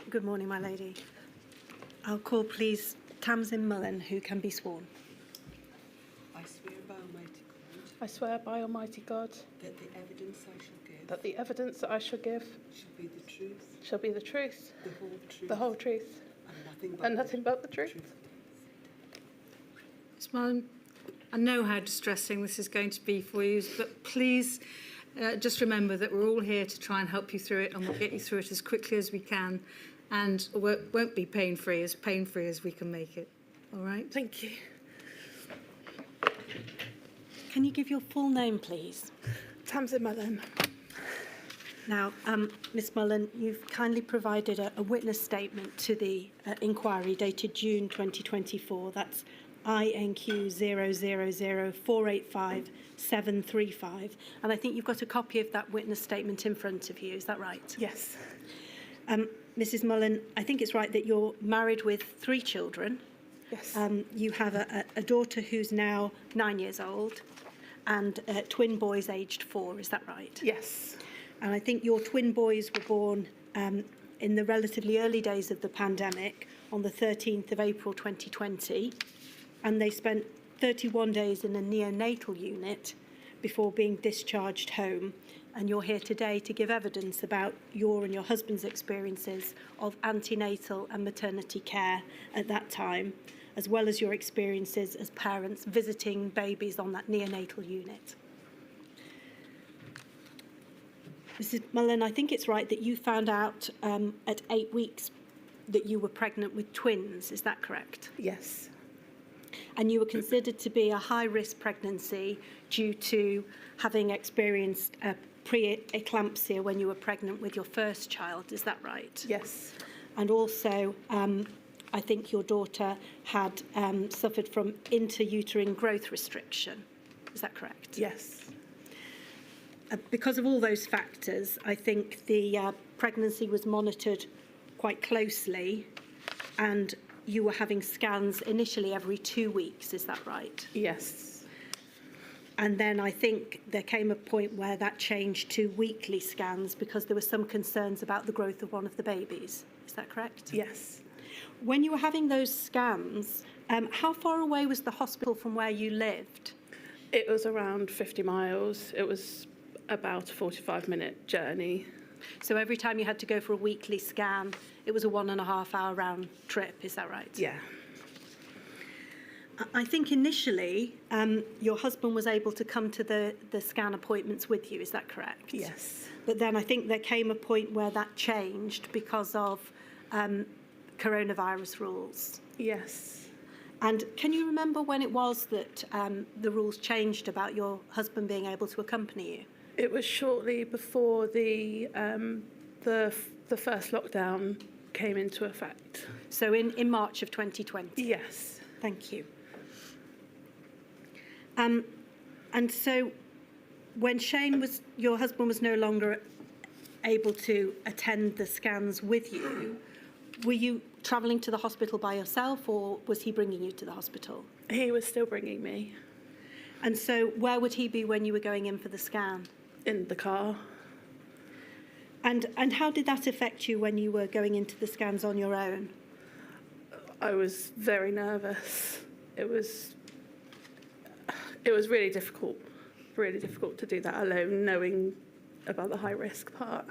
Good morning, my lady. I'll call, please, Tamsin Mullen, who can be sworn. I swear by Almighty God. I swear by Almighty God That the evidence I shall give. that the evidence that I shall give shall be the truth. shall be the truth. The whole truth. The whole truth. And nothing but the truth. Ms. Mullen, I know how distressing this is going to be for you, but please just remember that we're all here to try and help you through it, and we'll get you through it as quickly as we can, and it won't be pain-free as we can make it. All right? Thank you. Can you give your full name, please? Tamsin Mullen. Now, Miss Mullen, you've kindly provided a witness statement to the inquiry dated June 2024. That's INQ 000485735. And I think you've got a copy of that witness statement in front of you. Is that right? Yes. Mrs. Mullen, I think it's right that you're married with 3 children. Yes. You have a daughter who's now 9 years old and twin boys aged 4. Is that right? Yes. And I think your twin boys were born in the relatively early days of the pandemic on the 13th of April 2020, and they spent 31 days in a neonatal unit before being discharged home. And you're here today to give evidence about your and your husband's experiences of antenatal and maternity care at that time, as well as your experiences as parents visiting babies on that neonatal unit. Mrs. Mullen, I think it's right that you found out at 8 weeks that you were pregnant with twins. Is that correct? Yes. And you were considered to be a high-risk pregnancy due to having experienced a pre-eclampsia when you were pregnant with your first child. Is that right? Yes. And also, I think your daughter had suffered from intrauterine growth restriction. Is that correct? Yes. Because of all those factors, I think the pregnancy was monitored quite closely, and you were having scans initially every 2 weeks. Is that right? Yes. And then I think there came a point where that changed to weekly scans because there were some concerns about the growth of one of the babies. Is that correct? Yes. When you were having those scans, how far away was the hospital from where you lived? It was around 50 miles. It was about a 45-minute journey. So every time you had to go for a weekly scan, it was a 1.5-hour round trip. Is that right? Yeah. I think initially your husband was able to come to the scan appointments with you. Is that correct? Yes. But then I think there came a point where that changed because of coronavirus rules. Yes. And can you remember when it was that the rules changed about your husband being able to accompany you? It was shortly before the first lockdown came into effect. So in March of 2020? Yes. Thank you. And so when Shane your husband was no longer able to attend the scans with you, were you travelling to the hospital by yourself, or was he bringing you to the hospital? He was still bringing me. And so where would he be when you were going in for the scan? In the car. And how did that affect you when you were going into the scans on your own? I was very nervous. It was really difficult to do that alone, knowing about the high risk part.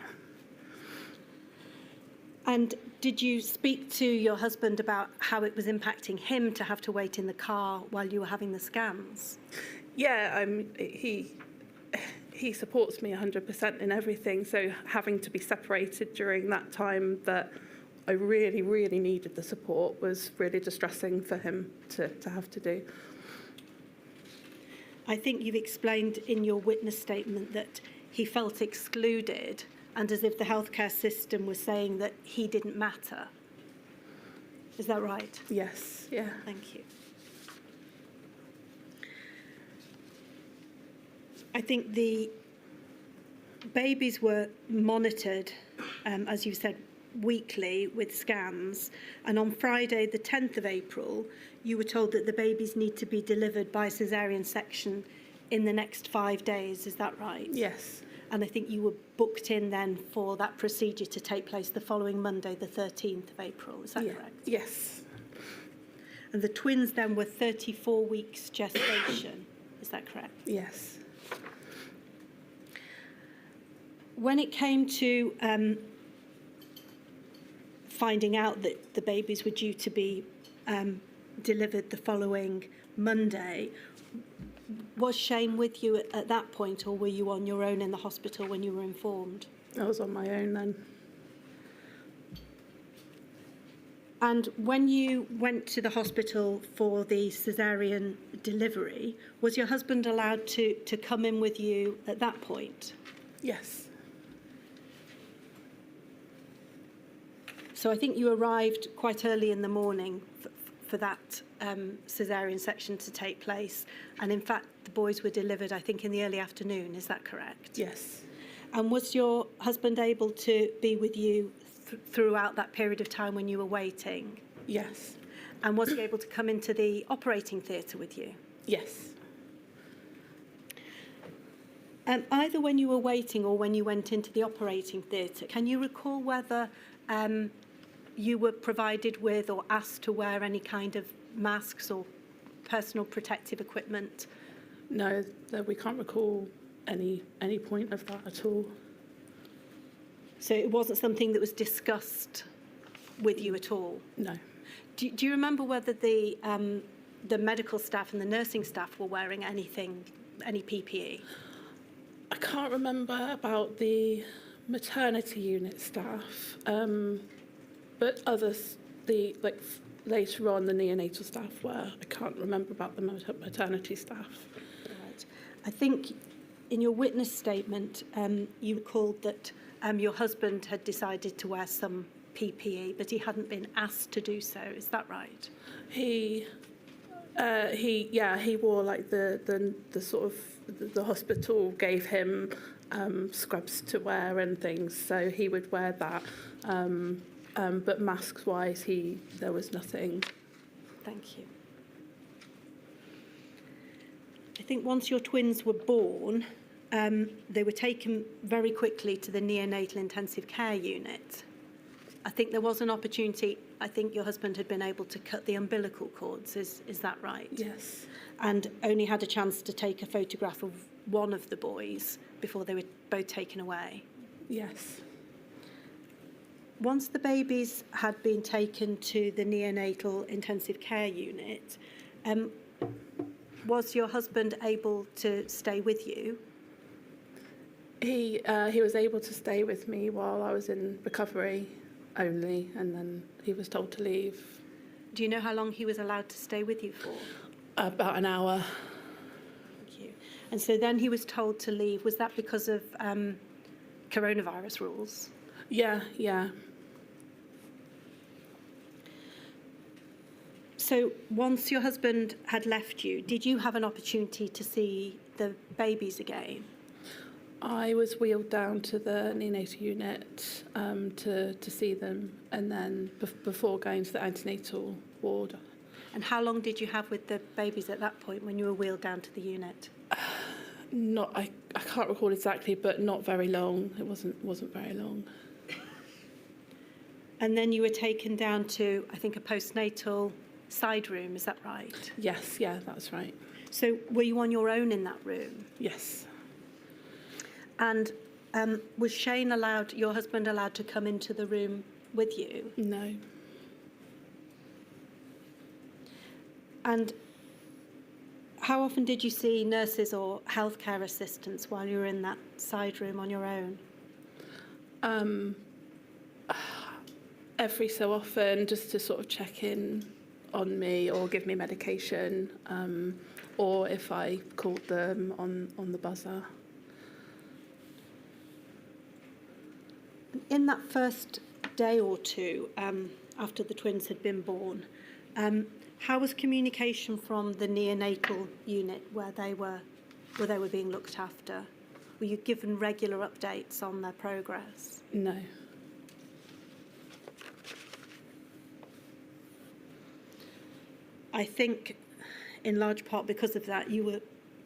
And did you speak to your husband about how it was impacting him to have to wait in the car while you were having the scans? Yeah, he supports me 100% in everything, so having to be separated during that time that I really, really needed the support was really distressing for him to have to do. I think you've explained in your witness statement that he felt excluded and as if the healthcare system was saying that he didn't matter. Is that right? Yes, yeah. Thank you. I think the babies were monitored, as you said, weekly with scans. And on Friday, the 10th of April, you were told that the babies need to be delivered by caesarean section in the next 5 days, is that right? Yes. And I think you were booked in then for that procedure to take place the following Monday, the 13th of April, is that correct? Yes. And the twins then were 34 weeks gestation, is that correct? Yes. When it came to finding out that the babies were due to be delivered the following Monday, was Shane with you at that point, or were you on your own in the hospital when you were informed? I was on my own then. And when you went to the hospital for the caesarean delivery, was your husband allowed to come in with you at that point? Yes. So I think you arrived quite early in the morning for that caesarean section to take place. And in fact, the boys were delivered, I think, in the early afternoon. Is that correct? Yes. And was your husband able to be with you throughout that period of time when you were waiting? Yes. And was he able to come into the operating theatre with you? Yes. Either when you were waiting or when you went into the operating theatre, can you recall whether you were provided with or asked to wear any kind of masks or personal protective equipment? No, we can't recall any point of that at all. So it wasn't something that was discussed with you at all? No. Do you remember whether the medical staff and the nursing staff were wearing anything, any PPE? I can't remember about the maternity unit staff, but others, later on, the neonatal staff were. I can't remember about the maternity staff. Right. I think in your witness statement, you recalled that your husband had decided to wear some PPE, but he hadn't been asked to do so. Is that right? He wore like the sort of the hospital gave him scrubs to wear and things, so he would wear that. But masks wise, there was nothing. Thank you. I think once your twins were born, they were taken very quickly to the neonatal intensive care unit. I think there was an opportunity. I think your husband had been able to cut the umbilical cords. Is that right? Yes. And only had a chance to take a photograph of one of the boys before they were both taken away. Yes. Once the babies had been taken to the neonatal intensive care unit, was your husband able to stay with you? He was able to stay with me while I was in recovery only, and then he was told to leave. Do you know how long he was allowed to stay with you for? About an hour. Thank you. And so then he was told to leave. Was that because of coronavirus rules? Yeah. So once your husband had left you, did you have an opportunity to see the babies again? I was wheeled down to the neonatal unit to see them, and then before going to the antenatal ward. And how long did you have with the babies at that point when you were wheeled down to the unit? I can't recall exactly, but not very long. It wasn't very long. And then you were taken down to, I think, a postnatal side room, is that right? Yes, yeah, that's right. So were you on your own in that room? Yes. And was Shane your husband allowed to come into the room with you? No. And how often did you see nurses or healthcare assistants while you were in that side room on your own? Every so often, just to sort of check in on me or give me medication, or if I called them on the buzzer. In that first day or two after the twins had been born, how was communication from the neonatal unit where they were being looked after? Were you given regular updates on their progress? No. I think in large part because of that, you were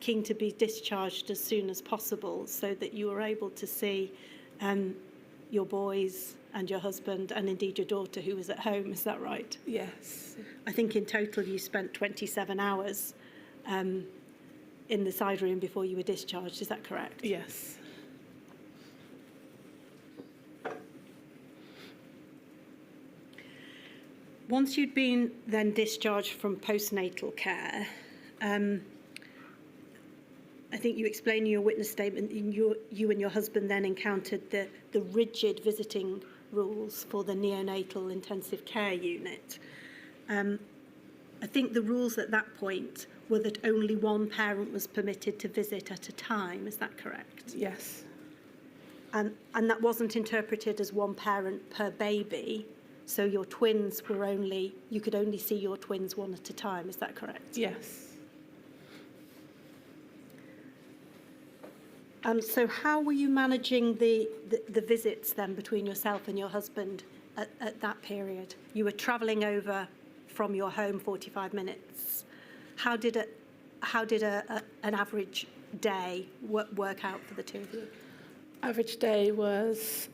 keen to be discharged as soon as possible so that you were able to see your boys and your husband and indeed your daughter who was at home. Is that right? Yes. I think in total you spent 27 hours in the side room before you were discharged. Is that correct? Yes. Once you'd been then discharged from postnatal care, I think you explained in your witness statement you and your husband then encountered the rigid visiting rules for the neonatal intensive care unit. I think the rules at that point were that only one parent was permitted to visit at a time. Is that correct? Yes. And that wasn't interpreted as one parent per baby. So your twins were you could only see your twins one at a time. Is that correct? Yes. So how were you managing the visits then between yourself and your husband at that period? You were travelling over from your home 45 minutes. How did an average day work out for the two of you? Average day was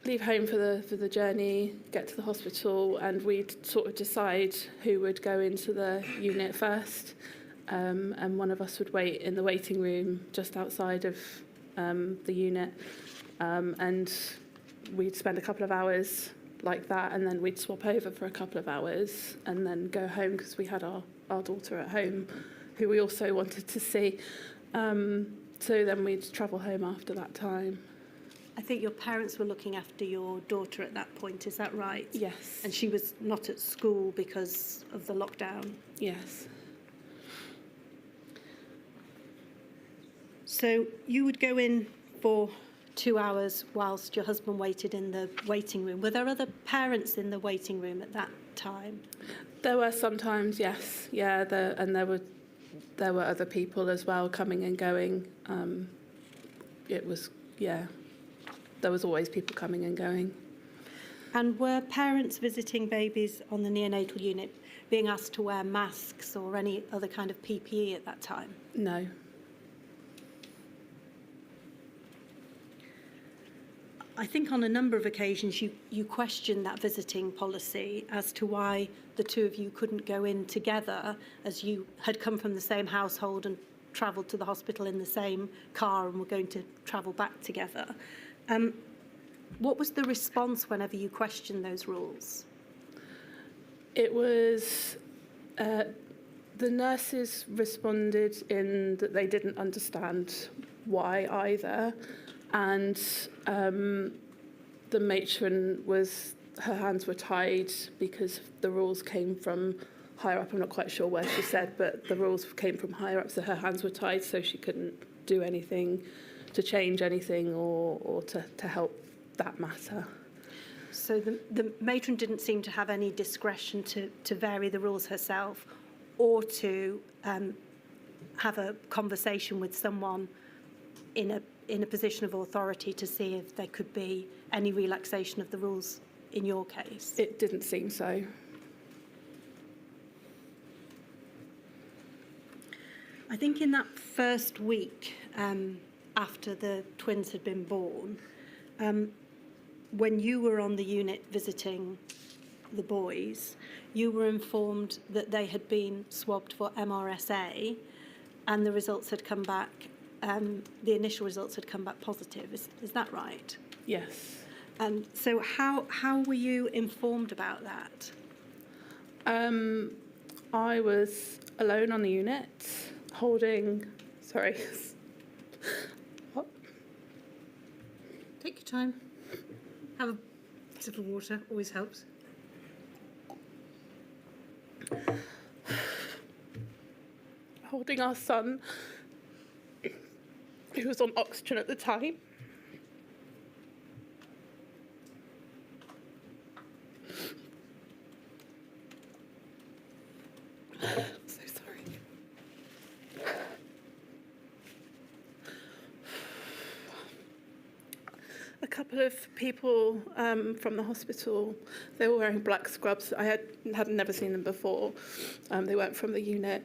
leave home for the journey, get to the hospital, and we'd sort of decide who would go into the unit first. And one of us would wait in the waiting room just outside of the unit, and we'd spend a couple of hours like that, and then we'd swap over for a couple of hours and then go home because we had our daughter at home who we also wanted to see. So then we'd travel home after that time. I think your parents were looking after your daughter at that point, is that right? Yes. And she was not at school because of the lockdown? Yes. So you would go in for 2 hours whilst your husband waited in the waiting room. Were there other parents in the waiting room at that time? There were sometimes, yes. Yeah, there were other people as well coming and going. There was always people coming and going. And were parents visiting babies on the neonatal unit being asked to wear masks or any other kind of PPE at that time? No. I think on a number of occasions you questioned that visiting policy as to why the two of you couldn't go in together, as you had come from the same household and travelled to the hospital in the same car and were going to travel back together. What was the response whenever you questioned those rules? It was the nurses responded in that they didn't understand why either. And the matron her hands were tied because the rules came from higher up. I'm not quite sure where she said, but the rules came from higher up, so her hands were tied, so she couldn't do anything to change anything or to help that matter. So the matron didn't seem to have any discretion to vary the rules herself or to have a conversation with someone in a position of authority to see if there could be any relaxation of the rules in your case? It didn't seem so. I think in that first week after the twins had been born, when you were on the unit visiting the boys, you were informed that they had been swabbed for MRSA and the results had come back. The initial results had come back positive. Is that right? Yes. So how were you informed about that? I was alone on the unit, holding. Sorry. What? Take your time. Have a sip of water, always helps. Holding our son, who was on oxygen at the time. So sorry. A couple of people from the hospital, they were wearing black scrubs. I had never seen them before. They weren't from the unit.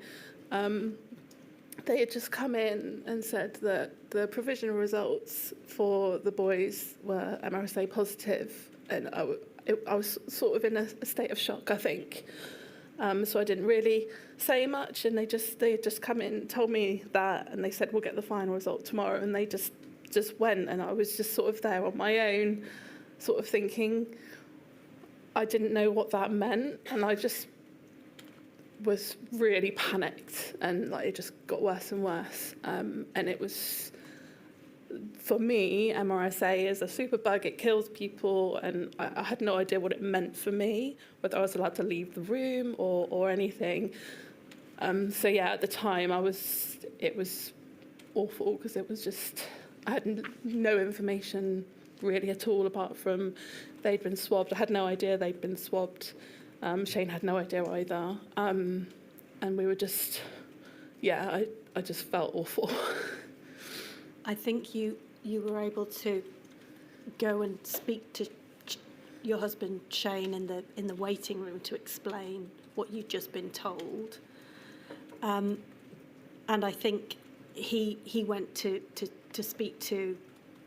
they had just come in and said that the provisional results for the boys were MRSA positive, and I was sort of in a state of shock, I think. So I didn't really say much, and they had just come in, told me that, and they said, we'll get the final result tomorrow, and they just went, and I was just sort of there on my own, sort of thinking, I didn't know what that meant, and I just was really panicked, and like it just got worse and worse. And it was, for me, MRSA is a superbug. It kills people, and I had no idea what it meant for me, whether I was allowed to leave the room or anything. So yeah, at the time, it was awful because it was just, I had no information really at all apart from they'd been swabbed. I had no idea they'd been swabbed. Shane had no idea either. And we were just, I just felt awful. I think you were able to go and speak to your husband Shane in the waiting room to explain what you'd just been told. And I think he went to speak to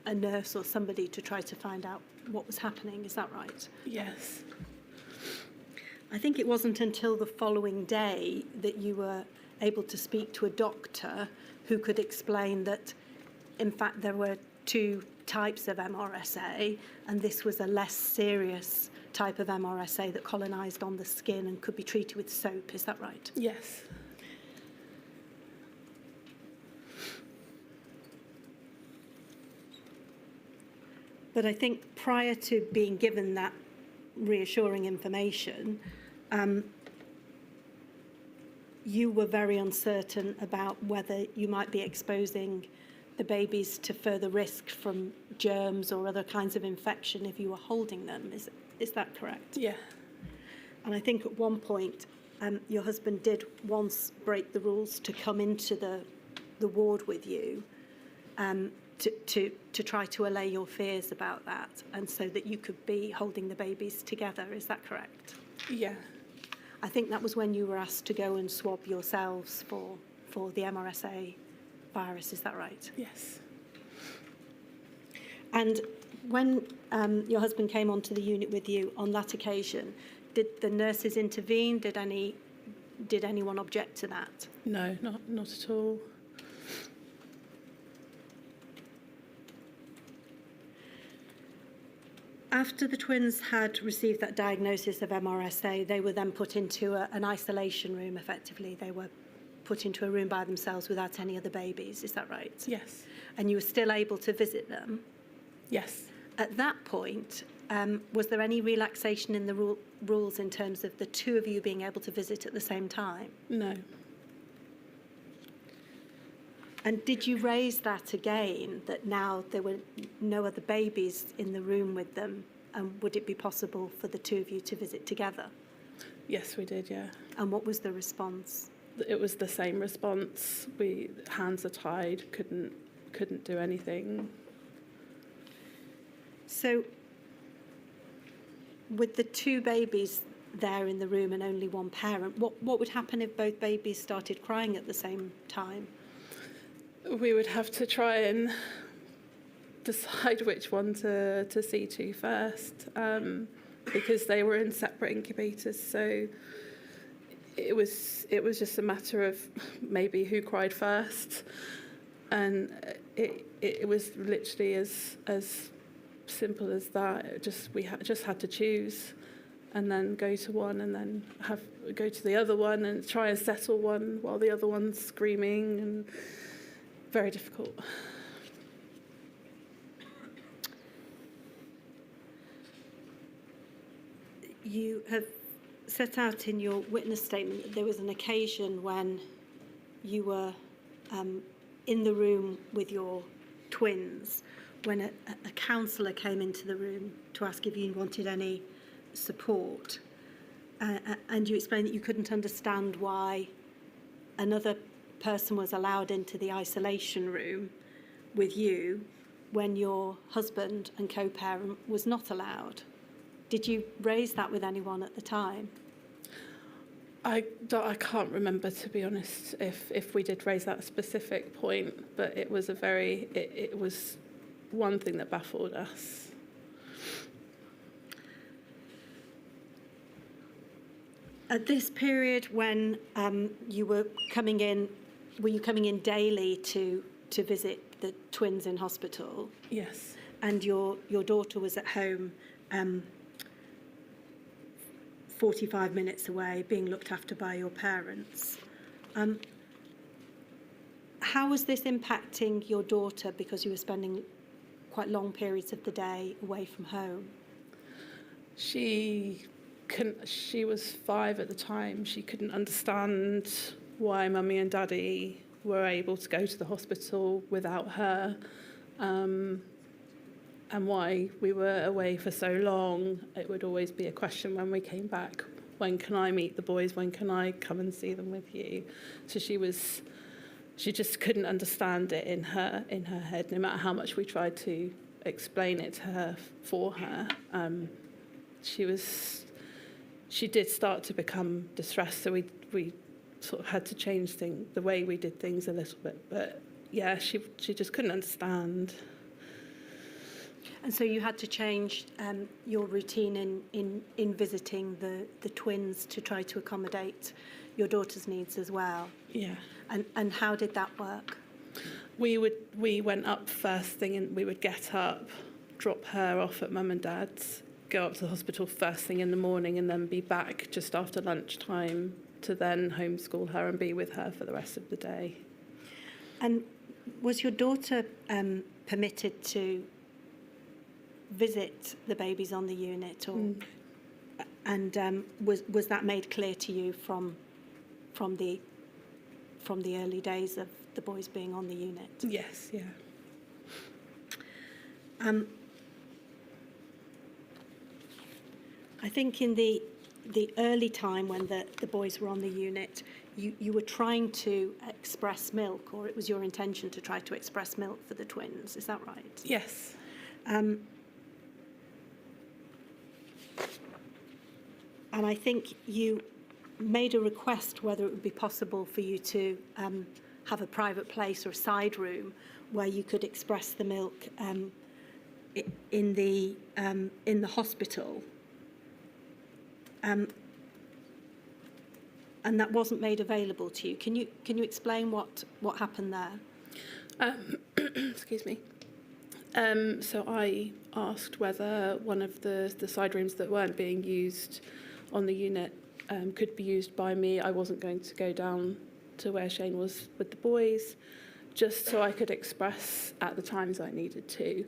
a nurse or somebody to try to find out what was happening. Is that right? Yes. I think it wasn't until the following day that you were able to speak to a doctor who could explain that, in fact, there were two types of MRSA, and this was a less serious type of MRSA that colonised on the skin and could be treated with soap. Is that right? Yes. But I think prior to being given that reassuring information, you were very uncertain about whether you might be exposing the babies to further risk from germs or other kinds of infection if you were holding them. Is that correct? Yeah. And I think at one point, your husband did once break the rules to come into the ward with you, to try to allay your fears about that, and so that you could be holding the babies together. Is that correct? Yeah. I think that was when you were asked to go and swab yourselves for the MRSA virus. Is that right? Yes. And when your husband came onto the unit with you on that occasion, did the nurses intervene? Did anyone object to that? No, not at all. After the twins had received that diagnosis of MRSA, they were then put into an isolation room, effectively. They were put into a room by themselves without any other babies. Is that right? Yes. And you were still able to visit them? Yes. At that point, was there any relaxation in the rules in terms of the two of you being able to visit at the same time? No. And did you raise that again, that now there were no other babies in the room with them, and would it be possible for the two of you to visit together? Yes, we did, yeah. And what was the response? It was the same response. Hands are tied, couldn't do anything. So, with the two babies there in the room and only one parent, what would happen if both babies started crying at the same time? We would have to try and decide which one to see to first, because they were in separate incubators. So it was just a matter of maybe who cried first, and it was literally as simple as that. We just had to choose, and then go to one, and then go to the other one, and try and settle one while the other one's screaming, and very difficult. You have set out in your witness statement that there was an occasion when you were in the room with your twins when a counsellor came into the room to ask if you wanted any support, and you explained that you couldn't understand why another person was allowed into the isolation room with you when your husband and co-parent was not allowed. Did you raise that with anyone at the time? I can't remember, to be honest, if we did raise that specific point, but it was it was one thing that baffled us. At this period when you were coming in, were you coming in daily to visit the twins in hospital? Yes. And your daughter was at home 45 minutes away, being looked after by your parents. How was this impacting your daughter, because you were spending quite long periods of the day away from home? She was 5 at the time. She couldn't understand why Mummy and Daddy were able to go to the hospital without her, and why we were away for so long. It would always be a question when we came back: when can I meet the boys? When can I come and see them with you? So she just couldn't understand it in her head, no matter how much we tried to explain it to her for her. She did start to become distressed, so we sort of had to change the way we did things a little bit. But yeah, she just couldn't understand. And so you had to change your routine in visiting the twins to try to accommodate your daughter's needs as well. Yeah. And how did that work? We went up first thing, and we would get up, drop her off at Mum and Dad's, go up to the hospital first thing in the morning, and then be back just after lunchtime to then homeschool her and be with her for the rest of the day. And was your daughter permitted to visit the babies on the unit, or and was that made clear to you from the early days of the boys being on the unit? Yes, yeah. I think in the early time when the boys were on the unit, you were trying to express milk, or it was your intention to try to express milk for the twins. Is that right? Yes. And I think you made a request whether it would be possible for you to have a private place or a side room where you could express the milk in the hospital. And that wasn't made available to you. Can you explain what happened there? Excuse me. So I asked whether one of the side rooms that weren't being used on the unit could be used by me. I wasn't going to go down to where Shane was with the boys, just so I could express at the times I needed to.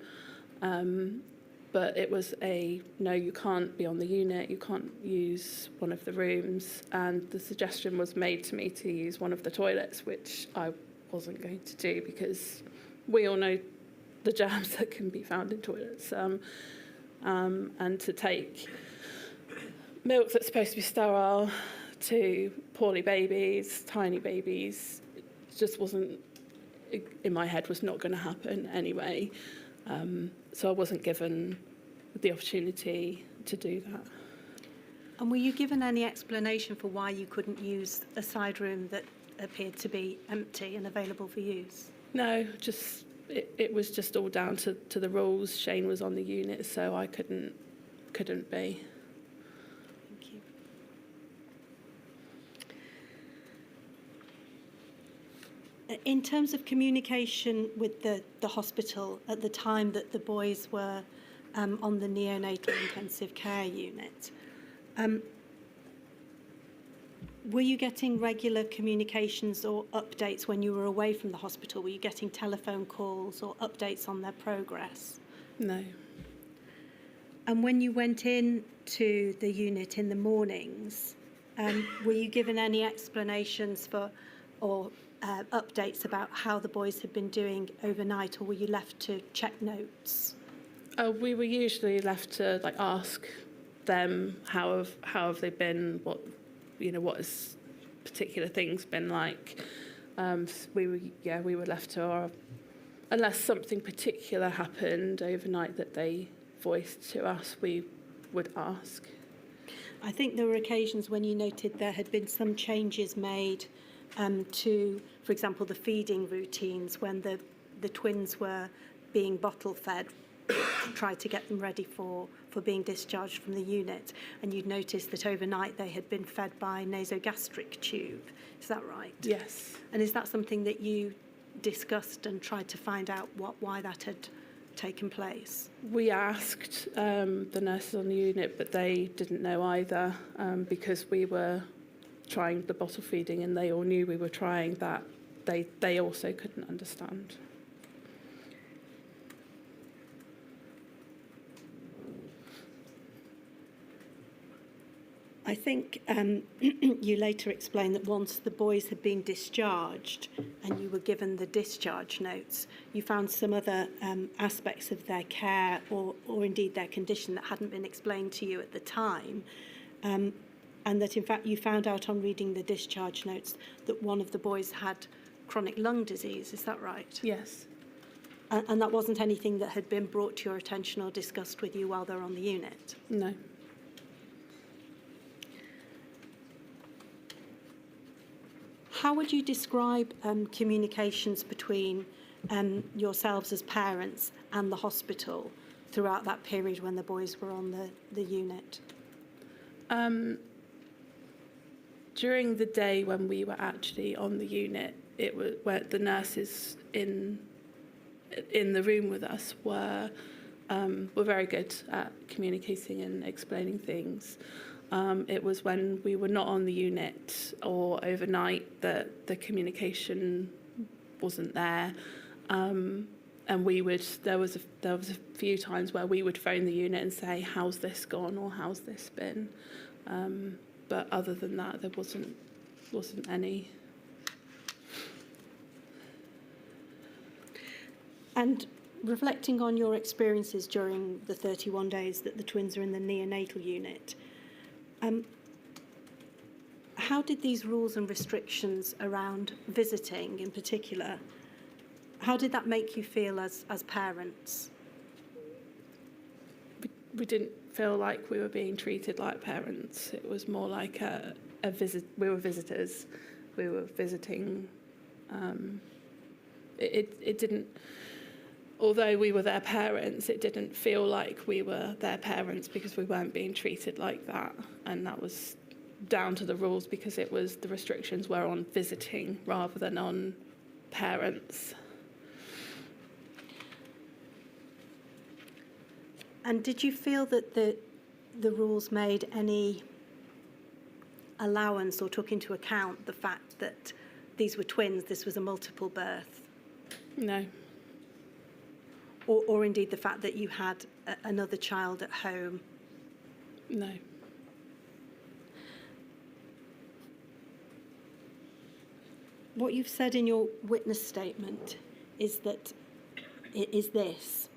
But it was no, you can't be on the unit, you can't use one of the rooms, and the suggestion was made to me to use one of the toilets, which I wasn't going to do because we all know the germs that can be found in toilets, and to take milk that's supposed to be sterile to poorly babies, tiny babies, it just wasn't, in my head, was not going to happen anyway. So I wasn't given the opportunity to do that. And were you given any explanation for why you couldn't use a side room that appeared to be empty and available for use? No, just it was just all down to the rules. Shane was on the unit, so I couldn't be. Thank you. In terms of communication with the hospital at the time that the boys were on the neonatal intensive care unit, were you getting regular communications or updates when you were away from the hospital? Were you getting telephone calls or updates on their progress? No. And when you went in to the unit in the mornings, were you given any explanations for or updates about how the boys had been doing overnight, or were you left to check notes? We were usually left to ask them how have they been, what has particular things been like. We were left to unless something particular happened overnight that they voiced to us, we would ask. I think there were occasions when you noted there had been some changes made to, for example, the feeding routines when the twins were being bottle fed to try to get them ready for being discharged from the unit. And you'd noticed that overnight they had been fed by nasogastric tube. Is that right? Yes. And is that something that you discussed and tried to find out why that had taken place? We asked the nurses on the unit, but they didn't know either, because we were trying the bottle feeding and they all knew we were trying that. They also couldn't understand. I think you later explained that once the boys had been discharged and you were given the discharge notes, you found some other aspects of their care or indeed their condition that hadn't been explained to you at the time, and that in fact you found out on reading the discharge notes that one of the boys had chronic lung disease. Is that right? Yes. And that wasn't anything that had been brought to your attention or discussed with you while they're on the unit? No. How would you describe communications between yourselves as parents and the hospital throughout that period when the boys were on the unit? During the day when we were actually on the unit, it was where the nurses in the room with us were very good at communicating and explaining things. It was when we were not on the unit or overnight that the communication wasn't there, and there was a few times where we would phone the unit and say, "How's this gone?" or "How's this been?" But other than that, there wasn't any. And reflecting on your experiences during the 31 days that the twins are in the neonatal unit, how did these rules and restrictions around visiting in particular, how did that make you feel as parents? We didn't feel like we were being treated like parents. It was more like a visit. We were visitors. We were visiting. It didn't. Although we were their parents, it didn't feel like we were their parents because we weren't being treated like that, and that was down to the rules because the restrictions were on visiting rather than on parents. And did you feel that the rules made any allowance or took into account the fact that these were twins, this was a multiple birth? No. Or indeed the fact that you had another child at home? No. What you've said in your witness statement is that this.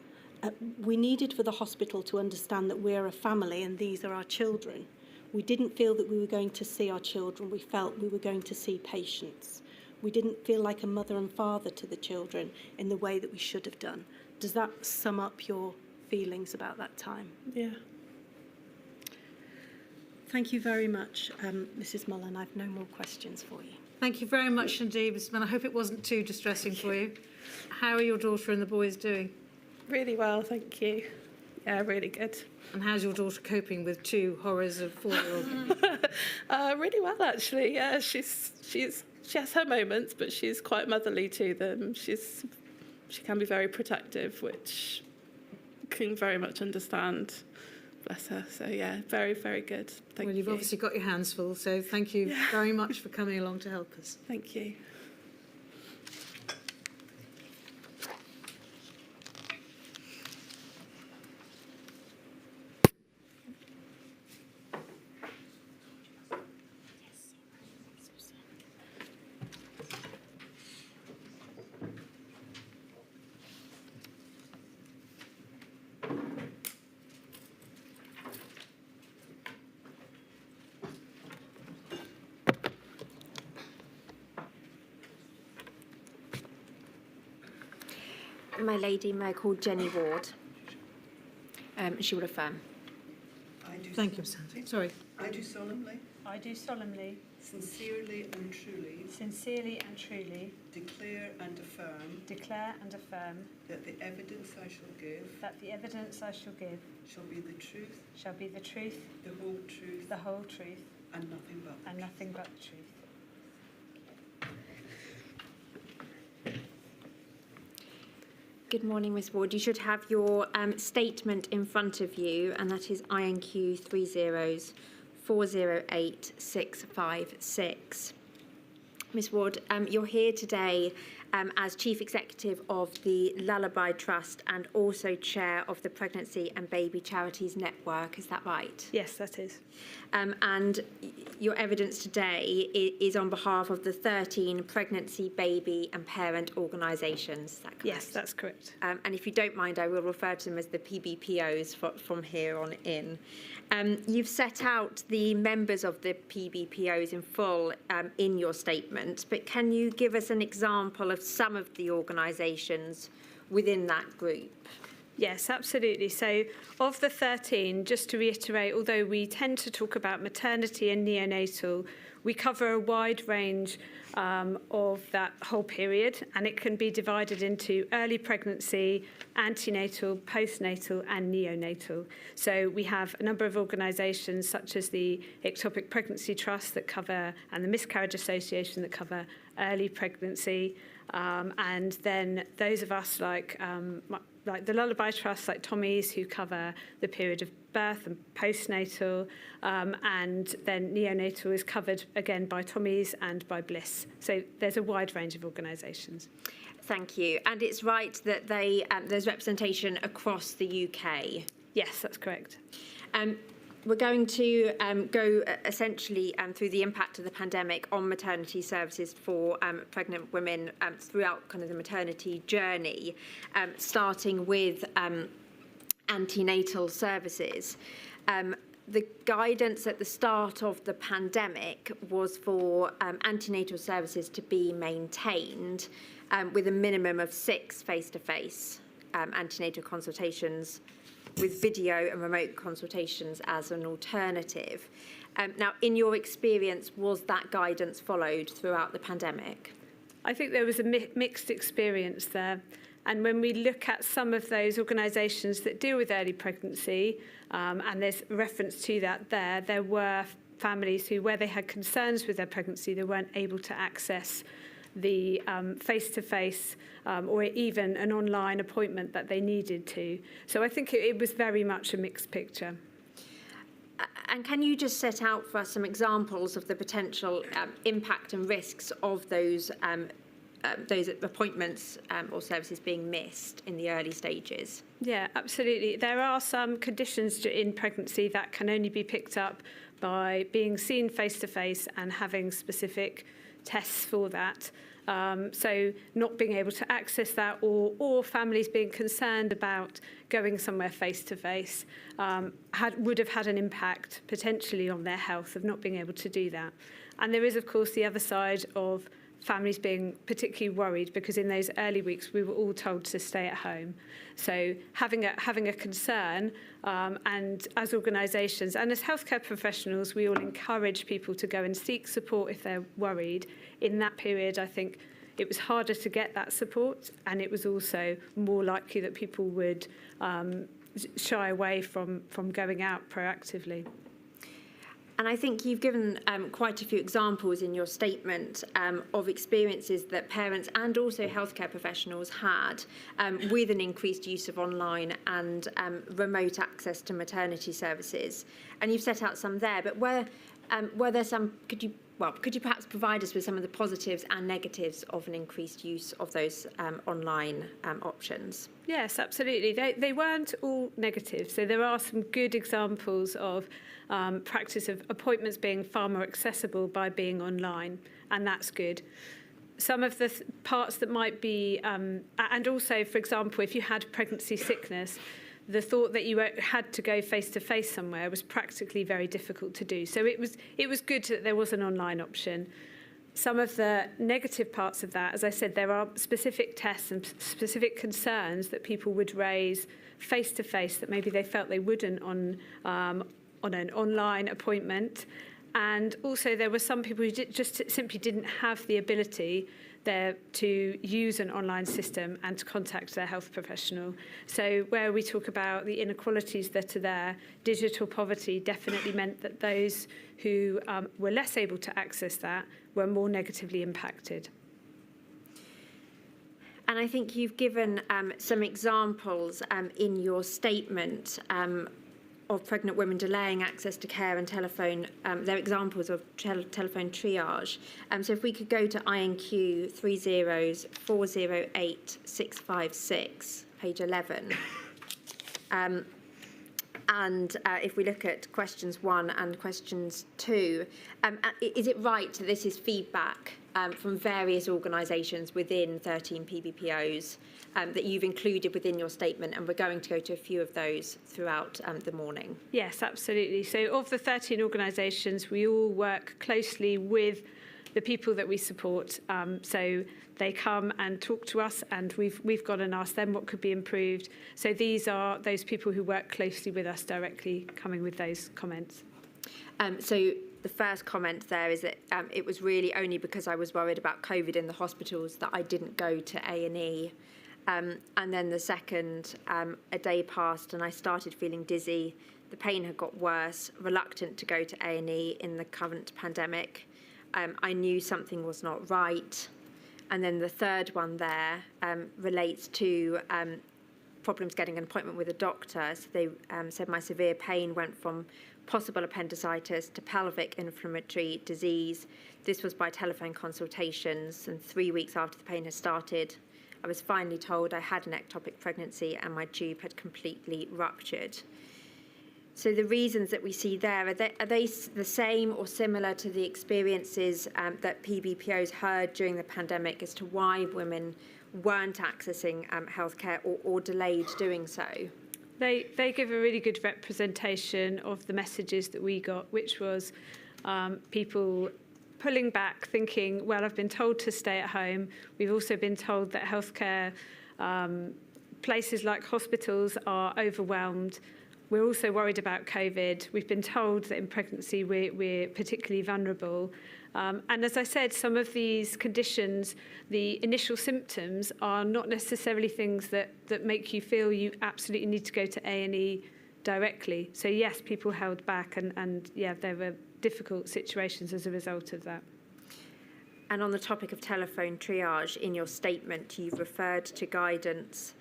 We needed for the hospital to understand that we're a family and these are our children. We didn't feel that we were going to see our children. We felt we were going to see patients. We didn't feel like a mother and father to the children in the way that we should have done. Does that sum up your feelings about that time? Yeah. Thank you very much, Mrs. Mullen. I've no more questions for you. Thank you very much indeed, Mrs. Mann. I hope it wasn't too distressing for you. How are your daughter and the boys doing? Really well, thank you. Yeah, really good. And how's your daughter coping with two horrors of 4-year-old? Really well, actually. Yeah, she has her moments, but she's quite motherly to them. She can be very protective, which I can very much understand. Bless her. So yeah, very, very good. Thank you. Well, you've obviously got your hands full, so thank you very much for coming along to help us. Thank you. My lady, may I call Jenny Ward? She will affirm. Thank you, Sandra. Sorry. I do solemnly, I do solemnly, sincerely and truly sincerely and truly declare and affirm declare and affirm that the evidence I shall give that the evidence I shall give shall be the truth, shall be the truth, the whole truth, the whole truth, and nothing but the and truth. nothing but the truth. Good morning, Ms Ward. You should have your statement in front of you, and that is INQ 3040856. Ms Ward, you're here today as Chief Executive of the Lullaby Trust and also Chair of the Pregnancy and Baby Charities Network. Is that right? Yes, that is. And your evidence today is on behalf of the 13 pregnancy, baby and parent organisations. Is that correct? Yes, that's correct. And if you don't mind, I will refer to them as the PBPOs from here on in. You've set out the members of the PBPOs in full in your statement, but can you give us an example of some of the organisations within that group? Yes, absolutely. So of the 13, just to reiterate, although we tend to talk about maternity and neonatal, we cover a wide range of that whole period, and it can be divided into early pregnancy, antenatal, postnatal and neonatal. So we have a number of organisations such as the Ectopic Pregnancy Trust that cover, and the Miscarriage Association that cover early pregnancy, and then those of us like the Lullaby Trust, like Tommy's, who cover the period of birth and postnatal, and then neonatal is covered again by Tommy's and by Bliss. So there's a wide range of organisations. Thank you. And it's right that there's representation across the UK? Yes, that's correct. We're going to go essentially through the impact of the pandemic on maternity services for pregnant women throughout kind of the maternity journey, starting with antenatal services. The guidance at the start of the pandemic was for antenatal services to be maintained with a minimum of 6 face-to-face antenatal consultations, with video and remote consultations as an alternative. Now, in your experience, was that guidance followed throughout the pandemic? I think there was a mixed experience there. And when we look at some of those organisations that deal with early pregnancy, and there's reference to that there were families who, where they had concerns with their pregnancy, they weren't able to access the face-to-face or even an online appointment that they needed to. So I think it was very much a mixed picture. And can you just set out for us some examples of the potential impact and risks of those appointments or services being missed in the early stages? Yeah, absolutely. There are some conditions in pregnancy that can only be picked up by being seen face-to-face and having specific tests for that. So not being able to access that, or families being concerned about going somewhere face-to-face would have had an impact potentially on their health of not being able to do that. And there is, of course, the other side of families being particularly worried because in those early weeks we were all told to stay at home. So having a concern, and as organisations and as healthcare professionals, we all encourage people to go and seek support if they're worried. In that period, I think it was harder to get that support, and it was also more likely that people would shy away from going out proactively. And I think you've given quite a few examples in your statement of experiences that parents and also healthcare professionals had with an increased use of online and remote access to maternity services. And you've set out some there, but were there some, could you perhaps provide us with some of the positives and negatives of an increased use of those online options? Yes, absolutely. They weren't all negative. So there are some good examples of practice of appointments being far more accessible by being online, and that's good. Some of the parts that might be, and also, for example, if you had pregnancy sickness, the thought that you had to go face-to-face somewhere was practically very difficult to do. So it was good that there was an online option. Some of the negative parts of that, as I said, there are specific tests and specific concerns that people would raise face-to-face that maybe they felt they wouldn't on on an online appointment. And also there were some people who just simply didn't have the ability there to use an online system and to contact their health professional. So where we talk about the inequalities that are there, digital poverty definitely meant that those who were less able to access that were more negatively impacted. And I think you've given some examples in your statement of pregnant women delaying access to care and telephone. They're examples of telephone triage. So if we could go to INQ 30408656, page 11. And if we look at questions 1 and questions 2, is it right that this is feedback from various organisations within 13 PBPOs that you've included within your statement, and we're going to go to a few of those throughout the morning? Yes, absolutely. So of the 13 organisations, we all work closely with the people that we support. So they come and talk to us, and we've gone and asked them what could be improved. So these are those people who work closely with us directly coming with those comments. So the first comment there is that it was really only because I was worried about COVID in the hospitals that I didn't go to A&E. And then the second, a day passed and I started feeling dizzy. The pain had got worse, reluctant to go to A&E in the current pandemic. I knew something was not right. And then the third one there relates to problems getting an appointment with a doctor. So they said my severe pain went from possible appendicitis to pelvic inflammatory disease. This was by telephone consultations, and 3 weeks after the pain had started, I was finally told I had an ectopic pregnancy and my tube had completely ruptured. So the reasons that we see there, are they the same or similar to the experiences that PBPOs heard during the pandemic as to why women weren't accessing healthcare or delayed doing so? They give a really good representation of the messages that we got, which was people pulling back, thinking, well, I've been told to stay at home. We've also been told that healthcare places like hospitals are overwhelmed. We're also worried about COVID. We've been told that in pregnancy we're particularly vulnerable. And as I said, some of these conditions, the initial symptoms are not necessarily things that make you feel you absolutely need to go to A&E directly. So yes, people held back and yeah, there were difficult situations as a result of that. And on the topic of telephone triage, in your statement, you've referred to guidance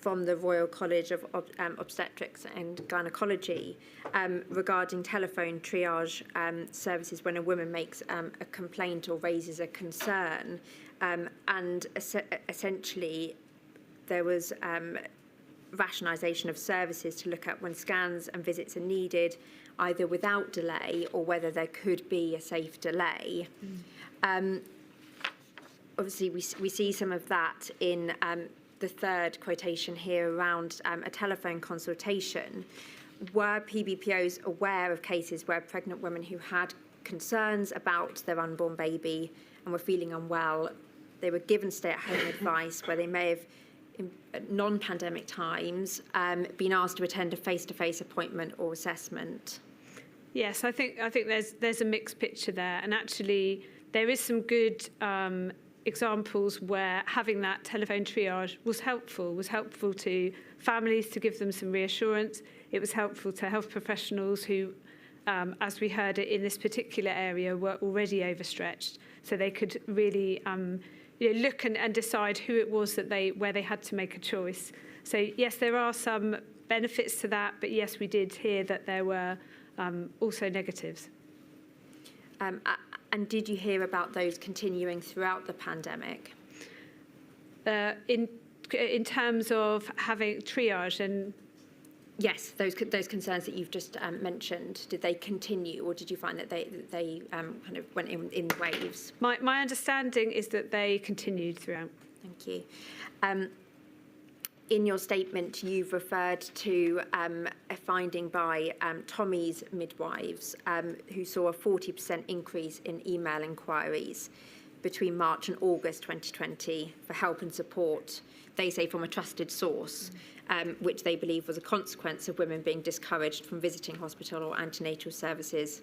from the Royal College of Obstetrics and Gynecology regarding telephone triage services when a woman makes a complaint or raises a concern. And essentially, there was rationalisation of services to look at when scans and visits are needed, either without delay or whether there could be a safe delay. Obviously, we see some of that in the third quotation here around a telephone consultation. Were PBPOs aware of cases where pregnant women who had concerns about their unborn baby and were feeling unwell, they were given stay-at-home advice where they may have, in non-pandemic times, been asked to attend a face-to-face appointment or assessment? Yes, I think there's a mixed picture there, and actually there is some good examples where having that telephone triage was helpful to families to give them some reassurance. It was helpful to health professionals who, as we heard it in this particular area, were already overstretched. So they could really look and decide who it was that where they had to make a choice. So yes, there are some benefits to that, but yes, we did hear that there were also negatives. And did you hear about those continuing throughout the pandemic? In terms of having triage and... Yes, those concerns that you've just mentioned, did they continue, or did you find that they kind of went in waves? My understanding is that they continued throughout. Thank you. In your statement, you've referred to a finding by Tommy's Midwives, who saw a 40% increase in email inquiries. between March and August 2020 for help and support, they say from a trusted source, which they believe was a consequence of women being discouraged from visiting hospital or antenatal services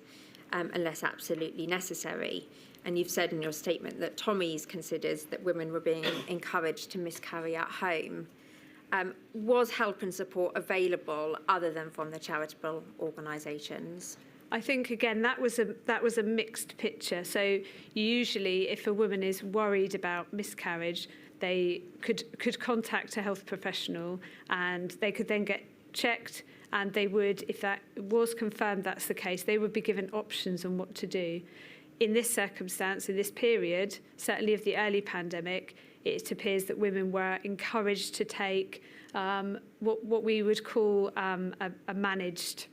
unless absolutely necessary. And you've said in your statement that Tommy's considers that women were being encouraged to miscarry at home. Was help and support available other than from the charitable organisations? I think, again, that was a mixed picture. So usually if a woman is worried about miscarriage, they could contact a health professional and they could then get checked, and they would, if that was confirmed that's the case, they would be given options on what to do. In this circumstance, in this period, certainly of the early pandemic, it appears that women were encouraged to take what we would call a managed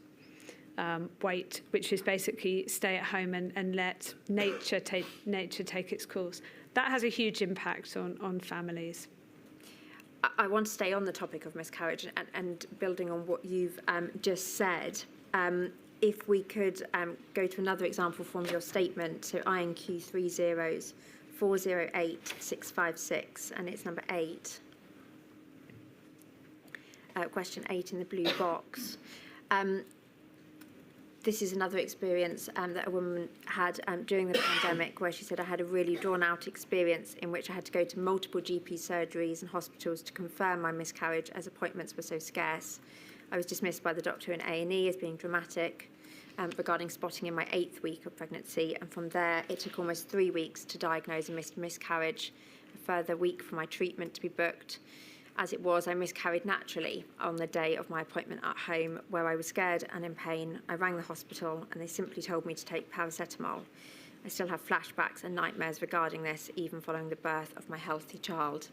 wait, which is basically stay at home and let nature take its course. That has a huge impact on families. I want to stay on the topic of miscarriage and building on what you've just said. If we could go to another example from your statement, so INQ 30408-656, and it's number 8. Question 8 in the blue box. This is another experience that a woman had during the pandemic, where she said, I had a really drawn-out experience in which I had to go to multiple GP surgeries and hospitals to confirm my miscarriage as appointments were so scarce. I was dismissed by the doctor in A&E as being dramatic regarding spotting in my 8th week of pregnancy, and from there it took almost 3 weeks to diagnose a miscarriage, a further week for my treatment to be booked. As it was, I miscarried naturally on the day of my appointment at home, where I was scared and in pain. I rang the hospital and they simply told me to take paracetamol. I still have flashbacks and nightmares regarding this, even following the birth of my healthy child.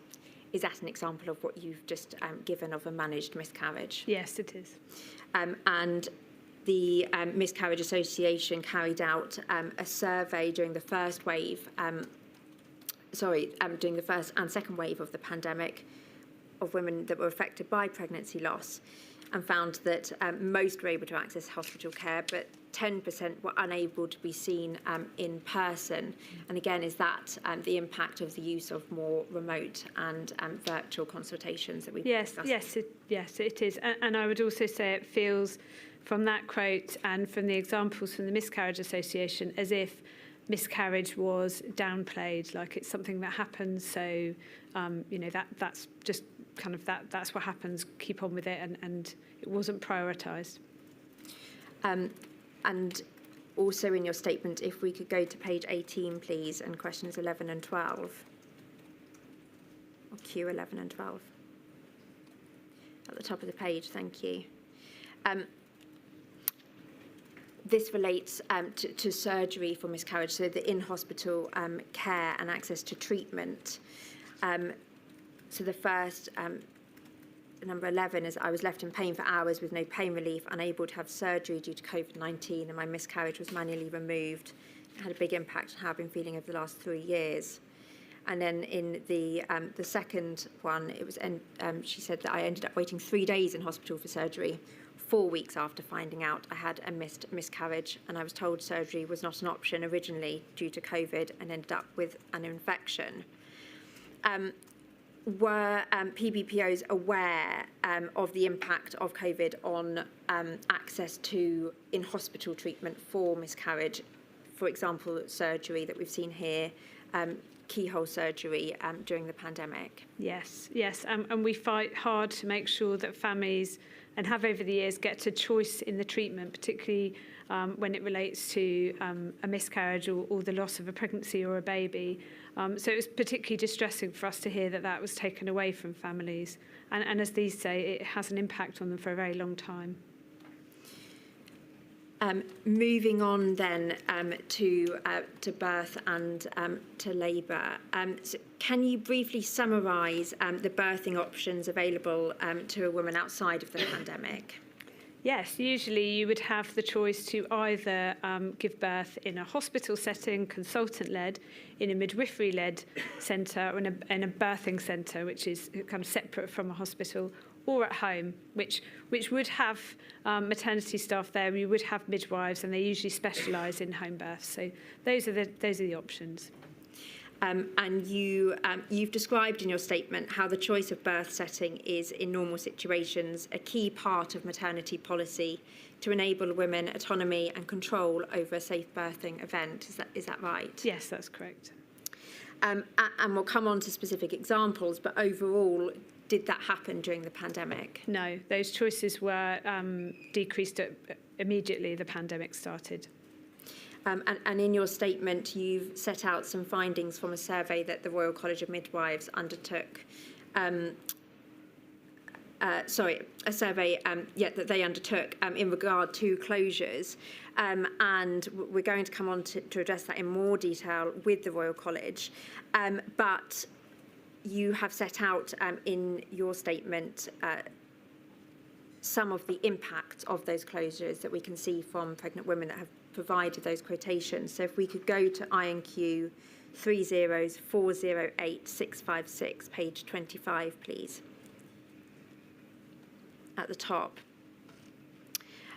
Is that an example of what you've just given of a managed miscarriage? Yes, it is. And the Miscarriage Association carried out a survey during the first wave, during the first and second wave of the pandemic, of women that were affected by pregnancy loss, and found that most were able to access hospital care, but 10% were unable to be seen in person. And again, is that the impact of the use of more remote and virtual consultations that we've discussed? Yes, it is. And I would also say it feels, from that quote and from the examples from the Miscarriage Association, as if miscarriage was downplayed, like it's something that happens. So, that's just kind of that's what happens. Keep on with it, and it wasn't prioritised. And also in your statement, if we could go to page 18, please, and questions 11 and 12, or Q 11 and 12, at the top of the page. Thank you. This relates to surgery for miscarriage, so the in-hospital care and access to treatment. So the first, number 11, is I was left in pain for hours with no pain relief, unable to have surgery due to Covid-19, and my miscarriage was manually removed. It had a big impact on how I've been feeling over the last 3 years. And then in the second one, it was she said that I ended up waiting 3 days in hospital for surgery, 4 weeks after finding out I had a miscarriage, and I was told surgery was not an option originally due to COVID, and ended up with an infection. Were PBPOs aware of the impact of COVID on access to in-hospital treatment for miscarriage? For example, surgery that we've seen here, keyhole surgery during the pandemic. Yes, and we fight hard to make sure that families, and have over the years, get a choice in the treatment, particularly when it relates to a miscarriage or the loss of a pregnancy or a baby. So it was particularly distressing for us to hear that was taken away from families. And as these say, it has an impact on them for a very long time. Moving on then to birth and to labour. So can you briefly summarise the birthing options available to a woman outside of the pandemic? Yes, usually you would have the choice to either give birth in a hospital setting, consultant-led, in a midwifery-led centre, or in a birthing centre, which is kind of separate from a hospital, or at home, which would have maternity staff there. We would have midwives, and they usually specialise in home births. So those are the options. And you've described in your statement how the choice of birth setting is, in normal situations, a key part of maternity policy to enable women autonomy and control over a safe birthing event. Is that right? Yes, that's correct. And we'll come on to specific examples, but overall, did that happen during the pandemic? No, those choices were decreased immediately the pandemic started. And in your statement, you've set out some findings from a survey that the Royal College of Midwives undertook. A survey that they undertook in regard to closures. And we're going to come on to address that in more detail with the Royal College. But you have set out in your statement some of the impacts of those closures that we can see from pregnant women that have provided those quotations. So if we could go to INQ 30408-656, page 25, please, at the top.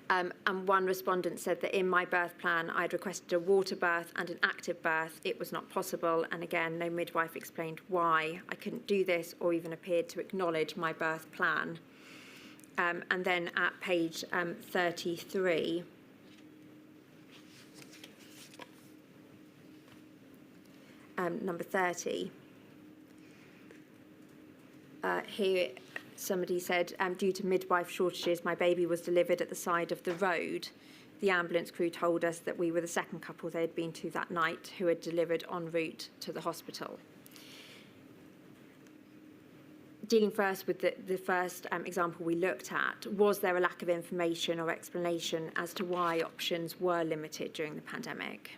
And one respondent said that in my birth plan, I'd requested a water birth and an active birth. It was not possible. And again, no midwife explained why I couldn't do this or even appeared to acknowledge my birth plan. And then at page 33, number 30, here somebody said, due to midwife shortages, my baby was delivered at the side of the road. The ambulance crew told us that we were the second couple they had been to that night who had delivered en route to the hospital. Dealing first with the first example we looked at, was there a lack of information or explanation as to why options were limited during the pandemic?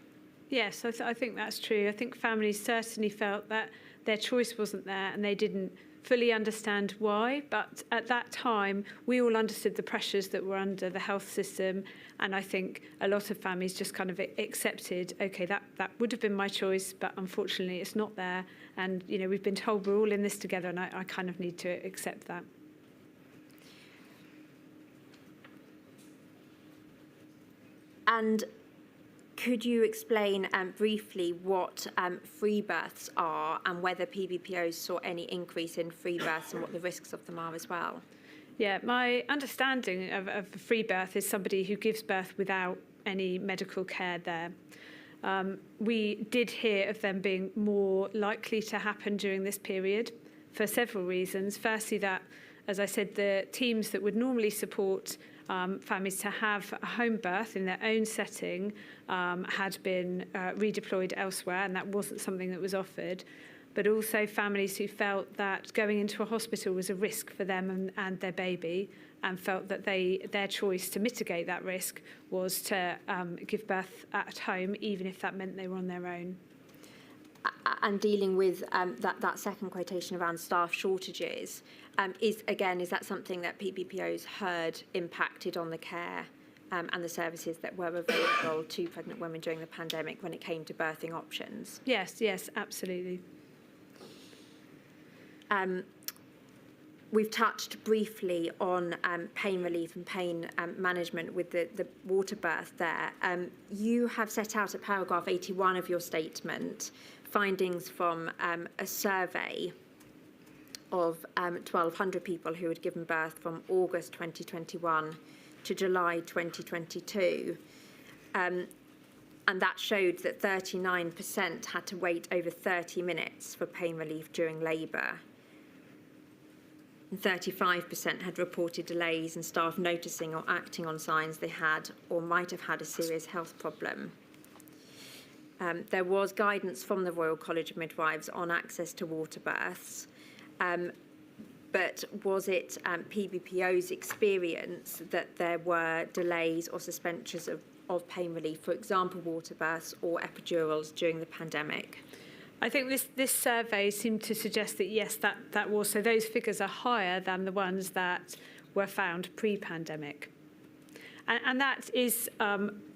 Yes, I think that's true. I think families certainly felt that their choice wasn't there and they didn't fully understand why. But at that time, we all understood the pressures that were under the health system. And I think a lot of families just kind of accepted, OK, that would have been my choice, but unfortunately it's not there. And, you know, we've been told we're all in this together and I kind of need to accept that. And could you explain briefly what free births are and whether PBPOs saw any increase in free births and what the risks of them are as well? Yeah, my understanding of a free birth is somebody who gives birth without any medical care there. We did hear of them being more likely to happen during this period for several reasons. Firstly, that, as I said, the teams that would normally support families to have a home birth in their own setting had been redeployed elsewhere, and that wasn't something that was offered. But also families who felt that going into a hospital was a risk for them and their baby, and felt that their choice to mitigate that risk was to give birth at home, even if that meant they were on their own. And dealing with that second quotation around staff shortages, is that something that PBPOs heard impacted on the care and the services that were available to pregnant women during the pandemic when it came to birthing options? Yes, absolutely. We've touched briefly on pain relief and pain management with the water birth there. You have set out at paragraph 81 of your statement findings from a survey of 1,200 people who had given birth from August 2021 to July 2022. And that showed that 39% had to wait over 30 minutes for pain relief during labour. And 35% had reported delays and staff noticing or acting on signs they had or might have had a serious health problem. There was guidance from the Royal College of Midwives on access to water births, but was it PBPO's experience that there were delays or suspensions of pain relief, for example, water births or epidurals during the pandemic? I think this survey seemed to suggest that, yes, that was. So those figures are higher than the ones that were found pre-pandemic. And that is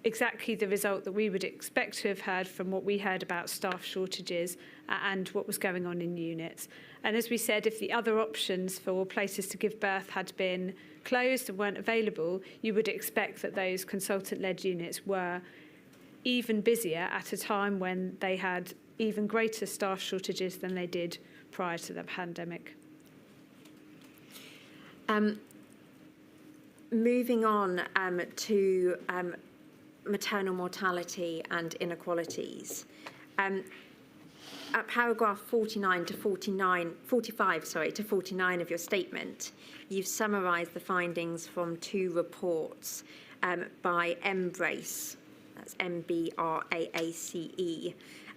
exactly the result that we would expect to have heard from what we heard about staff shortages and what was going on in units. And as we said, if the other options for places to give birth had been closed and weren't available, you would expect that those consultant-led units were even busier at a time when they had even greater staff shortages than they did prior to the pandemic. Moving on to maternal mortality and inequalities. At paragraph 45 to 49 of your statement, you've summarised the findings from 2 reports by Embrace, that's MBRAACE,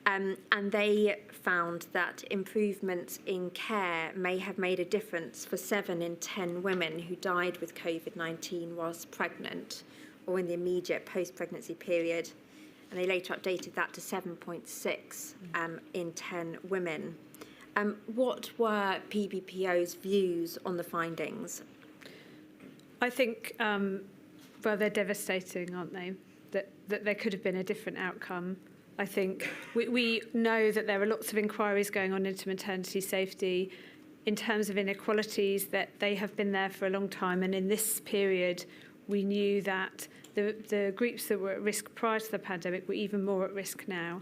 and they found that improvements in care may have made a difference for 7 in 10 women who died with COVID-19 whilst pregnant or in the immediate post-pregnancy period. And they later updated that to 7.6 in 10 women. What were PBPO's views on the findings? I think, well, they're devastating, aren't they? That there could have been a different outcome. I think we know that there are lots of inquiries going on into maternity safety in terms of inequalities, that they have been there for a long time. And in this period, we knew that the groups that were at risk prior to the pandemic were even more at risk now.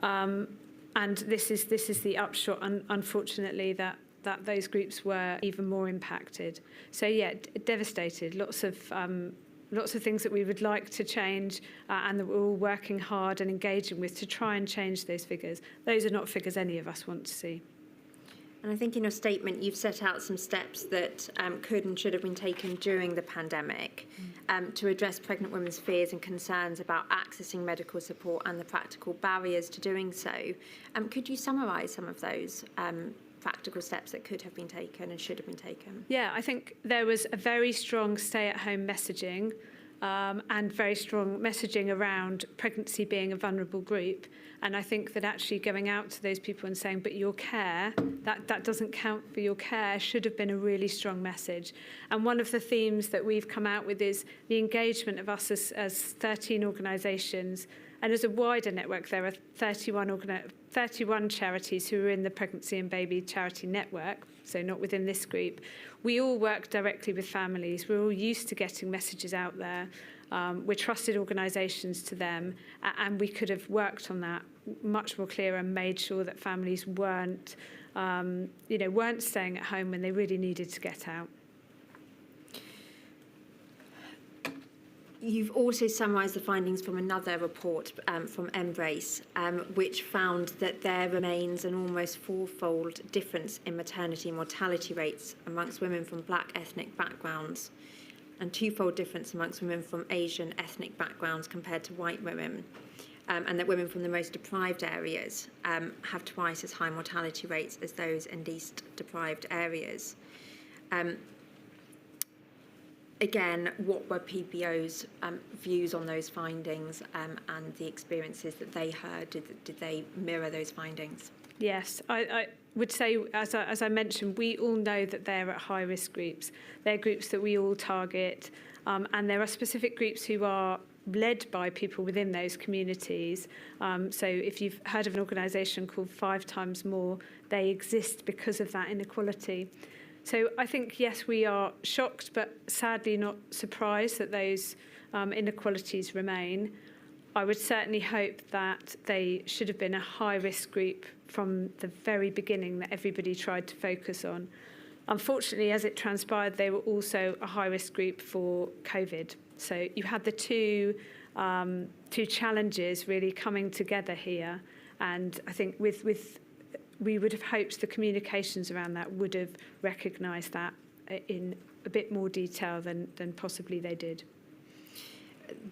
And this is the upshot, unfortunately, that those groups were even more impacted. So yeah, devastated. Lots of things that we would like to change and that we're all working hard and engaging with to try and change those figures. Those are not figures any of us want to see. And I think in your statement, you've set out some steps that could and should have been taken during the pandemic to address pregnant women's fears and concerns about accessing medical support and the practical barriers to doing so. Could you summarise some of those practical steps that could have been taken and should have been taken? Yeah, I think there was a very strong stay-at-home messaging and very strong messaging around pregnancy being a vulnerable group. And I think that actually going out to those people and saying, but your care, that doesn't count for your care, should have been a really strong message. And one of the themes that we've come out with is the engagement of us as 13 organisations. And as a wider network, there are 31 charities who are in the Pregnancy and Baby Charity Network, so not within this group. We all work directly with families. We're all used to getting messages out there. We're trusted organisations to them, and we could have worked on that much more clear and made sure that families weren't staying at home when they really needed to get out. You've also summarised the findings from another report from Embrace, which found that there remains an almost 4-fold difference in maternity mortality rates amongst women from Black ethnic backgrounds, and 2-fold difference amongst women from Asian ethnic backgrounds compared to white women, and that women from the most deprived areas have twice as high mortality rates as those in least deprived areas. Again, what were PBO's views on those findings and the experiences that they heard? Did they mirror those findings? Yes, I would say, as I mentioned, we all know that they're at high-risk groups. They're groups that we all target, and there are specific groups who are led by people within those communities. So if you've heard of an organisation called 5 Times More, they exist because of that inequality. So I think, yes, we are shocked, but sadly not surprised that those inequalities remain. I would certainly hope that they should have been a high-risk group from the very beginning that everybody tried to focus on. Unfortunately, as it transpired, they were also a high-risk group for COVID. So you had the two challenges really coming together here. And I think we would have hoped the communications around that would have recognised that in a bit more detail than possibly they did.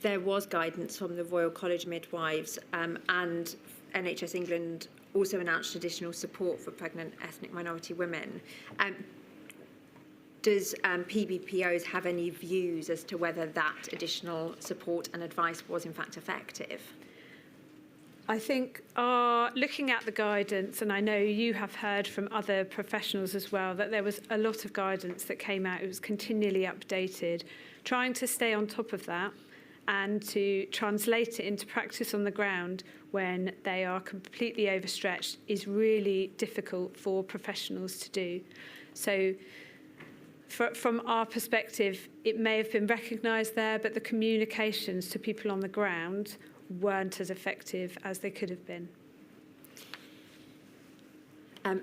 There was guidance from the Royal College of Midwives and NHS England also announced additional support for pregnant ethnic minority women. Does PBPOs have any views as to whether that additional support and advice was in fact effective? I think looking at the guidance, and I know you have heard from other professionals as well, that there was a lot of guidance that came out. It was continually updated. Trying to stay on top of that and to translate it into practice on the ground when they are completely overstretched is really difficult for professionals to do. So from our perspective, it may have been recognised there, but the communications to people on the ground weren't as effective as they could have been.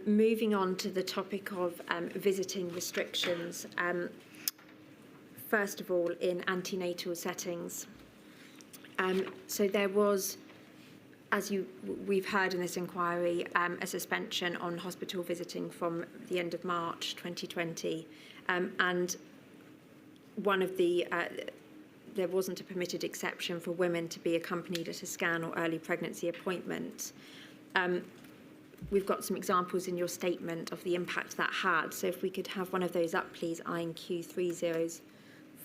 Moving on to the topic of visiting restrictions, first of all, in antenatal settings. So there was, as we've heard in this inquiry, a suspension on hospital visiting from the end of March 2020, and one of the there wasn't a permitted exception for women to be accompanied at a scan or early pregnancy appointment. We've got some examples in your statement of the impact that had. So if we could have one of those up, please, INQ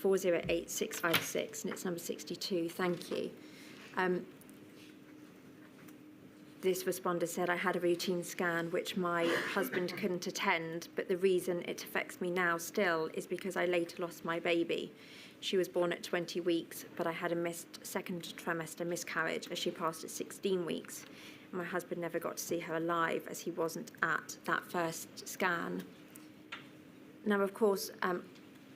304088656, and it's number 62. Thank you. This responder said, I had a routine scan which my husband couldn't attend, but the reason it affects me now still is because I later lost my baby. She was born at 20 weeks, but I had a missed second trimester miscarriage as she passed at 16 weeks. My husband never got to see her alive as he wasn't at that first scan. Now, of course,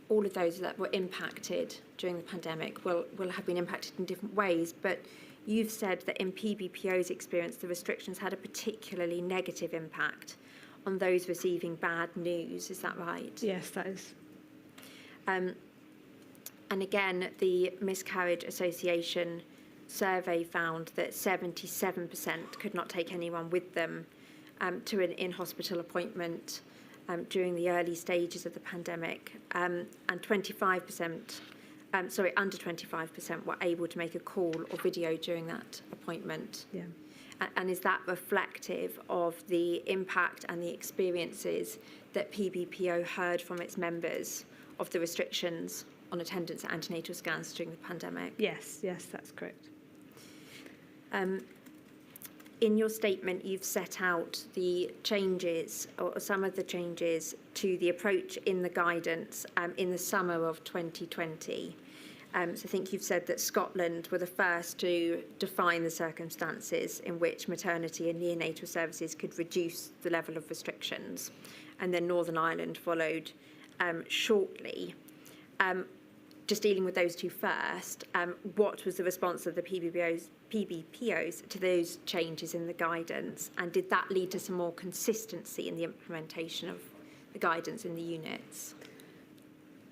all of those that were impacted during the pandemic will have been impacted in different ways, but you've said that in PBPO's experience, the restrictions had a particularly negative impact on those receiving bad news. Is that right? Yes, that is. And again, the Miscarriage Association survey found that 77% could not take anyone with them to an in-hospital appointment during the early stages of the pandemic, and 25%, under 25% were able to make a call or video during that appointment. Yeah. And is that reflective of the impact and the experiences that PBPO heard from its members of the restrictions on attendance at antenatal scans during the pandemic? Yes, that's correct. In your statement, you've set out the changes, or some of the changes, to the approach in the guidance in the summer of 2020. So I think you've said that Scotland were the first to define the circumstances in which maternity and neonatal services could reduce the level of restrictions, and then Northern Ireland followed shortly. Just dealing with those two first, what was the response of the PBPOs to those changes in the guidance, and did that lead to some more consistency in the implementation of the guidance in the units?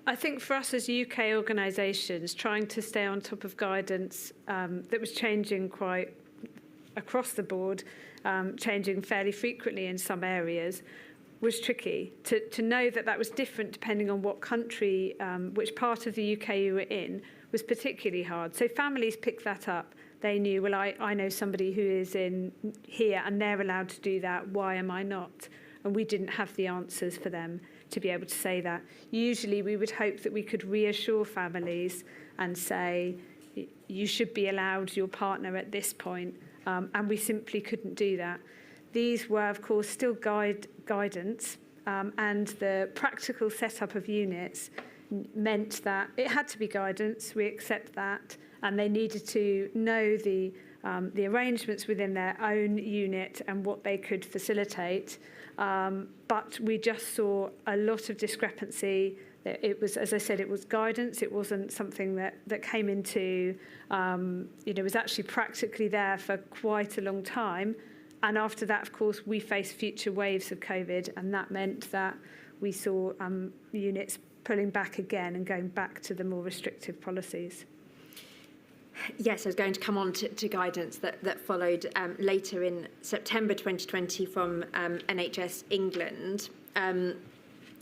I think for us as UK organisations, trying to stay on top of guidance that was changing quite across the board, changing fairly frequently in some areas, was tricky. To know that was different depending on what country, which part of the UK you were in, was particularly hard. So families picked that up. They knew, well, I know somebody who is in here and they're allowed to do that. Why am I not? And we didn't have the answers for them to be able to say that. Usually we would hope that we could reassure families and say, you should be allowed your partner at this point. And we simply couldn't do that. These were, of course, still guidance, and the practical setup of units meant that it had to be guidance. We accept that, and they needed to know the arrangements within their own unit and what they could facilitate. But we just saw a lot of discrepancy. It was, as I said, it was guidance. It wasn't something that came into, was actually practically there for quite a long time. And after that, of course, we faced future waves of COVID, and that meant that we saw units pulling back again and going back to the more restrictive policies. Yes, I was going to come on to guidance that followed later in September 2020 from NHS England,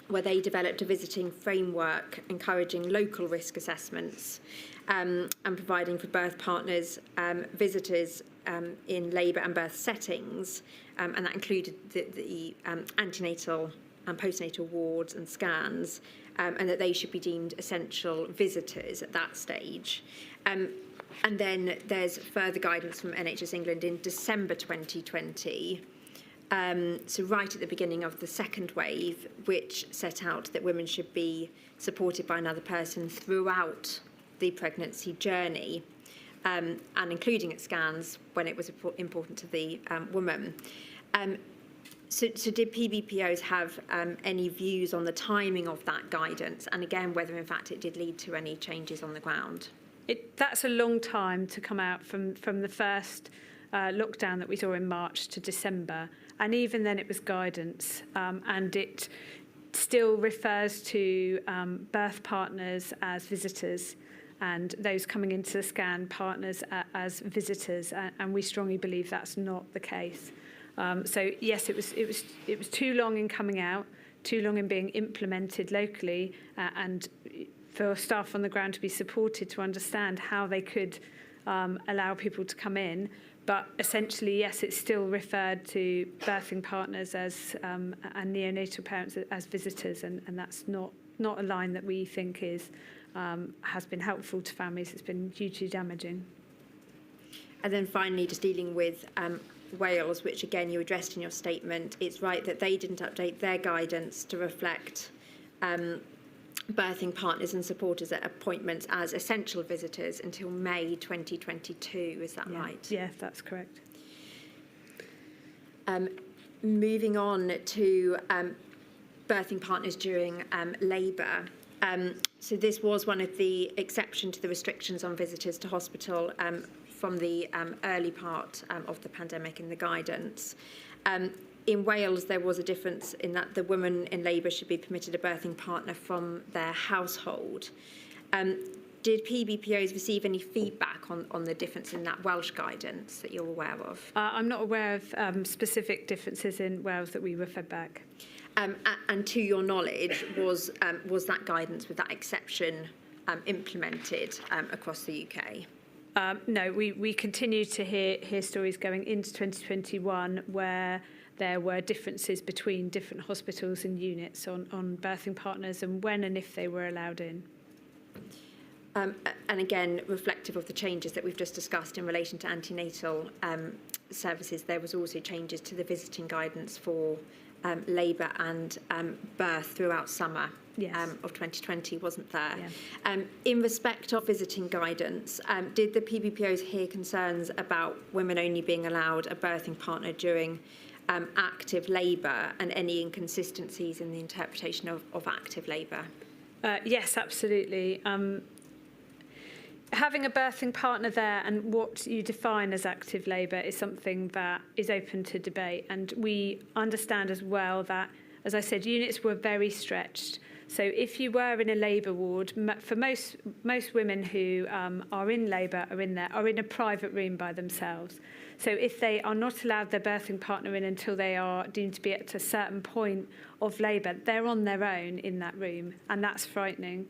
where they developed a visiting framework encouraging local risk assessments and providing for birth partners, visitors in labour and birth settings, and that included the antenatal and postnatal wards and scans, and that they should be deemed essential visitors at that stage. And then there's further guidance from NHS England in December 2020, so right at the beginning of the second wave, which set out that women should be supported by another person throughout the pregnancy journey, and including at scans when it was important to the woman. So did PBPOs have any views on the timing of that guidance, and again, whether in fact it did lead to any changes on the ground? That's a long time to come out from the first lockdown that we saw in March to December. And even then it was guidance, and it still refers to birth partners as visitors and those coming into the scan partners as visitors, and we strongly believe that's not the case. So yes, it was too long in coming out, too long in being implemented locally, and for staff on the ground to be supported to understand how they could allow people to come in. But essentially, yes, it's still referred to birthing partners as and neonatal parents as visitors, and that's not a line that we think has been helpful to families. It's been hugely damaging. And then finally, just dealing with Wales, which again you addressed in your statement, it's right that they didn't update their guidance to reflect birthing partners and supporters at appointments as essential visitors until May 2022. Is that right? Yes, that's correct. Moving on to birthing partners during labour. So this was one of the exception to the restrictions on visitors to hospital from the early part of the pandemic in the guidance. In Wales, there was a difference in that the woman in labour should be permitted a birthing partner from their household. Did PBPOs receive any feedback on the difference in that Welsh guidance that you're aware of? I'm not aware of specific differences in Wales that we were fed back. And to your knowledge, was that guidance with that exception implemented across the UK? No, we continue to hear stories going into 2021 where there were differences between different hospitals and units on birthing partners and when and if they were allowed in. And again, reflective of the changes that we've just discussed in relation to antenatal services, there was also changes to the visiting guidance for labour and birth throughout summer of 2020, wasn't there? Yeah. In respect of visiting guidance, did the PBPOs hear concerns about women only being allowed a birthing partner during active labour and any inconsistencies in the interpretation of active labour? Yes, absolutely. Having a birthing partner there and what you define as active labour is something that is open to debate. And we understand as well that, as I said, units were very stretched. So if you were in a labour ward, for most women who are in labour are in a private room by themselves. So if they are not allowed their birthing partner in until they are deemed to be at a certain point of labour, they're on their own in that room, and that's frightening.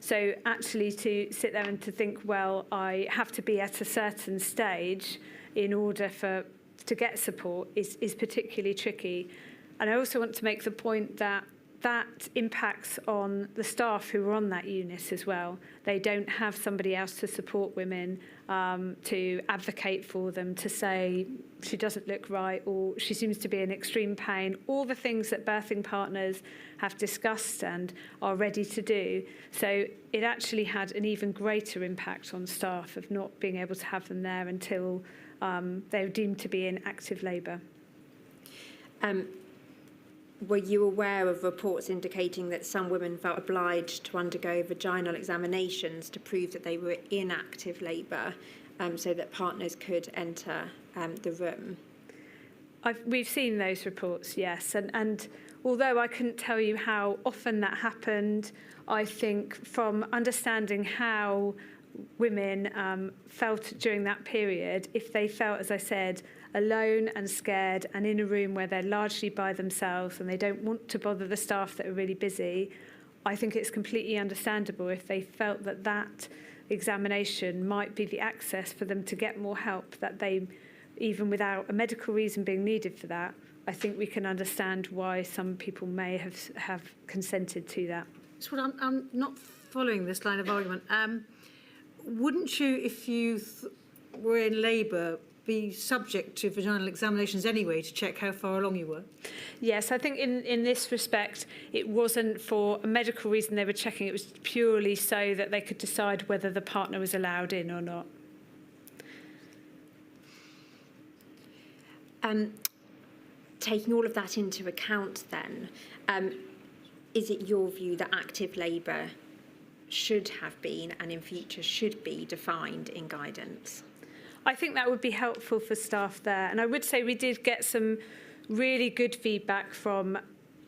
So actually to sit there and to think, well, I have to be at a certain stage in order to get support is particularly tricky. And I also want to make the point that impacts on the staff who are on that unit as well. They don't have somebody else to support women, to advocate for them, to say she doesn't look right or she seems to be in extreme pain, all the things that birthing partners have discussed and are ready to do. So it actually had an even greater impact on staff of not being able to have them there until they were deemed to be in active labour. Were you aware of reports indicating that some women felt obliged to undergo vaginal examinations to prove that they were in active labour so that partners could enter the room? We've seen those reports, yes. And although I couldn't tell you how often that happened, I think from understanding how women felt during that period, if they felt, as I said, alone and scared and in a room where they're largely by themselves and they don't want to bother the staff that are really busy, I think it's completely understandable if they felt that examination might be the access for them to get more help, that they, even without a medical reason being needed for that, I think we can understand why some people may have consented to that. So I'm not following this line of argument. Wouldn't you, if you were in labour, be subject to vaginal examinations anyway to check how far along you were? Yes, I think in this respect, it wasn't for a medical reason they were checking. It was purely so that they could decide whether the partner was allowed in or not. Taking all of that into account then, is it your view that active labour should have been and in future should be defined in guidance? I think that would be helpful for staff there. And I would say we did get some really good feedback from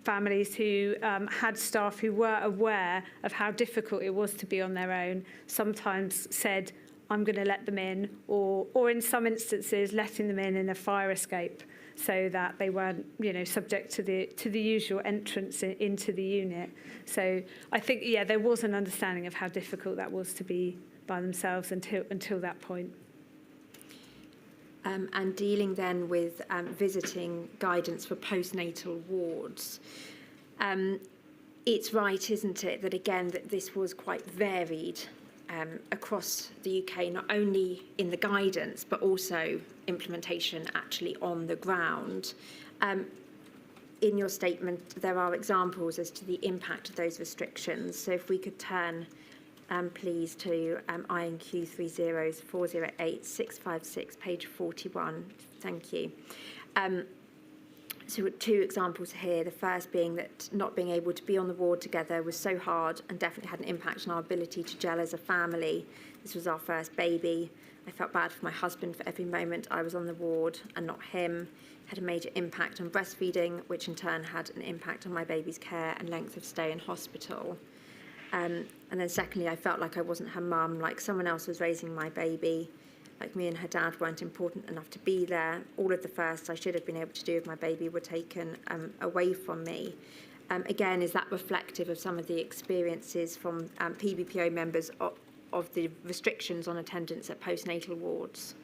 families who had staff who were aware of how difficult it was to be on their own, sometimes said, I'm going to let them in, or in some instances, letting them in a fire escape so that they weren't, subject to the usual entrance into the unit. So I think, there was an understanding of how difficult that was to be by themselves until that point. And dealing then with visiting guidance for postnatal wards. It's right, isn't it, that again, that this was quite varied across the UK, not only in the guidance, but also implementation actually on the ground. In your statement, there are examples as to the impact of those restrictions. So if we could turn, please, to INQ 30408-656, page 41. Thank you. So two examples here. The first being that not being able to be on the ward together was so hard and definitely had an impact on our ability to gel as a family. This was our first baby. I felt bad for my husband for every moment I was on the ward and not him. Had a major impact on breastfeeding, which in turn had an impact on my baby's care and length of stay in hospital. And then secondly, I felt like I wasn't her mum, like someone else was raising my baby. Like me and her dad weren't important enough to be there. All of the firsts I should have been able to do with my baby were taken away from me. Again, is that reflective of some of the experiences from PBPO members of the restrictions on attendance at postnatal wards?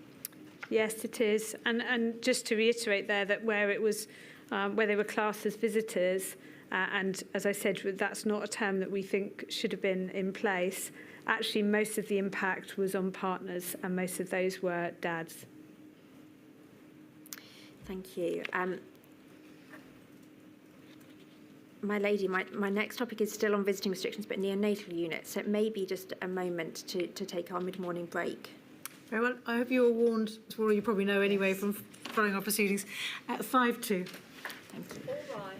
Yes, it is. And just to reiterate there that where it was, where they were classed as visitors, and as I said, that's not a term that we think should have been in place. Actually, most of the impact was on partners, and most of those were dads. Thank you. My lady, my next topic is still on visiting restrictions, but neonatal units. So it may be just a moment to take our mid-morning break. Very well. I hope you were warned, well, you probably know anyway from following our proceedings, at 5-2. Thank you. All rise.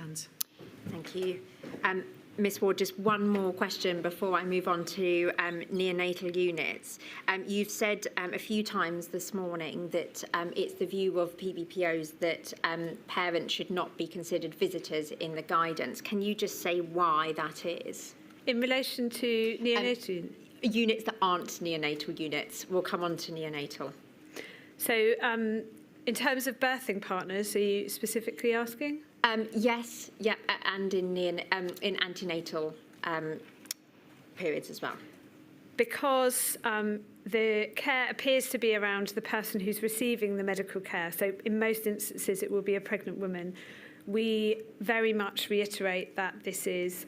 hands. Thank you. Ms Ward, just one more question before I move on to neonatal units. You've said a few times this morning that it's the view of PBPOs that parents should not be considered visitors in the guidance. Can you just say why that is? In relation to neonatal Units that aren't neonatal units. We'll come on to neonatal. So in terms of birthing partners, are you specifically asking? Yes, yep, and in antenatal periods as well. Because the care appears to be around the person who's receiving the medical care, so in most instances it will be a pregnant woman, we very much reiterate that this is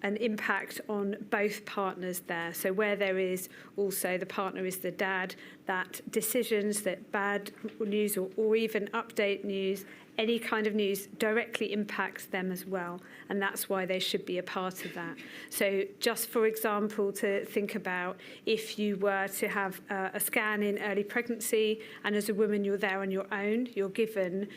an impact on both partners there. So where there is also the partner is the dad, that decisions, that bad news or even update news, any kind of news directly impacts them as well. And that's why they should be a part of that. So just for example, to think about if you were to have a scan in early pregnancy and as a woman you're there on your own, you're given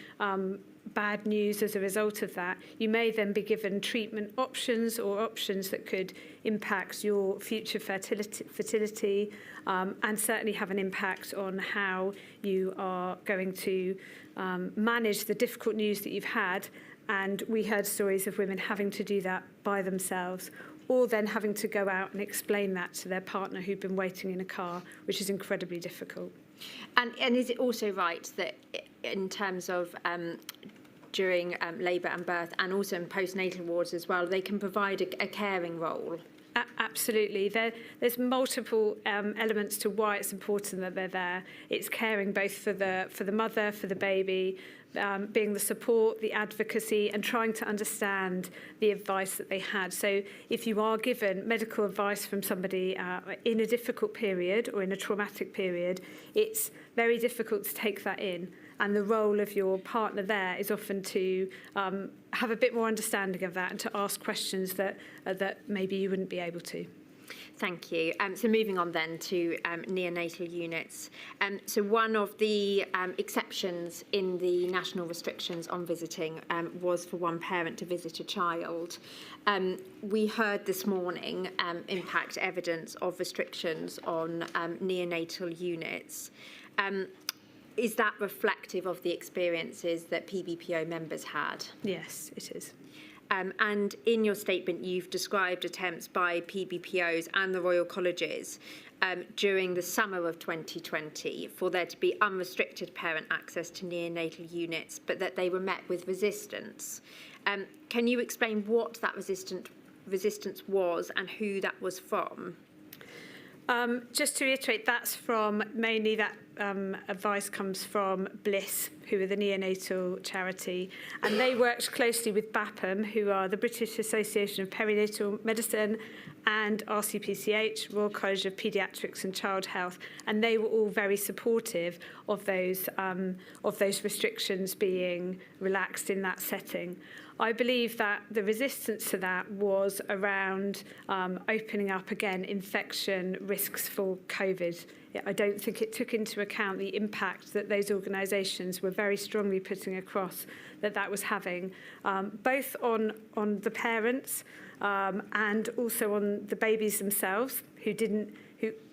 bad news as a result of that, you may then be given treatment options or options that could impact your future fertility and certainly have an impact on how you are going to manage the difficult news that you've had. And we heard stories of women having to do that by themselves or then having to go out and explain that to their partner who'd been waiting in a car, which is incredibly difficult. And is it also right that in terms of during labour and birth and also in postnatal wards as well, they can provide a caring role? Absolutely. There's multiple elements to why it's important that they're there. It's caring both for the mother, for the baby, being the support, the advocacy, and trying to understand the advice that they had. So if you are given medical advice from somebody in a difficult period or in a traumatic period, it's very difficult to take that in. And the role of your partner there is often to have a bit more understanding of that and to ask questions that maybe you wouldn't be able to. Thank you. So moving on then to neonatal units. So one of the exceptions in the national restrictions on visiting was for one parent to visit a child. We heard this morning impact evidence of restrictions on neonatal units. Is that reflective of the experiences that PBPO members had? Yes, it is. And in your statement, you've described attempts by PBPOs and the Royal Colleges during the summer of 2020 for there to be unrestricted parent access to neonatal units, but that they were met with resistance. Can you explain what that resistance was and who that was from? Just to reiterate, that's from mainly that advice comes from BLISS, who are the neonatal charity, and they worked closely with BAPM, who are the British Association of Perinatal Medicine, and RCPCH, Royal College of Paediatrics and Child Health, and they were all very supportive of those restrictions being relaxed in that setting. I believe that the resistance to that was around opening up again infection risks for COVID. I don't think it took into account the impact that those organisations were very strongly putting across that was having, both on the parents and also on the babies themselves, who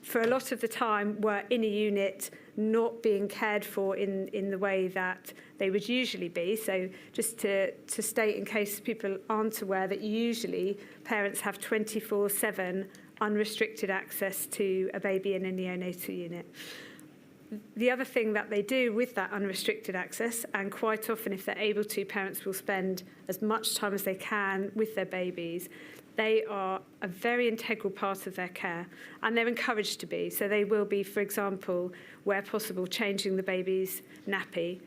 for a lot of the time were in a unit not being cared for in the way that they would usually be. So just to state, in case people aren't aware, that usually parents have 24/7 unrestricted access to a baby in a neonatal unit. The other thing that they do with that unrestricted access, and quite often if they're able to, parents will spend as much time as they can with their babies. They are a very integral part of their care, and they're encouraged to be. So they will be, for example, where possible, changing the baby's nappy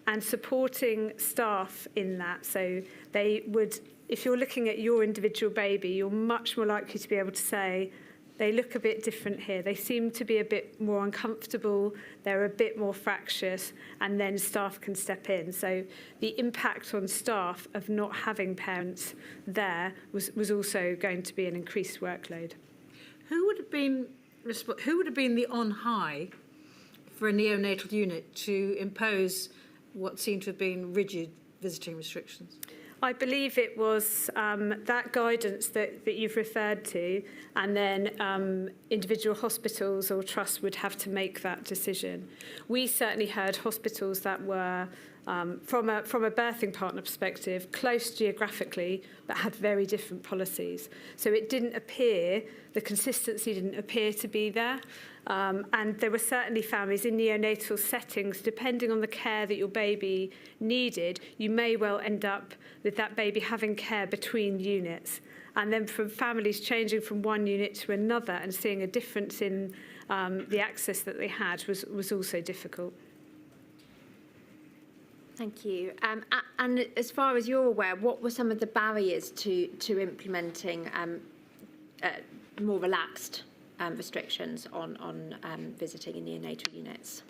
and supporting staff in that. So they would, if you're looking at your individual baby, you're much more likely to be able to say, they look a bit different here. They seem to be a bit more uncomfortable. They're a bit more fractious, and then staff can step in. So the impact on staff of not having parents there was also going to be an increased workload. Who would have been the on high for a neonatal unit to impose what seemed to have been rigid visiting restrictions? I believe it was that guidance that you've referred to, and then individual hospitals or trusts would have to make that decision. We certainly heard hospitals that were, from a birthing partner perspective, close geographically, but had very different policies. So it didn't appear, the consistency didn't appear to be there. And there were certainly families in neonatal settings, depending on the care that your baby needed, you may well end up with that baby having care between units. And then from families changing from one unit to another and seeing a difference in the access that they had was also difficult. Thank you. And as far as you're aware, what were some of the barriers to implementing more relaxed restrictions on visiting in neonatal units?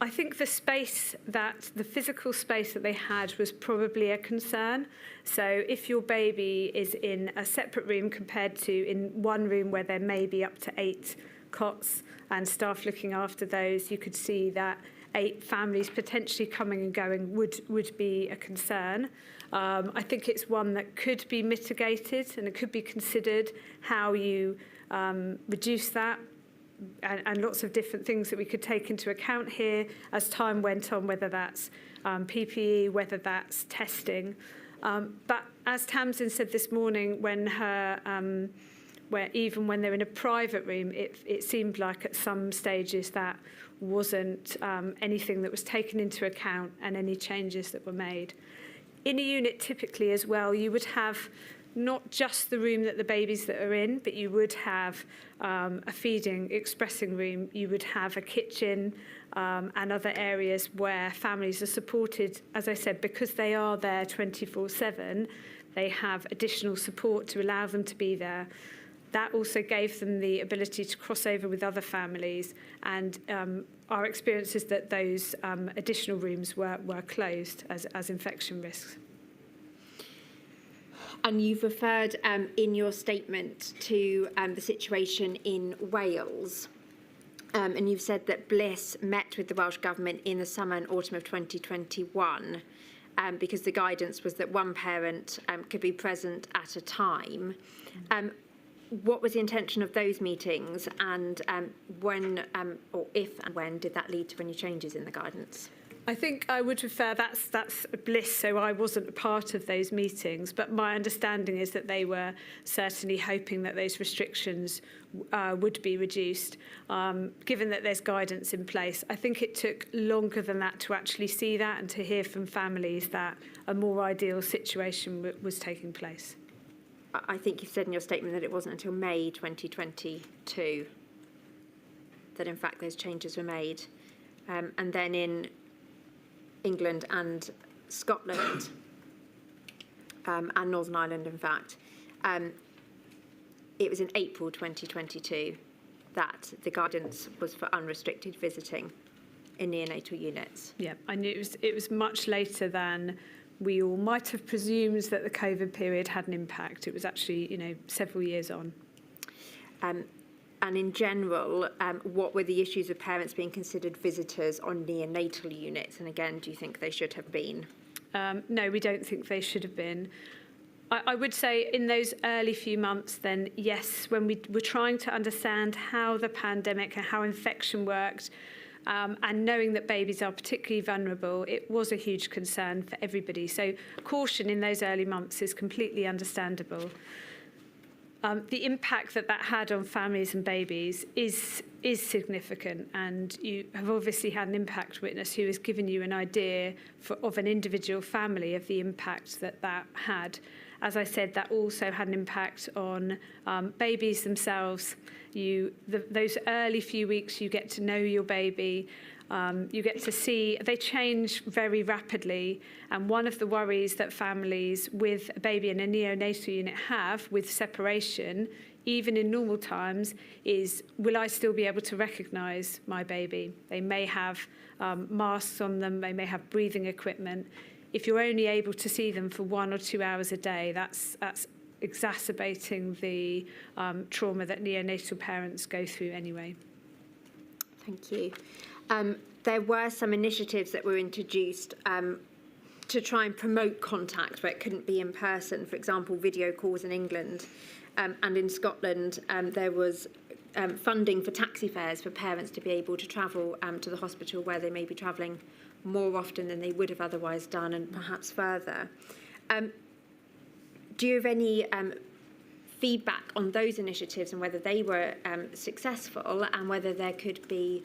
I think the physical space that they had was probably a concern. So if your baby is in a separate room compared to in one room where there may be up to 8 cots and staff looking after those, you could see that 8 families potentially coming and going would be a concern. I think it's one that could be mitigated, and it could be considered how you reduce that, and lots of different things that we could take into account here as time went on, whether that's PPE, whether that's testing. But as Tamsin said this morning, where even when they're in a private room, it seemed like at some stages that wasn't anything that was taken into account and any changes that were made. In a unit typically as well, you would have not just the room that the babies that are in, but you would have a feeding, expressing room, you would have a kitchen and other areas where families are supported, as I said, because they are there 24/7, they have additional support to allow them to be there. That also gave them the ability to cross over with other families, and our experience is that those additional rooms were closed as infection risks. And you've referred in your statement to the situation in Wales. And you've said that Bliss met with the Welsh Government in the summer and autumn of 2021 because the guidance was that one parent could be present at a time. What was the intention of those meetings, and when, or if and when, did that lead to any changes in the guidance? I think I would refer, that's Bliss, so I wasn't a part of those meetings, but my understanding is that they were certainly hoping that those restrictions would be reduced, given that there's guidance in place. I think it took longer than that to actually see that and to hear from families that a more ideal situation was taking place. I think you said in your statement that it wasn't until May 2022 that in fact those changes were made. And then in England and Scotland, and Northern Ireland, in fact, it was in April 2022 that the guidance was for unrestricted visiting in neonatal units. Yeah, I knew it was much later than we all might have presumed that the COVID period had an impact. It was actually, several years on. And in general, what were the issues of parents being considered visitors on neonatal units? And again, do you think they should have been? No, we don't think they should have been. I would say in those early few months then, yes, when we were trying to understand how the pandemic and how infection worked, and knowing that babies are particularly vulnerable, it was a huge concern for everybody. So caution in those early months is completely understandable. The impact that had on families and babies is significant, and you have obviously had an impact witness who has given you an idea of an individual family of the impact that had. As I said, that also had an impact on babies themselves. Those early few weeks, you get to know your baby. You get to see they change very rapidly, and one of the worries that families with a baby in a neonatal unit have with separation, even in normal times, is will I still be able to recognise my baby? They may have masks on them, they may have breathing equipment. If you're only able to see them for 1 or 2 hours a day, that's exacerbating the trauma that neonatal parents go through anyway. Thank you. There were some initiatives that were introduced to try and promote contact where it couldn't be in person. For example, video calls in England, and in Scotland there was funding for taxi fares for parents to be able to travel to the hospital where they may be travelling more often than they would have otherwise done, and perhaps further. Do you have any feedback on those initiatives and whether they were successful, and whether there could be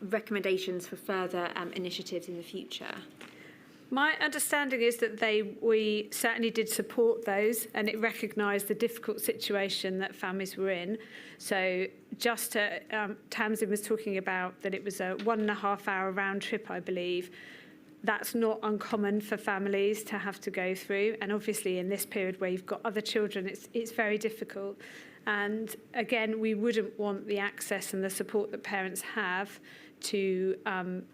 recommendations for further initiatives in the future? My understanding is that we certainly did support those, and it recognised the difficult situation that families were in. So just Tamsin was talking about that it was a 1.5 hour round trip, I believe. That's not uncommon for families to have to go through. And obviously in this period where you've got other children, it's very difficult. And again, we wouldn't want the access and the support that parents have to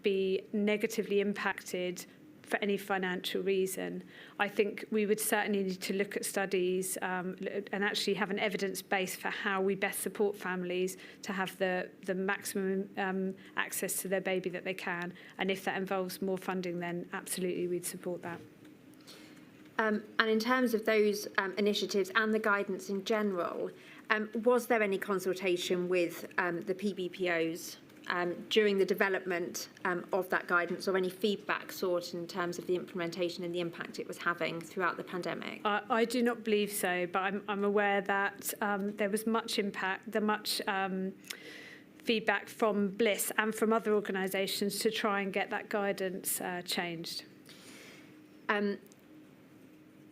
be negatively impacted for any financial reason. I think we would certainly need to look at studies and actually have an evidence base for how we best support families to have the maximum access to their baby that they can. And if that involves more funding, then absolutely we'd support that. And in terms of those initiatives and the guidance in general, was there any consultation with the PBPOs during the development of that guidance, or any feedback sought in terms of the implementation and the impact it was having throughout the pandemic? I do not believe so, but I'm aware that there was much impact, much feedback from Bliss and from other organisations to try and get that guidance changed.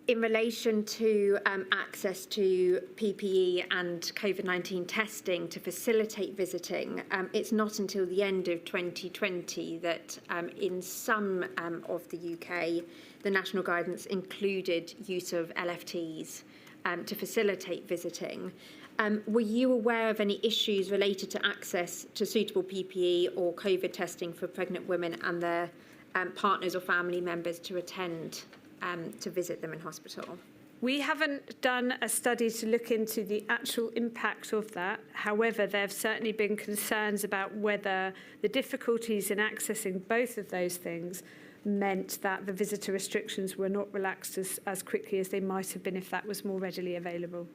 In relation to access to PPE and COVID-19 testing to facilitate visiting, it's not until the end of 2020 that in some of the UK, the national guidance included use of LFTs to facilitate visiting. Were you aware of any issues related to access to suitable PPE or COVID testing for pregnant women and their partners or family members to attend to visit them in hospital? We haven't done a study to look into the actual impact of that. However, there have certainly been concerns about whether the difficulties in accessing both of those things meant that the visitor restrictions were not relaxed as quickly as they might have been if that was more readily available.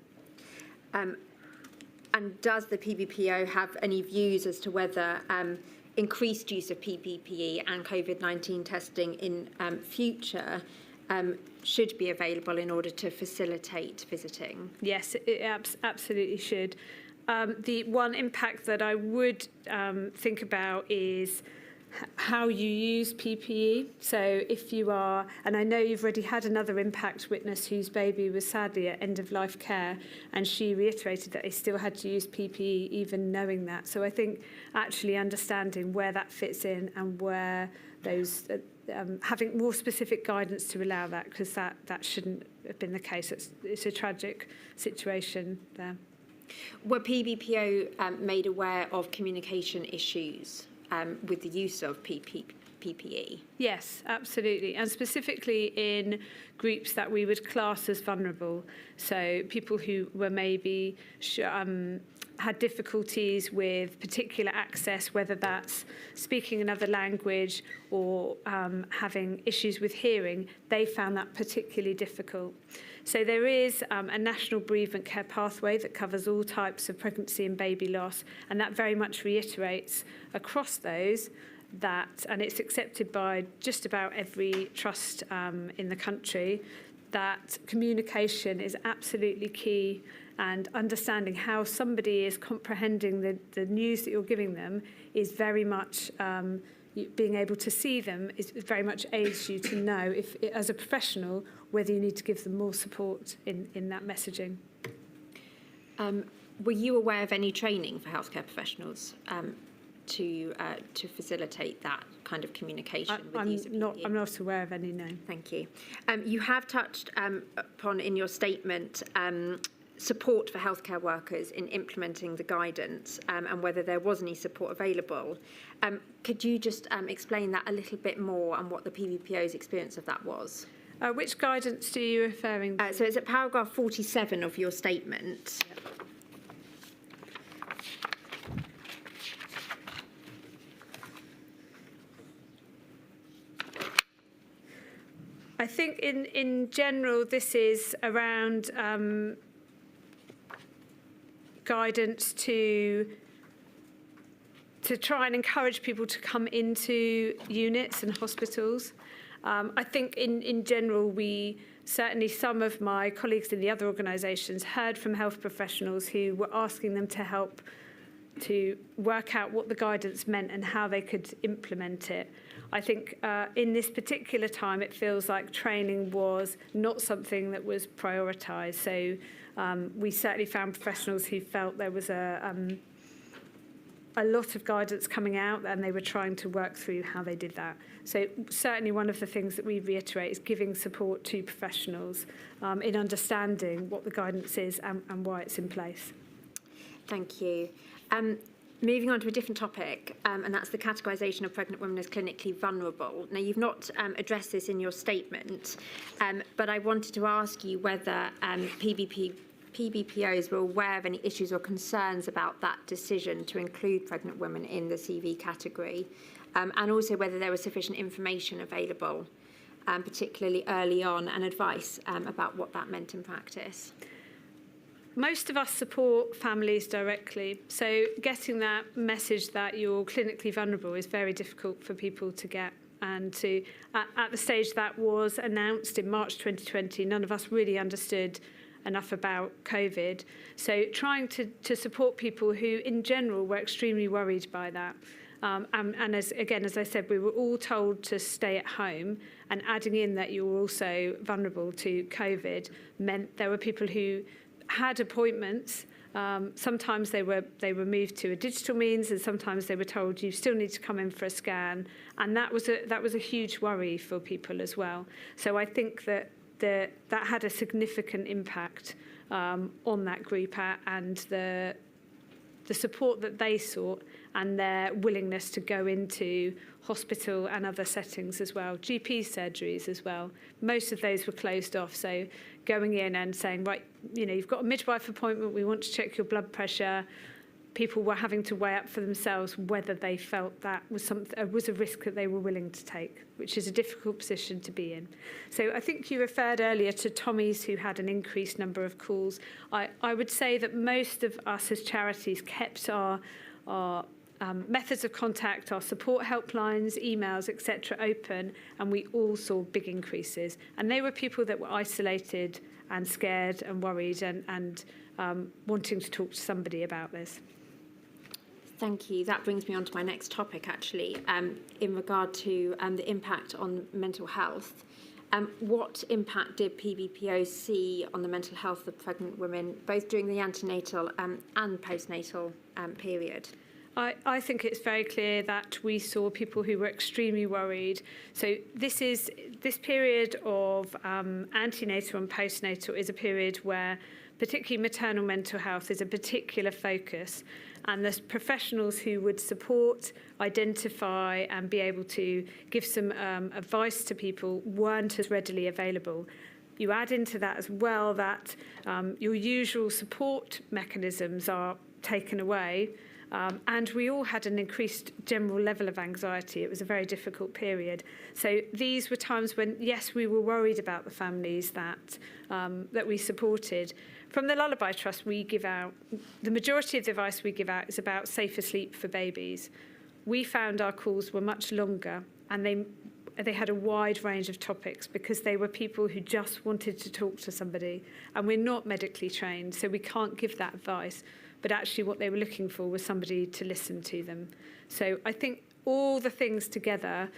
And does the PBPO have any views as to whether increased use of PPE and COVID-19 testing in future should be available in order to facilitate visiting? Yes, it absolutely should. The one impact that I would think about is how you use PPE. So if you are, and I know you've already had another impact witness whose baby was sadly at end of life care, and she reiterated that they still had to use PPE even knowing that. So I think actually understanding where that fits in and where those having more specific guidance to allow that, because that shouldn't have been the case. It's a tragic situation there. Were PBPO made aware of communication issues with the use of PPE? Yes, absolutely, and specifically in groups that we would class as vulnerable. So people who were maybe had difficulties with particular access, whether that's speaking another language or having issues with hearing, they found that particularly difficult. So there is a national bereavement care pathway that covers all types of pregnancy and baby loss, and that very much reiterates across those that, and it's accepted by just about every trust in the country, that communication is absolutely key, and understanding how somebody is comprehending the news that you're giving them is very much, being able to see them is very much aids you to know, if as a professional, whether you need to give them more support in that messaging. Were you aware of any training for healthcare professionals to facilitate that kind of communication with the use of PPE? I'm not aware of any, no. Thank you. You have touched upon in your statement support for healthcare workers in implementing the guidance and whether there was any support available. Could you just explain that a little bit more and what the PBPO's experience of that was? Which guidance are you referring to? So it's at paragraph 47 of your statement. Yep. I think in general, this is around guidance to try and encourage people to come into units and hospitals. I think in general, certainly some of my colleagues in the other organisations heard from health professionals who were asking them to help to work out what the guidance meant and how they could implement it. I think in this particular time, it feels like training was not something that was prioritised. So we certainly found professionals who felt there was a lot of guidance coming out, and they were trying to work through how they did that. So certainly one of the things that we reiterate is giving support to professionals in understanding what the guidance is and why it's in place. Thank you. Moving on to a different topic, and that's the categorisation of pregnant women as clinically vulnerable. Now, you've not addressed this in your statement, but I wanted to ask you whether PBPOs were aware of any issues or concerns about that decision to include pregnant women in the CV category, and also whether there was sufficient information available, particularly early on, and advice about what that meant in practice. Most of us support families directly, so getting that message that you're clinically vulnerable is very difficult for people to get. And at the stage that was announced in March 2020, none of us really understood enough about COVID. So trying to support people who, in general, were extremely worried by that. And as I said, we were all told to stay at home, and adding in that you were also vulnerable to COVID meant there were people who had appointments. Sometimes they were moved to a digital means, and sometimes they were told you still need to come in for a scan, and that was a huge worry for people as well. So I think that had a significant impact on that group and the support that they sought and their willingness to go into hospital and other settings as well, GP surgeries as well. Most of those were closed off, so going in and saying, right, you've got a midwife appointment, we want to check your blood pressure. People were having to weigh up for themselves whether they felt that was a risk that they were willing to take, which is a difficult position to be in. So I think you referred earlier to Tommy's, who had an increased number of calls. I would say that most of us as charities kept our methods of contact, our support helplines, emails, etc. open, and we all saw big increases. And they were people that were isolated and scared and worried and wanting to talk to somebody about this. Thank you. That brings me on to my next topic, actually, in regard to the impact on mental health. What impact did PBPOs see on the mental health of pregnant women, both during the antenatal and postnatal period? I think it's very clear that we saw people who were extremely worried. So this period of antenatal and postnatal is a period where particularly maternal mental health is a particular focus, and the professionals who would support, identify and be able to give some advice to people weren't as readily available. You add into that as well that your usual support mechanisms are taken away, and we all had an increased general level of anxiety. It was a very difficult period. So these were times when, yes, we were worried about the families that we supported. From the Lullaby Trust, we give out, the majority of the advice we give out is about safer sleep for babies. We found our calls were much longer, and they had a wide range of topics because they were people who just wanted to talk to somebody, and we're not medically trained, so we can't give that advice. But actually what they were looking for was somebody to listen to them. So I think all the things together,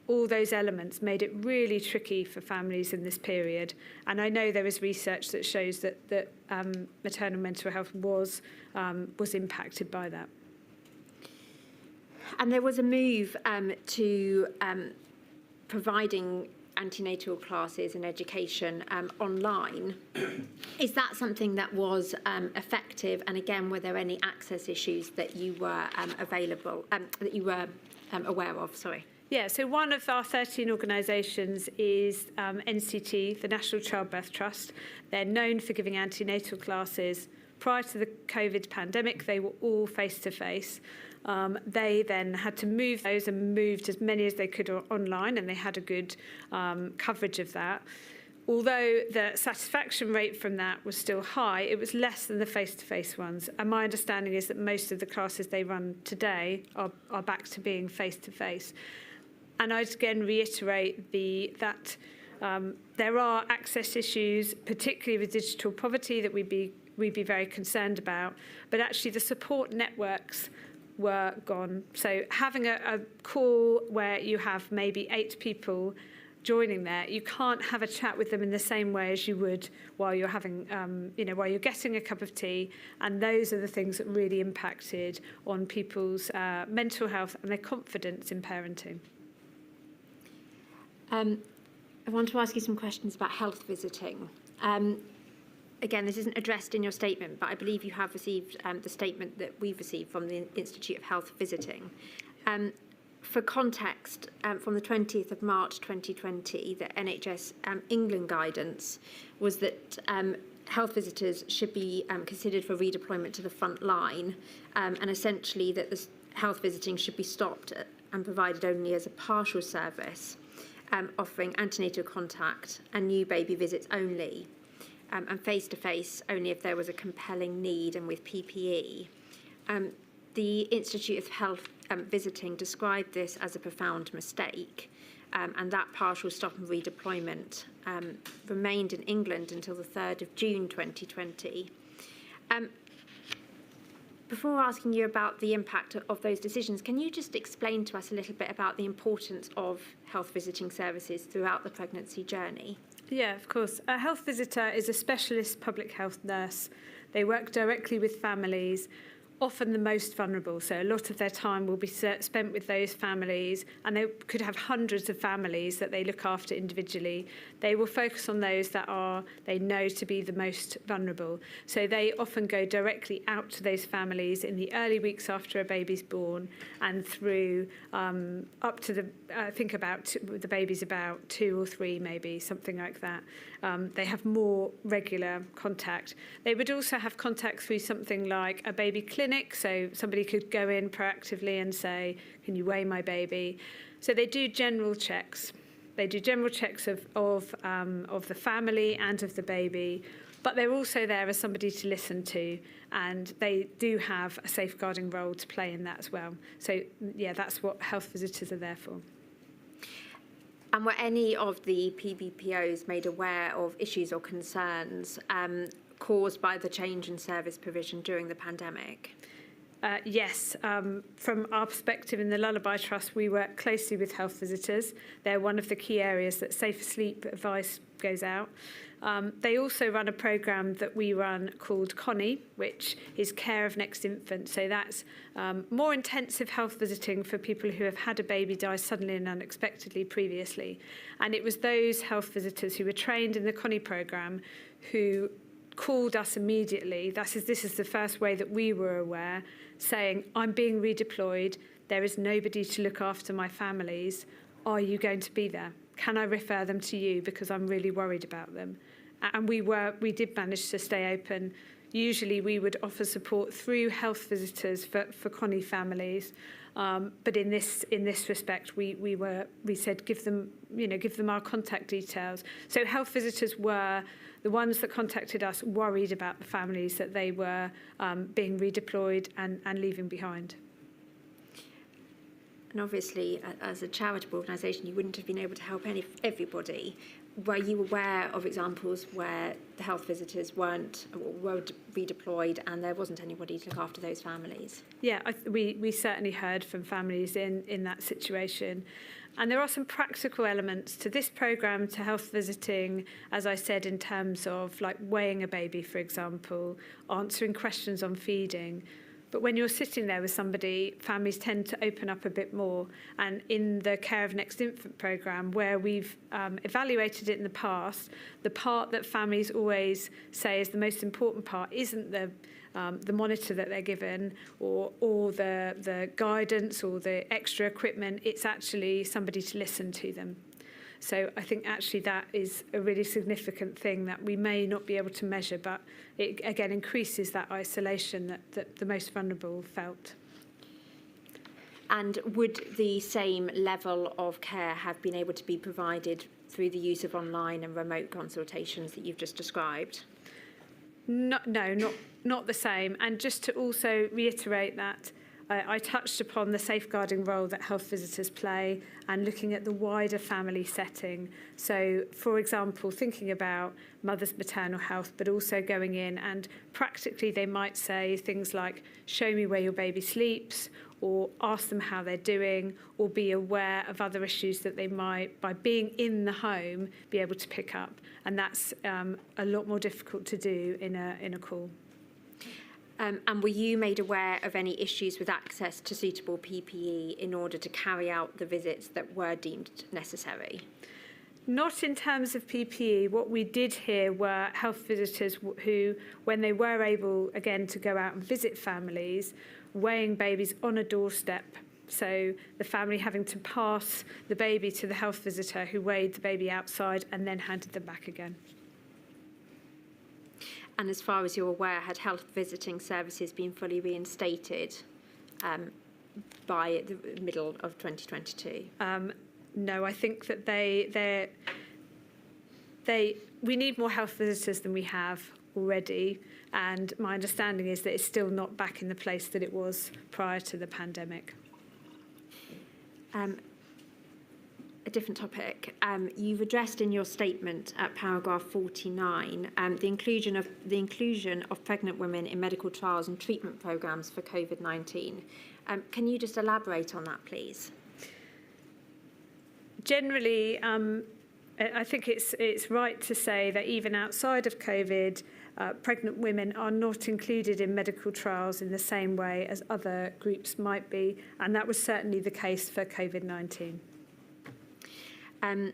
all those elements made it really tricky for families in this period. And I know there is research that shows that maternal mental health was impacted by that. And there was a move to providing antenatal classes and education online. Is that something that was effective? And again, were there any access issues that you were aware of? Sorry. Yeah, so one of our 13 organisations is NCT, the National Childbirth Trust. They're known for giving antenatal classes Prior to the COVID pandemic, they were all face-to-face. They then had to move those and moved as many as they could online, and they had a good coverage of that. Although the satisfaction rate from that was still high, it was less than the face-to-face ones. And my understanding is that most of the classes they run today are back to being face-to-face. And I'd again reiterate that there are access issues, particularly with digital poverty, that we'd be very concerned about. But actually the support networks were gone. So having a call where you have maybe 8 people joining there, you can't have a chat with them in the same way as you would while you're having, while you're getting a cup of tea. And those are the things that really impacted on people's mental health and their confidence in parenting. I want to ask you some questions about health visiting. Again, this isn't addressed in your statement, but I believe you have received the statement that we've received from the Institute of Health Visiting. For context, from the 20th of March 2020, the NHS England guidance was that health visitors should be considered for redeployment to the front line, and essentially that the health visiting should be stopped and provided only as a partial service, offering antenatal contact and new baby visits only, and face-to-face only if there was a compelling need and with PPE. The Institute of Health Visiting described this as a profound mistake, and that partial stop and redeployment remained in England until the 3rd of June 2020. Before asking you about the impact of those decisions, can you just explain to us a little bit about the importance of health visiting services throughout the pregnancy journey? Yeah, of course. A health visitor is a specialist public health nurse. They work directly with families, often the most vulnerable. So a lot of their time will be spent with those families, and they could have hundreds of families that they look after individually. They will focus on those that they know to be the most vulnerable. So they often go directly out to those families in the early weeks after a baby's born and through up to the baby's about 2 or 3, maybe, something like that. They have more regular contact. They would also have contact through something like a baby clinic, so somebody could go in proactively and say, can you weigh my baby? So they do general checks. They do general checks of the family and of the baby, but they're also there as somebody to listen to, and they do have a safeguarding role to play in that as well. So, yeah, that's what health visitors are there for. And were any of the PBPOs made aware of issues or concerns caused by the change in service provision during the pandemic? Yes, from our perspective in the Lullaby Trust, we work closely with health visitors. They're one of the key areas that safe sleep advice goes out. They also run a programme that we run called Connie, which is care of next infant. So that's more intensive health visiting for people who have had a baby die suddenly and unexpectedly previously. And it was those health visitors who were trained in the Connie programme who called us immediately. This is the first way that we were aware, saying, I'm being redeployed, there is nobody to look after my families, are you going to be there? Can I refer them to you because I'm really worried about them? And we did manage to stay open. Usually we would offer support through health visitors for Connie families, but in this respect we said give them our contact details. So health visitors were the ones that contacted us worried about the families that they were being redeployed and leaving behind. And obviously, as a charitable organisation, you wouldn't have been able to help everybody. Were you aware of examples where the health visitors were redeployed and there wasn't anybody to look after those families? Yeah, we certainly heard from families in that situation. And there are some practical elements to this programme, to health visiting, as I said, in terms of like weighing a baby, for example, answering questions on feeding. But when you're sitting there with somebody, families tend to open up a bit more. And in the Care of Next Infant programme, where we've evaluated it in the past, the part that families always say is the most important part isn't the monitor that they're given or the guidance or the extra equipment. It's actually somebody to listen to them. So I think actually that is a really significant thing that we may not be able to measure, but it again increases that isolation that the most vulnerable felt. And would the same level of care have been able to be provided through the use of online and remote consultations that you've just described? No, not the same. And just to also reiterate that I touched upon the safeguarding role that health visitors play and looking at the wider family setting. So, for example, thinking about mother's maternal health, but also going in and practically they might say things like, show me where your baby sleeps, or ask them how they're doing, or be aware of other issues that they might, by being in the home, be able to pick up. And that's a lot more difficult to do in a call. And were you made aware of any issues with access to suitable PPE in order to carry out the visits that were deemed necessary? Not in terms of PPE. What we did hear were health visitors who, when they were able, again, to go out and visit families, weighing babies on a doorstep. So the family having to pass the baby to the health visitor who weighed the baby outside and then handed them back again. And as far as you're aware, had health visiting services been fully reinstated by the middle of 2022? No, I think that we need more health visitors than we have already. And my understanding is that it's still not back in the place that it was prior to the pandemic. A different topic. You've addressed in your statement at paragraph 49 the inclusion of pregnant women in medical trials and treatment programmes for COVID-19. Can you just elaborate on that, please? Generally, I think it's right to say that even outside of COVID, pregnant women are not included in medical trials in the same way as other groups might be, and that was certainly the case for COVID-19. And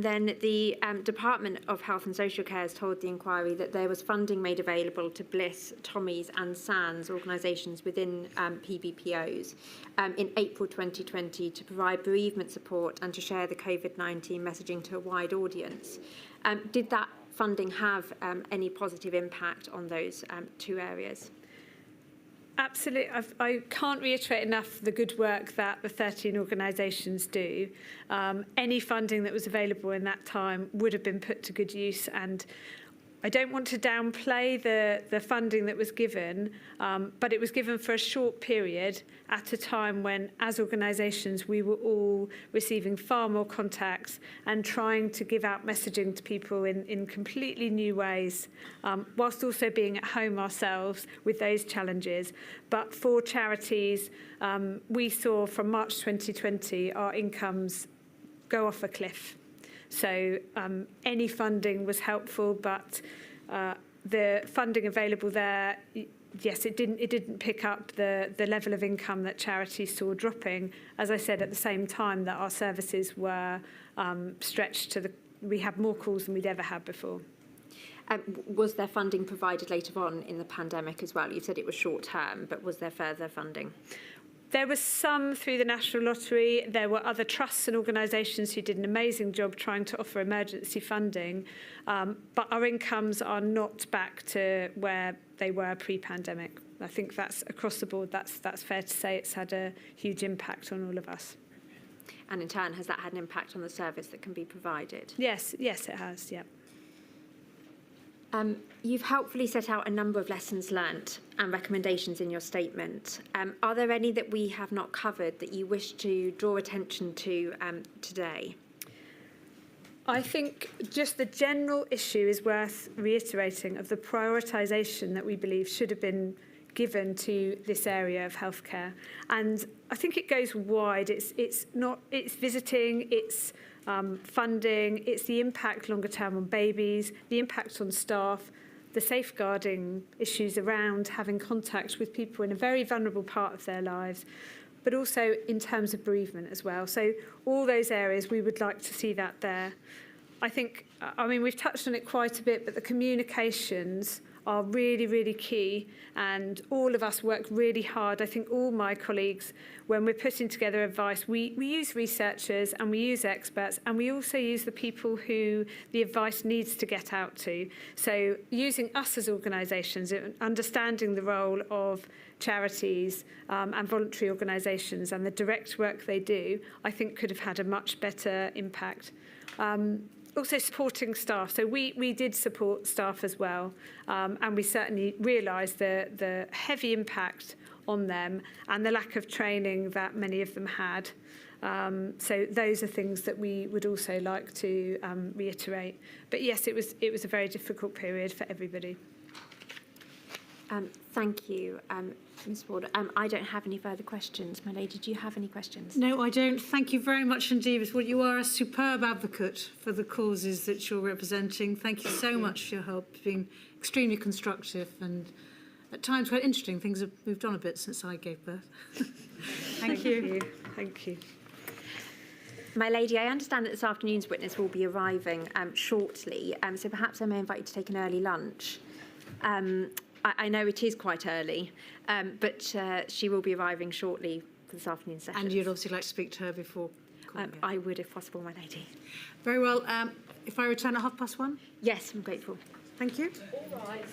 then the Department of Health and Social Care has told the inquiry that there was funding made available to Bliss, Tommy's and SANS organisations within PBPOs in April 2020 to provide bereavement support and to share the COVID-19 messaging to a wide audience. Did that funding have any positive impact on those two areas? Absolutely. I can't reiterate enough the good work that the 13 organisations do. Any funding that was available in that time would have been put to good use, and I don't want to downplay the funding that was given, but it was given for a short period at a time when, as organisations, we were all receiving far more contacts and trying to give out messaging to people in completely new ways, whilst also being at home ourselves with those challenges. But for charities, we saw from March 2020 our incomes go off a cliff. So any funding was helpful, but the funding available there, yes, it didn't pick up the level of income that charities saw dropping. As I said, at the same time that our services were stretched to we had more calls than we'd ever had before. Was there funding provided later on in the pandemic as well? You said it was short term, but was there further funding? There was some through the National Lottery. There were other trusts and organisations who did an amazing job trying to offer emergency funding, but our incomes are not back to where they were pre-pandemic. I think that's across the board. That's fair to say. It's had a huge impact on all of us. And in turn, has that had an impact on the service that can be provided? Yes, it has. Yeah. You've helpfully set out a number of lessons learnt and recommendations in your statement. Are there any that we have not covered that you wish to draw attention to today? I think just the general issue is worth reiterating of the prioritisation that we believe should have been given to this area of healthcare. And I think it goes wide. It's visiting, it's funding, it's the impact longer term on babies, the impact on staff, the safeguarding issues around having contact with people in a very vulnerable part of their lives, but also in terms of bereavement as well. So all those areas, we would like to see that there. I think, we've touched on it quite a bit, but the communications are really, really key, and all of us work really hard. I think all my colleagues, when we're putting together advice, we use researchers and we use experts, and we also use the people who the advice needs to get out to. So using us as organisations, understanding the role of charities and voluntary organisations and the direct work they do, I think could have had a much better impact. Also supporting staff. So we did support staff as well, and we certainly realised the heavy impact on them and the lack of training that many of them had. So those are things that we would also like to reiterate. But yes, it was a very difficult period for everybody. Thank you, Ms Ward. I don't have any further questions. My lady, do you have any questions? No, I don't. Thank you very much indeed, Ms. Wood. You are a superb advocate for the causes that you're representing. Thank you so much for your help. It's been extremely constructive and at times quite interesting. Things have moved on a bit since I gave birth. Thank you. Thank you. My lady, I understand that this afternoon's witness will be arriving shortly, so perhaps I may invite you to take an early lunch. I know it is quite early, but she will be arriving shortly for this afternoon's session. And you'd obviously like to speak to her before? I would, if possible, my lady. Very well. If I return at 1:30? Yes, I'm grateful. Thank you. All right.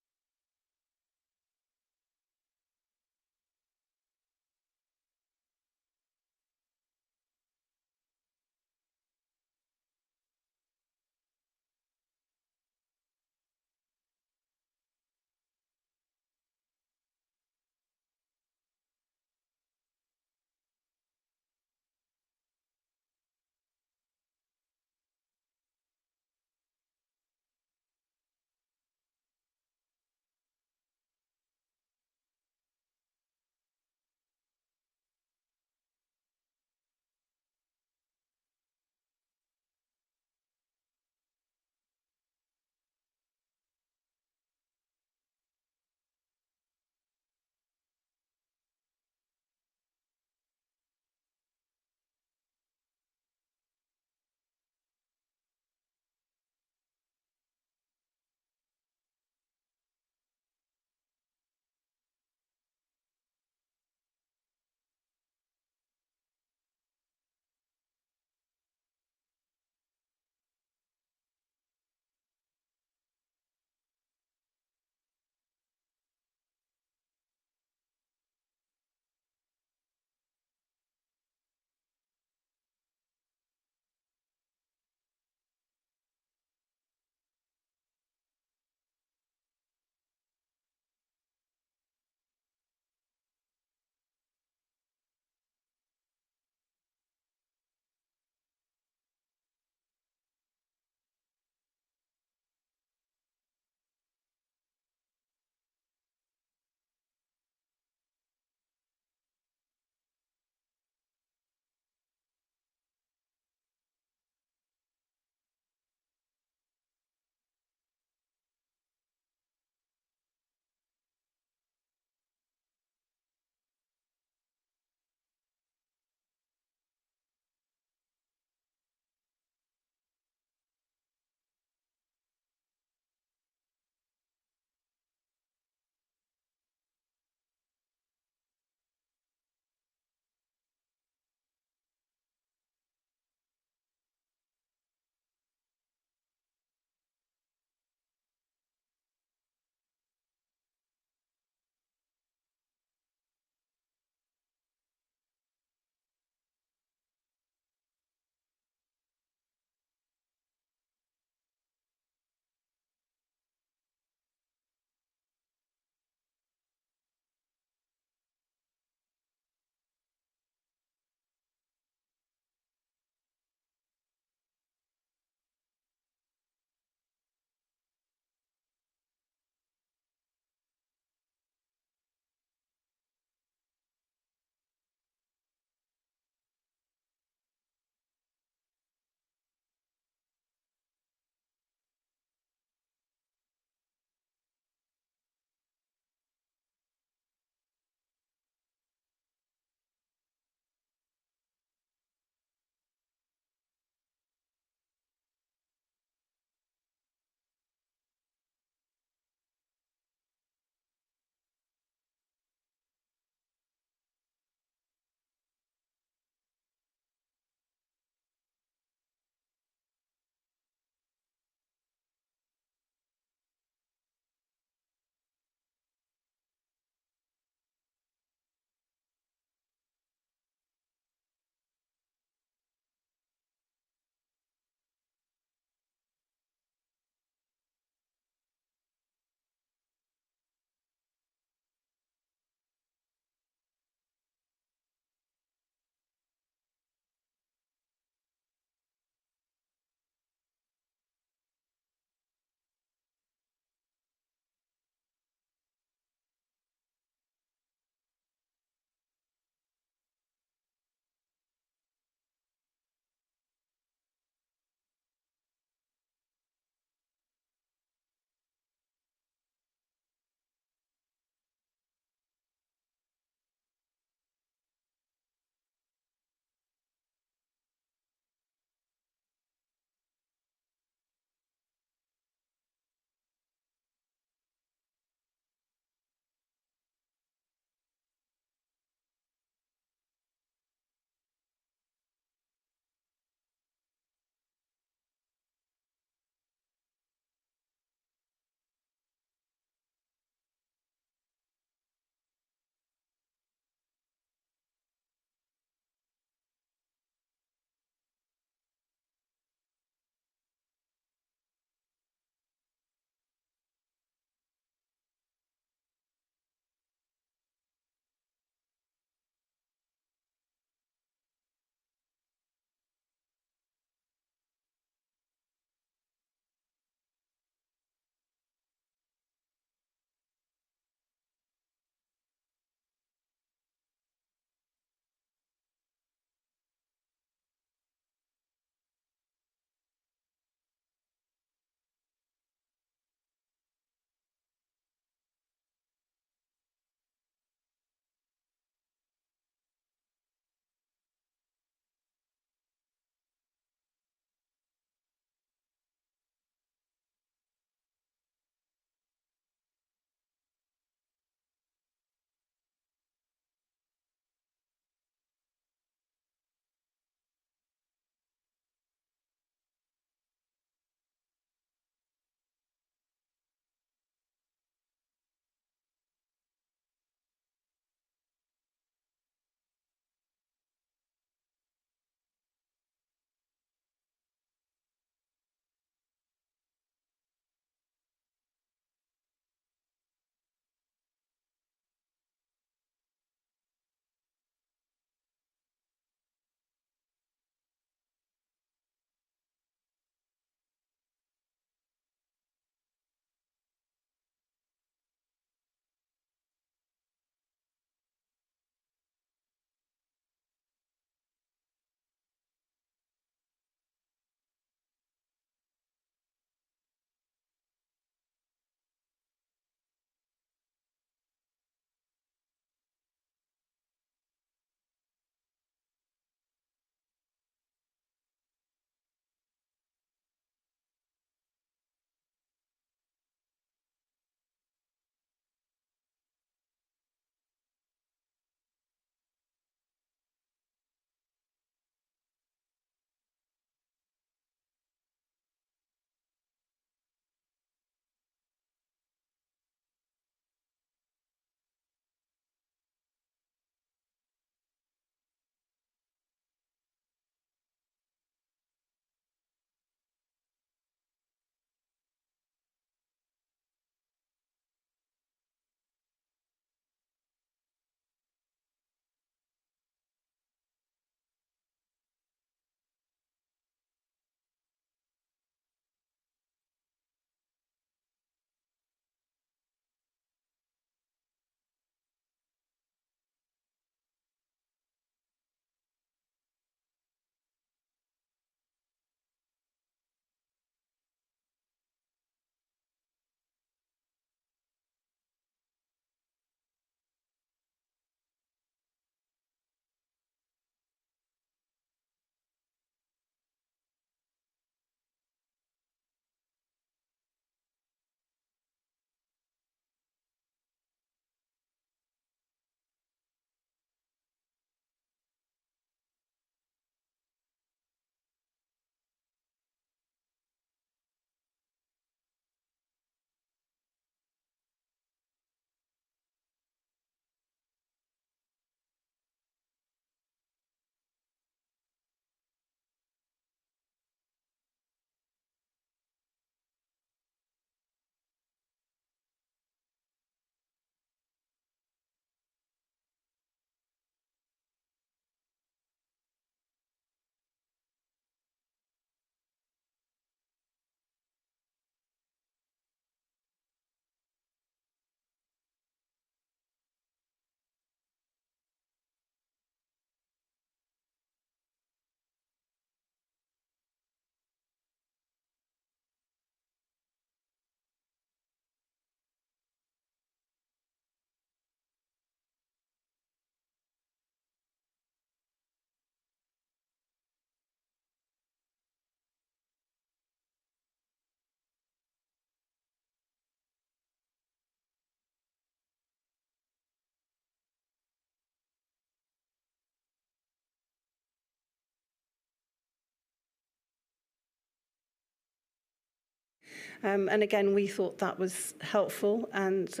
And again, we thought that was helpful and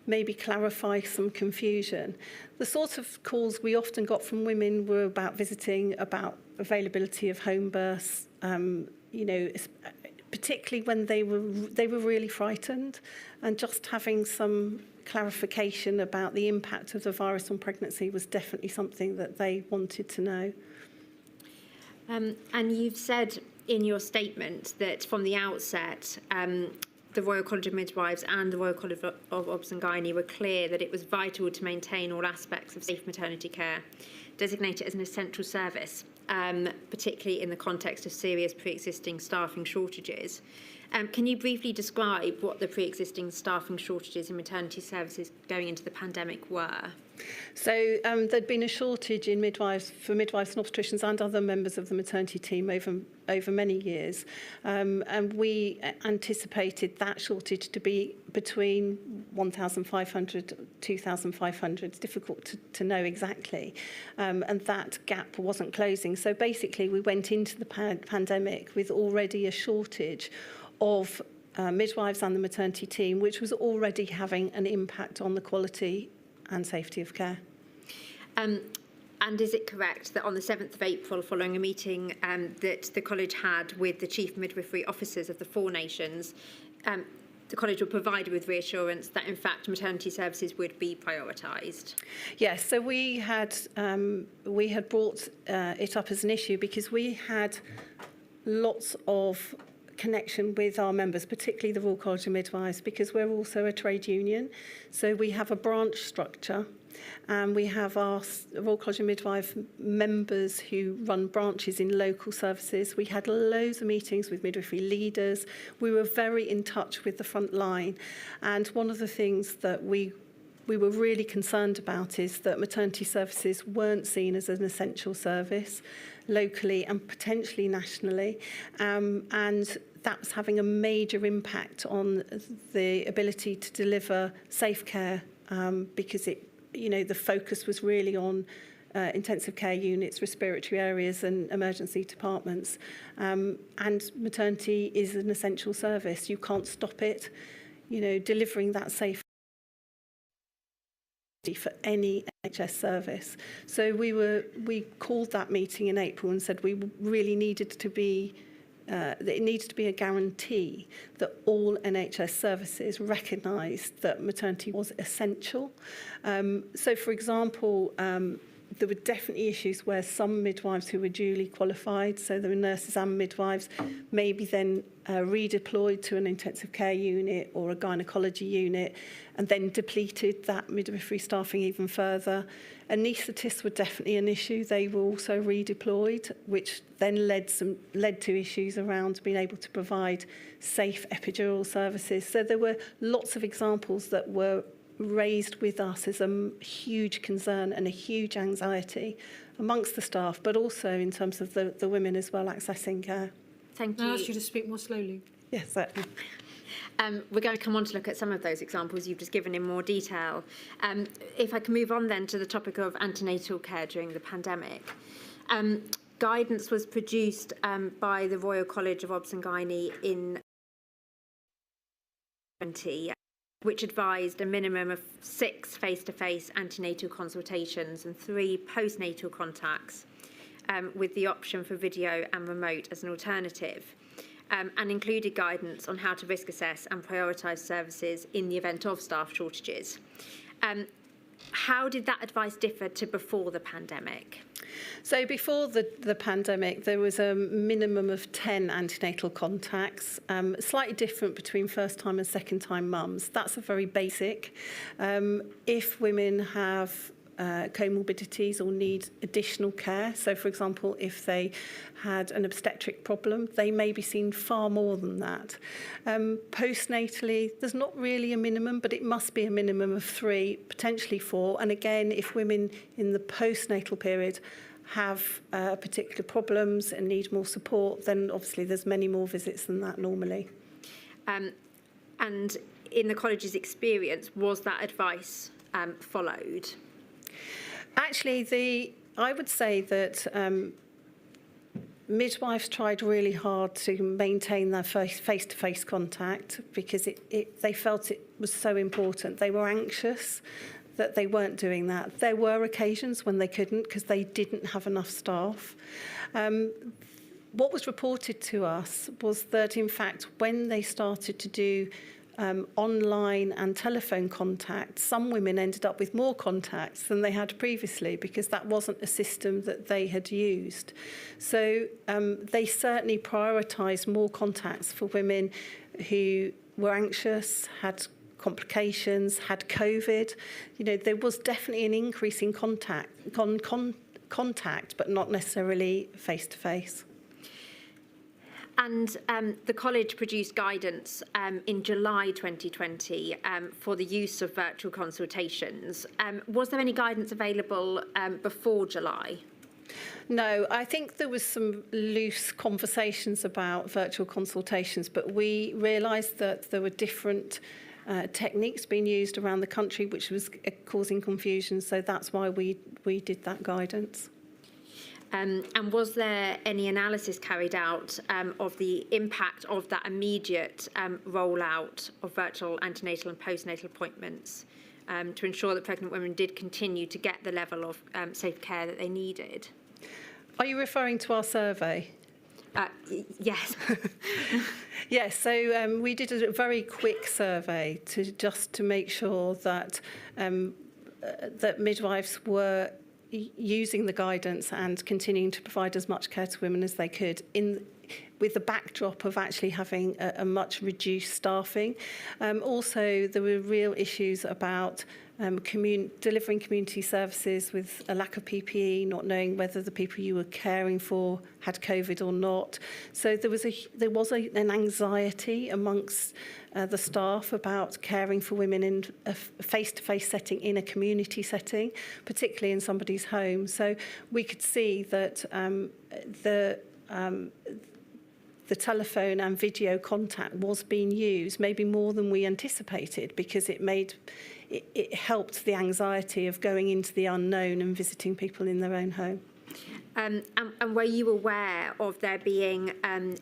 maybe clarify some confusion. The sort of calls we often got from women were about visiting, about availability of home births, particularly when they were really frightened, and just having some clarification about the impact of the virus on pregnancy was definitely something that they wanted to know. And you've said in your statement that from the outset, the Royal College of Midwives and the Royal College of Obs and Gynae were clear that it was vital to maintain all aspects of safe maternity care, designate it as an essential service, particularly in the context of serious pre-existing staffing shortages. Can you briefly describe what the pre-existing staffing shortages in maternity services going into the pandemic were? So there'd been a shortage in midwives and obstetricians and other members of the maternity team over many years, and we anticipated that shortage to be between 1,500 2,500. It's difficult to know exactly, and that gap wasn't closing. So basically, we went into the pandemic with already a shortage of midwives and the maternity team, which was already having an impact on the quality and safety of care. And is it correct that on the 7th of April, following a meeting that the college had with the chief midwifery officers of the 4 nations, the college were provided with reassurance that in fact maternity services would be prioritised? Yes, so we had brought it up as an issue because we had lots of connection with our members, particularly the Royal College of Midwives, because we're also a trade union. So we have a branch structure, and we have our Royal College of Midwives members who run branches in local services. We had loads of meetings with midwifery leaders. We were very in touch with the front line. And one of the things that we were really concerned about is that maternity services weren't seen as an essential service locally and potentially nationally, and that's having a major impact on the ability to deliver safe care, because the focus was really on intensive care units, respiratory areas and emergency departments, and maternity is an essential service. You can't stop it, delivering that safe for any NHS service. So we called that meeting in April and said we really needed to be that it needed to be a guarantee that all NHS services recognised that maternity was essential. So, for example, there were definitely issues where some midwives who were duly qualified, so there were nurses and midwives, maybe then redeployed to an intensive care unit or a gynecology unit, and then depleted that midwifery staffing even further. Anaesthetists were definitely an issue. They were also redeployed, which then led to issues around being able to provide safe epidural services. So there were lots of examples that were raised with us as a huge concern and a huge anxiety amongst the staff, but also in terms of the women as well accessing care. Thank you. I'll ask you to speak more slowly. Yes, certainly. We're going to come on to look at some of those examples you've just given in more detail. If I can move on then to the topic of antenatal care during the pandemic. Guidance was produced by the Royal College of Obs and Gynae in 2020, which advised a minimum of 6 face-to-face antenatal consultations and 3 postnatal contacts, with the option for video and remote as an alternative, and included guidance on how to risk assess and prioritise services in the event of staff shortages. How did that advice differ to before the pandemic? So before the pandemic, there was a minimum of 10 antenatal contacts, slightly different between first-time and second-time mums. That's a very basic. If women have comorbidities or need additional care, so for example, if they had an obstetric problem, they may be seen far more than that. Postnatally, there's not really a minimum, but it must be a minimum of 3, potentially 4. And again, if women in the postnatal period have particular problems and need more support, then obviously there's many more visits than that normally. And in the college's experience, was that advice followed? Actually, I would say that midwives tried really hard to maintain their face-to-face contact because they felt it was so important. They were anxious that they weren't doing that. There were occasions when they couldn't because they didn't have enough staff. What was reported to us was that, in fact, when they started to do online and telephone contact, some women ended up with more contacts than they had previously because that wasn't a system that they had used. So they certainly prioritised more contacts for women who were anxious, had complications, had COVID. You know, there was definitely an increase in contact, but not necessarily face-to-face. And the college produced guidance in July 2020 for the use of virtual consultations. Was there any guidance available before July? No, I think there was some loose conversations about virtual consultations, but we realised that there were different techniques being used around the country, which was causing confusion. So that's why we did that guidance. And was there any analysis carried out of the impact of that immediate rollout of virtual antenatal and postnatal appointments to ensure that pregnant women did continue to get the level of safe care that they needed? Are you referring to our survey? Yes. Yes, so we did a very quick survey to make sure that that midwives were using the guidance and continuing to provide as much care to women as they could with the backdrop of actually having a much reduced staffing. Also, there were real issues about delivering community services with a lack of PPE, not knowing whether the people you were caring for had COVID or not. So there was an anxiety amongst the staff about caring for women in a face-to-face setting, in a community setting, particularly in somebody's home. So we could see that the telephone and video contact was being used, maybe more than we anticipated, because it helped the anxiety of going into the unknown and visiting people in their own home. And were you aware of there being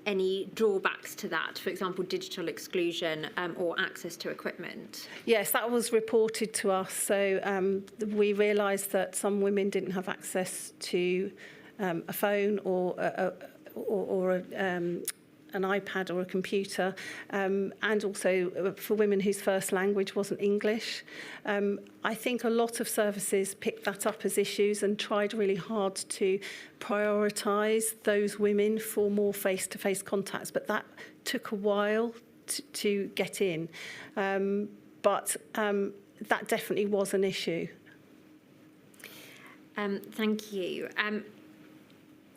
any drawbacks to that, for example, digital exclusion or access to equipment? Yes, that was reported to us. So we realised that some women didn't have access to a phone or an iPad or a computer, and also for women whose first language wasn't English. I think a lot of services picked that up as issues and tried really hard to prioritise those women for more face-to-face contacts, but that took a while to get in. But that definitely was an issue. Thank you.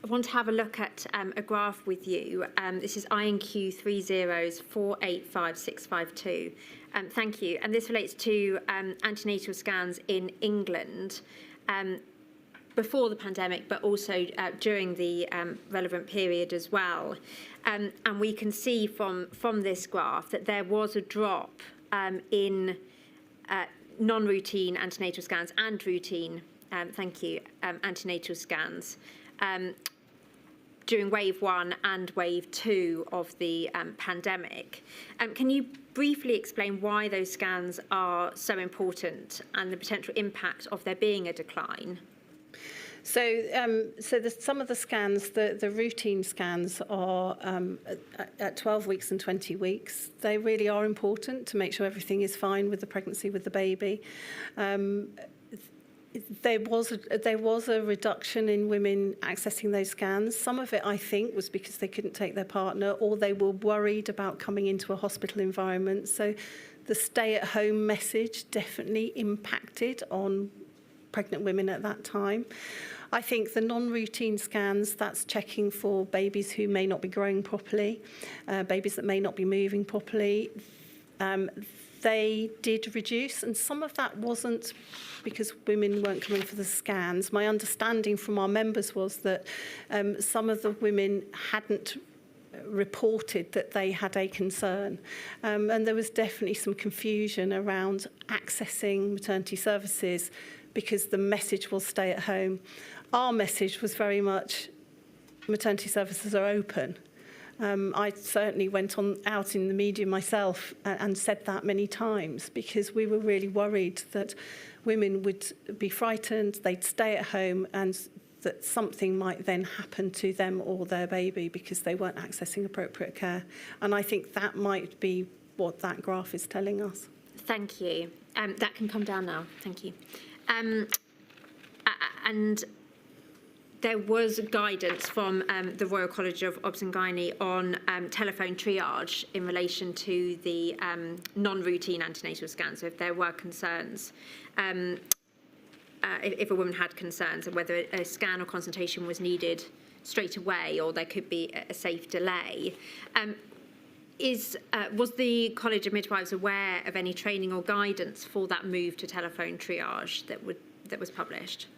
I want to have a look at a graph with you. This is INQ 304855652. Thank you. And this relates to antenatal scans in England before the pandemic, but also during the relevant period as well. And we can see from this graph that there was a drop in non-routine antenatal scans and routine, antenatal scans. During wave 1 and wave 2 of the pandemic. Can you briefly explain why those scans are so important and the potential impact of there being a decline? So some of the scans, the routine scans are at 12 weeks and 20 weeks. They really are important to make sure everything is fine with the pregnancy, with the baby. There was a reduction in women accessing those scans. Some of it, I think, was because they couldn't take their partner or they were worried about coming into a hospital environment. So the stay-at-home message definitely impacted on pregnant women at that time. I think the non-routine scans, that's checking for babies who may not be growing properly, babies that may not be moving properly. They did reduce, and some of that wasn't because women weren't coming for the scans. My understanding from our members was that some of the women hadn't reported that they had a concern. And there was definitely some confusion around accessing maternity services because the message was stay at home. Our message was very much maternity services are open. I certainly went out in the media myself and said that many times, because we were really worried that women would be frightened, they'd stay at home, and that something might then happen to them or their baby because they weren't accessing appropriate care. And I think that might be what that graph is telling us. Thank you. That can come down now. Thank you. And there was guidance from the Royal College of Obs and Gynae on telephone triage in relation to the non-routine antenatal scans. So if there were concerns, if a woman had concerns, and whether a scan or consultation was needed straight away, or there could be a safe delay. Was the College of Midwives aware of any training or guidance for that move to telephone triage that was published?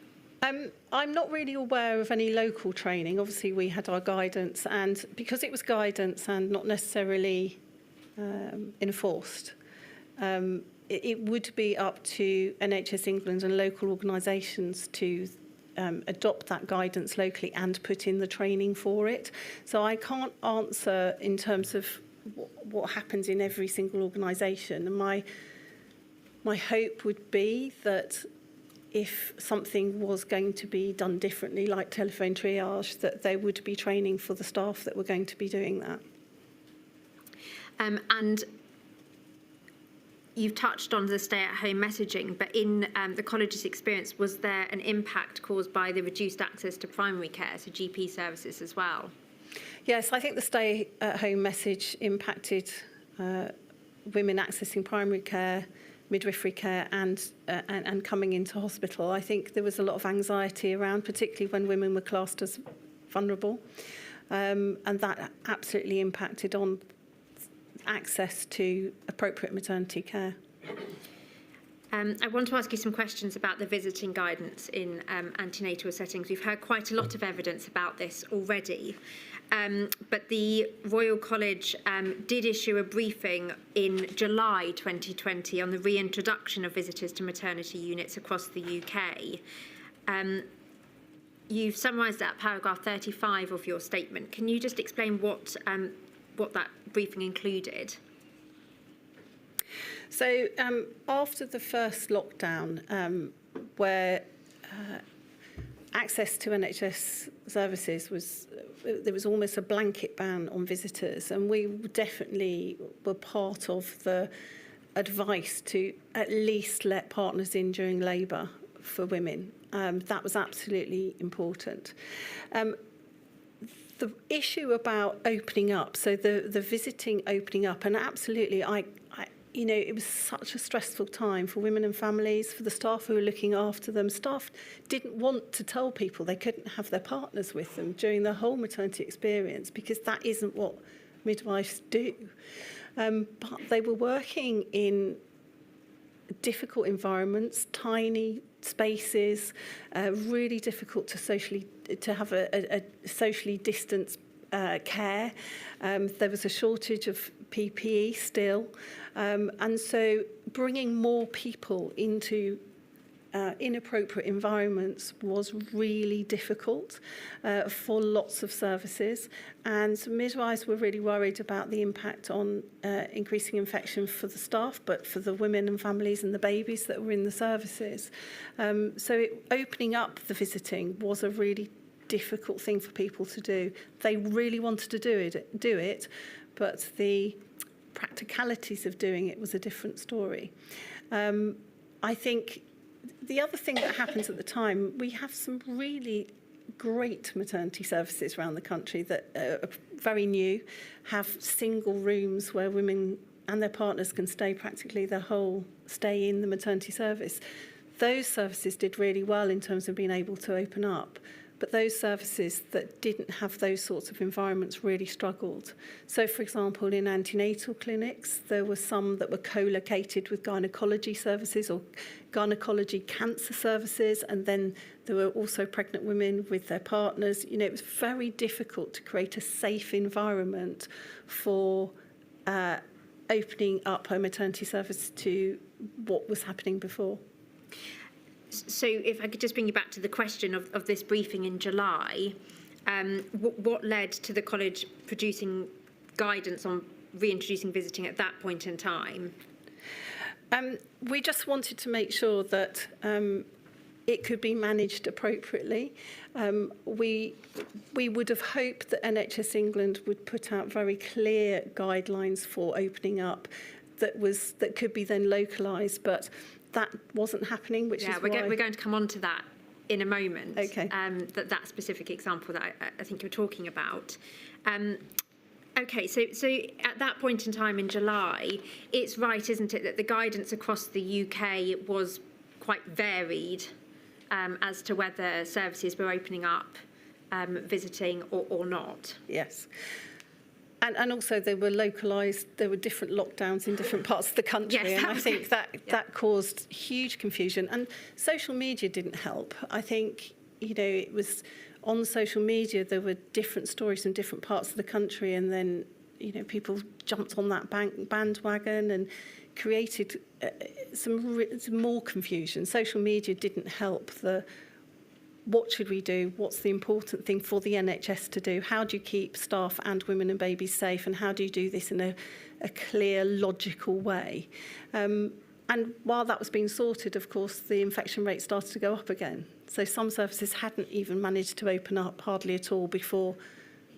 I'm not really aware of any local training. Obviously, we had our guidance, and because it was guidance and not necessarily enforced, it would be up to NHS England and local organisations to adopt that guidance locally and put in the training for it. So I can't answer in terms of what happens in every single organisation. And my hope would be that if something was going to be done differently, like telephone triage, that there would be training for the staff that were going to be doing that. And you've touched on the stay-at-home messaging, but in the college's experience, was there an impact caused by the reduced access to primary care, so GP services as well? Yes, I think the stay-at-home message impacted women accessing primary care, midwifery care, and coming into hospital. I think there was a lot of anxiety around, particularly when women were classed as vulnerable, and that absolutely impacted on access to appropriate maternity care. I want to ask you some questions about the visiting guidance in antenatal settings. We've heard quite a lot of evidence about this already, but the Royal College did issue a briefing in July 2020 on the reintroduction of visitors to maternity units across the UK. You've summarised that paragraph 35 of your statement. Can you just explain what that briefing included? So after the first lockdown, where access to NHS services there was almost a blanket ban on visitors, and we definitely were part of the advice to at least let partners in during labour for women. That was absolutely important. The issue about opening up, so the visiting opening up, and absolutely, it was such a stressful time for women and families, for the staff who were looking after them. Staff didn't want to tell people they couldn't have their partners with them during the whole maternity experience, because that isn't what midwives do. But they were working in difficult environments, tiny spaces, really difficult to have a socially distanced care. There was a shortage of PPE still, and so bringing more people into inappropriate environments was really difficult for lots of services, and midwives were really worried about the impact on increasing infection for the staff, but for the women and families and the babies that were in the services. Opening up the visiting was a really difficult thing for people to do. They really wanted to do it, but the practicalities of doing it was a different story. I think the other thing that happens at the time, we have some really great maternity services around the country that are very new, have single rooms where women and their partners can stay practically their whole stay in the maternity service. Those services did really well in terms of being able to open up. But those services that didn't have those sorts of environments really struggled. So, for example, in antenatal clinics, there were some that were co-located with gynaecology services or gynaecology cancer services, and then there were also pregnant women with their partners. It was very difficult to create a safe environment for opening up a maternity service to what was happening before. So if I could just bring you back to the question of this briefing in July, what led to the college producing guidance on reintroducing visiting at that point in time? We just wanted to make sure that it could be managed appropriately. We would have hoped that NHS England would put out very clear guidelines for opening up that could be then localised, but that wasn't happening, which is why... We're going to come on to that in a moment. Okay. That specific example that I think you're talking about. Okay, so at that point in time in July, it's right, isn't it, that the guidance across the UK was quite varied as to whether services were opening up, visiting or not? Yes. And also they were localised, there were different lockdowns in different parts of the country, Yes, and I think that caused huge confusion. And social media didn't help. I think, it was on social media, there were different stories from different parts of the country, and then, people jumped on that bandwagon and created some more confusion. Social media didn't help what should we do? What's the important thing for the NHS to do? How do you keep staff and women and babies safe? And how do you do this in a clear, logical way? And while that was being sorted, of course, the infection rate started to go up again. So some services hadn't even managed to open up hardly at all before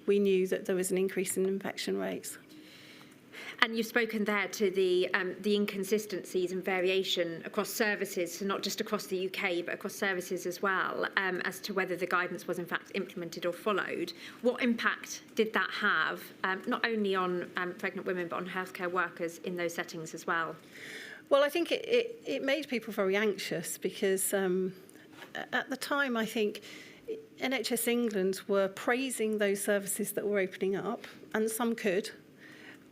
we knew that there was an increase in infection rates. And you've spoken there to the inconsistencies and variation across services, so not just across the UK, but across services as well, as to whether the guidance was in fact implemented or followed. What impact did that have, not only on pregnant women, but on healthcare workers in those settings as well? Well, I think it made people very anxious because at the time, I think NHS England were praising those services that were opening up, and some could,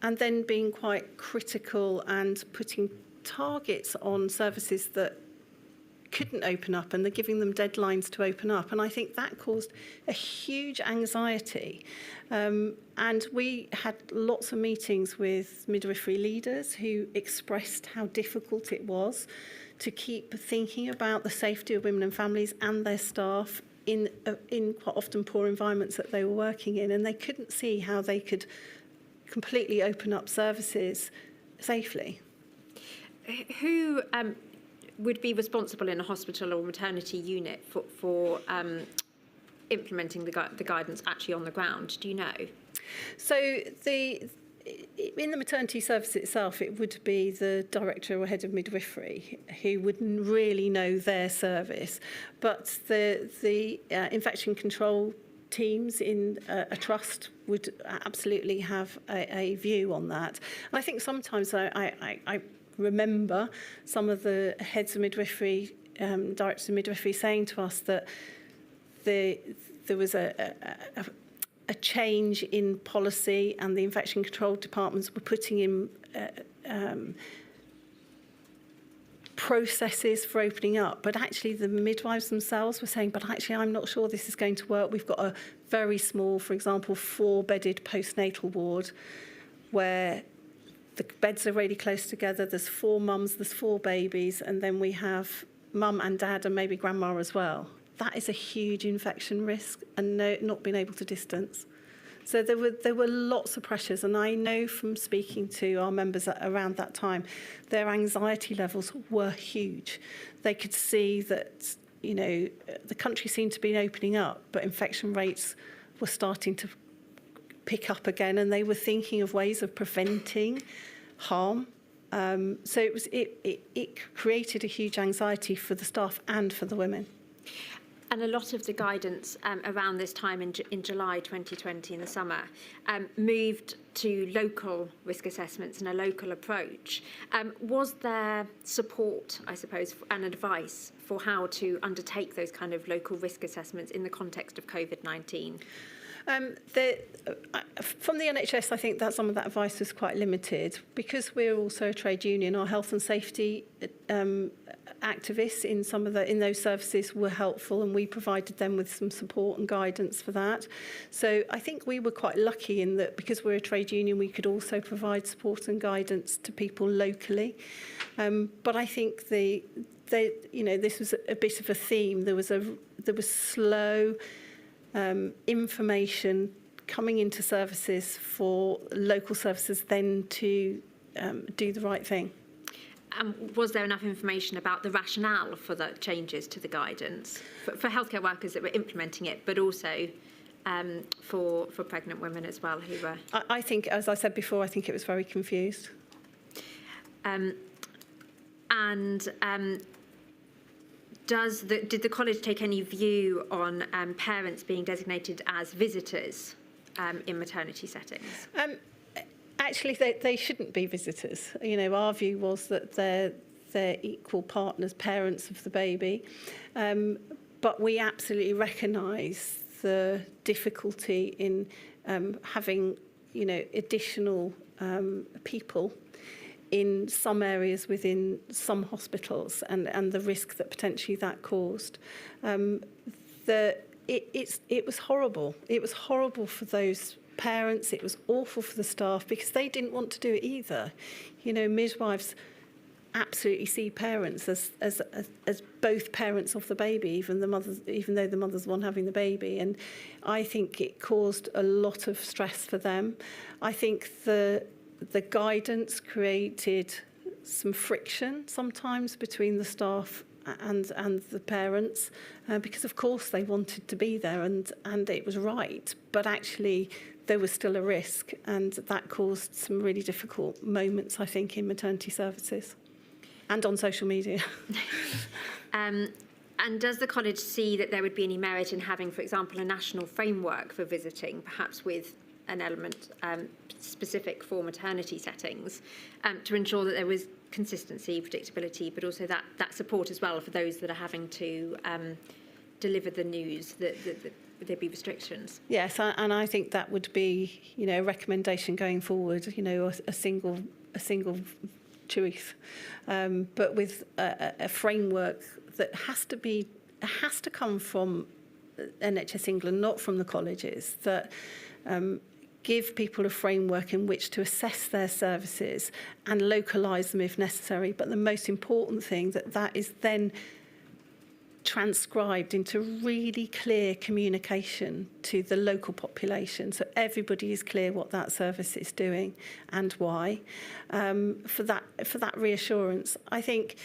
and then being quite critical and putting targets on services that couldn't open up, and they're giving them deadlines to open up. And I think that caused a huge anxiety. And we had lots of meetings with midwifery leaders who expressed how difficult it was to keep thinking about the safety of women and families and their staff in quite often poor environments that they were working in. And they couldn't see how they could completely open up services safely. Who would be responsible in a hospital or maternity unit for implementing the guidance actually on the ground? Do you know? So in the maternity service itself, it would be the director or head of midwifery who would really know their service. But the infection control teams in a trust would absolutely have a view on that. And I think sometimes I remember some of the heads of midwifery, directors of midwifery saying to us that there was a change in policy, and the infection control departments were putting in processes for opening up, but actually the midwives themselves were saying, but actually I'm not sure this is going to work. We've got a very small, for example, 4-bedded postnatal ward where the beds are really close together. There's 4 mums, there's 4 babies, and then we have mum and dad and maybe grandma as well. That is a huge infection risk, and not being able to distance. So there were lots of pressures, and I know from speaking to our members around that time, their anxiety levels were huge. They could see that, the country seemed to be opening up, but infection rates were starting to pick up again, and they were thinking of ways of preventing harm. So it created a huge anxiety for the staff and for the women. And a lot of the guidance around this time in July 2020 in the summer moved to local risk assessments and a local approach. Was there support, I suppose, and advice for how to undertake those kind of local risk assessments in the context of COVID-19? From the NHS, I think that some of that advice was quite limited. Because we're also a trade union, our health and safety activists in those services were helpful, and we provided them with some support and guidance for that. So I think we were quite lucky in that because we're a trade union, we could also provide support and guidance to people locally. But I think this was a bit of a theme. There was slow information coming into services for local services then to do the right thing. Was there enough information about the rationale for the changes to the guidance for healthcare workers that were implementing it, but also for pregnant women as well who were? I think, as I said before, I think it was very confused. Did the college take any view on parents being designated as visitors in maternity settings? Actually, they shouldn't be visitors. You know, our view was that they're equal partners, parents of the baby. But we absolutely recognise the difficulty in having, you know, additional people in some areas within some hospitals and the risk that potentially that caused. It was horrible. It was horrible for those parents. It was awful for the staff because they didn't want to do it either. You know, midwives absolutely see parents as both parents of the baby, even though the mother's the one having the baby. And I think it caused a lot of stress for them. I think the guidance created some friction sometimes between the staff and the parents because of course they wanted to be there and it was right, but actually there was still a risk, and that caused some really difficult moments, I think, in maternity services and on social media. And does the college see that there would be any merit in having, for example, a national framework for visiting, perhaps with an element specific for maternity settings, to ensure that there was consistency, predictability, but also that support as well for those that are having to deliver the news, that there be restrictions? Yes, and I think that would be, you know, a recommendation going forward, you know, a single truth, but with a framework that has to come from NHS England, not from the colleges, that give people a framework in which to assess their services and localise them if necessary. But the most important thing, that is then transcribed into really clear communication to the local population, so everybody is clear what that service is doing and why. For that reassurance, I think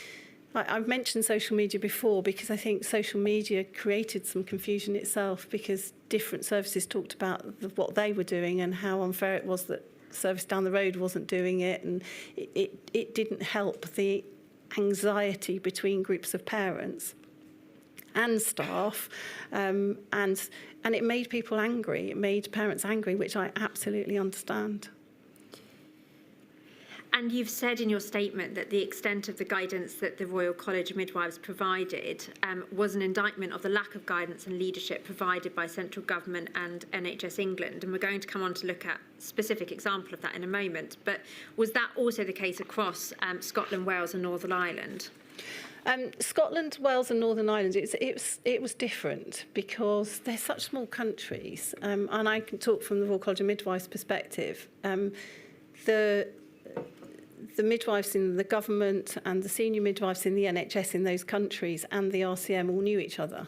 I've mentioned social media before because I think social media created some confusion itself because different services talked about what they were doing and how unfair it was that service down the road wasn't doing it, and it didn't help the anxiety between groups of parents and staff, and it made people angry. It made parents angry, which I absolutely understand. And you've said in your statement that the extent of the guidance that the Royal College of Midwives provided was an indictment of the lack of guidance and leadership provided by central government and NHS England. And we're going to come on to look at a specific example of that in a moment. But was that also the case across Scotland, Wales and Northern Ireland? Scotland, Wales and Northern Ireland, it was different because they're such small countries. And I can talk from the Royal College of Midwives perspective. The midwives in the government and the senior midwives in the NHS in those countries and the RCM all knew each other.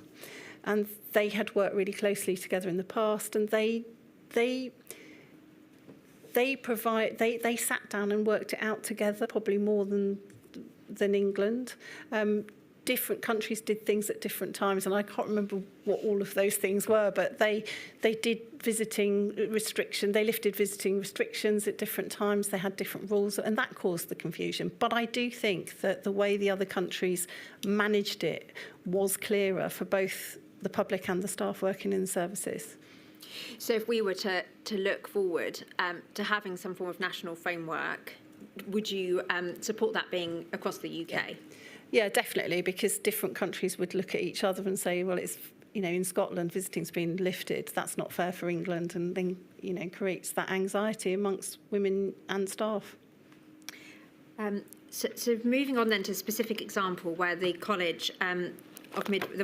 And they had worked really closely together in the past, and they sat down and worked it out together, probably more than England. Different countries did things at different times, and I can't remember what all of those things were, but they did visiting restriction. They lifted visiting restrictions at different times. They had different rules, and that caused the confusion. But I do think that the way the other countries managed it was clearer for both the public and the staff working in the services. So if we were to look forward to having some form of national framework, would you support that being across the UK? Yeah, definitely, because different countries would look at each other and say, well, it's, you know, in Scotland, visiting's been lifted. That's not fair for England, and then, you know, creates that anxiety amongst women and staff. So moving on then to a specific example where the College the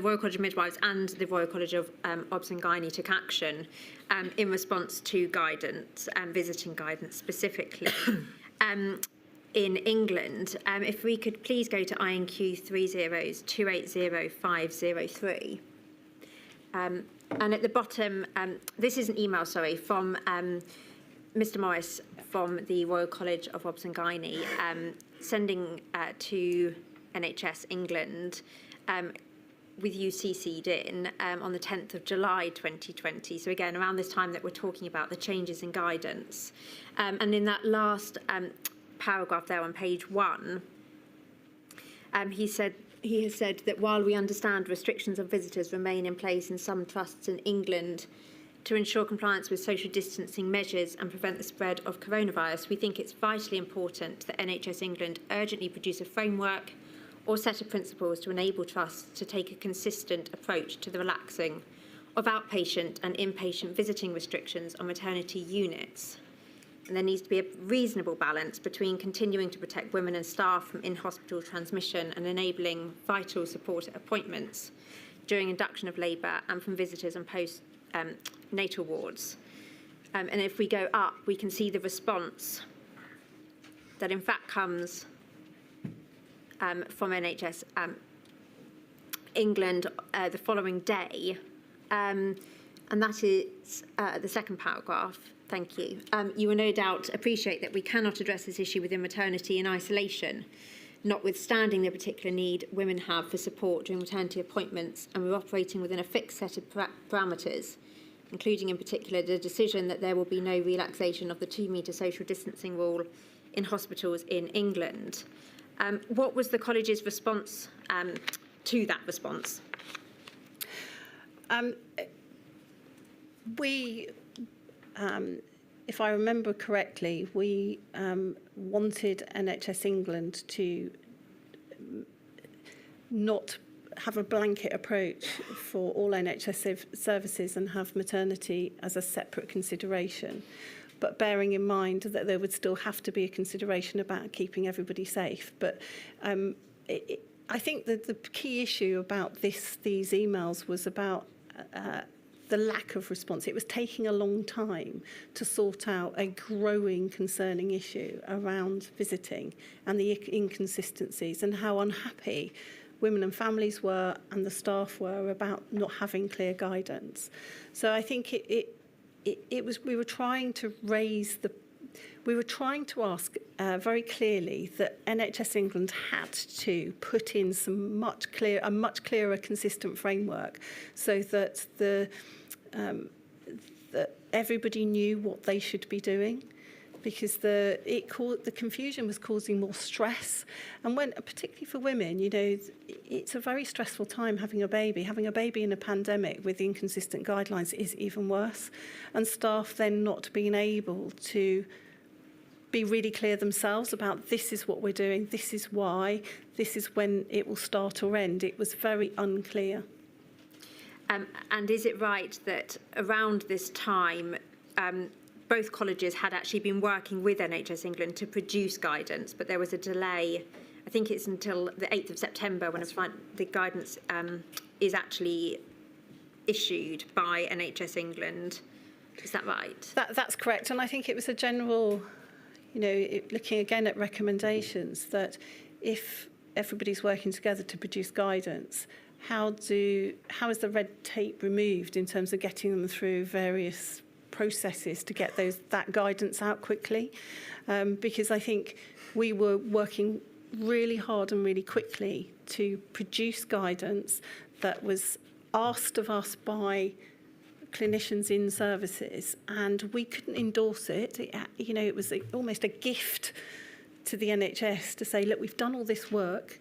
Royal College of Midwives and the Royal College of Obs and Gynae took action in response to guidance, visiting guidance specifically. In England, if we could please go to INQ 30280503. And at the bottom, this is an email, from Mr Morris from the Royal College of Midwives and Gynae, sending to NHS England with you CC'd in on the 10th of July 2020. So again, around this time that we're talking about the changes in guidance. And in that last paragraph there on page 1, he has said that while we understand restrictions on visitors remain in place in some trusts in England to ensure compliance with social distancing measures and prevent the spread of coronavirus, we think it's vitally important that NHS England urgently produce a framework or set of principles to enable trusts to take a consistent approach to the relaxing of outpatient and inpatient visiting restrictions on maternity units. And there needs to be a reasonable balance between continuing to protect women and staff from in-hospital transmission and enabling vital support at appointments during induction of labour and from visitors and post-natal wards. And if we go up, we can see the response that in fact comes from NHS England the following day. And that is the second paragraph. Thank you. You will no doubt appreciate that we cannot address this issue within maternity in isolation, notwithstanding the particular need women have for support during maternity appointments, and we're operating within a fixed set of parameters, including in particular the decision that there will be no relaxation of the 2-metre social distancing rule in hospitals in England. What was the college's response to that response? If I remember correctly, we wanted NHS England to not have a blanket approach for all NHS services and have maternity as a separate consideration, but bearing in mind that there would still have to be a consideration about keeping everybody safe. But I think that the key issue about these emails was about the lack of response. It was taking a long time to sort out a growing concerning issue around visiting and the inconsistencies and how unhappy women and families were and the staff were about not having clear guidance. So I think we were trying to ask very clearly that NHS England had to put in a much clearer, consistent framework, so that that everybody knew what they should be doing, because the confusion was causing more stress, and particularly for women, it's a very stressful time having a baby. Having a baby in a pandemic with inconsistent guidelines is even worse, and staff then not being able to be really clear themselves about this is what we're doing, this is why, this is when it will start or end. It was very unclear. And is it right that around this time, both colleges had actually been working with NHS England to produce guidance, but there was a delay? I think it's until the 8th of September when the guidance is actually issued by NHS England. Is that right? That's correct. And I think it was a general, looking again at recommendations, that if everybody's working together to produce guidance, how is the red tape removed in terms of getting them through various processes to get that guidance out quickly? Because I think we were working really hard and really quickly to produce guidance that was asked of us by clinicians in services, and we couldn't endorse it. It was almost a gift to the NHS to say, look, we've done all this work,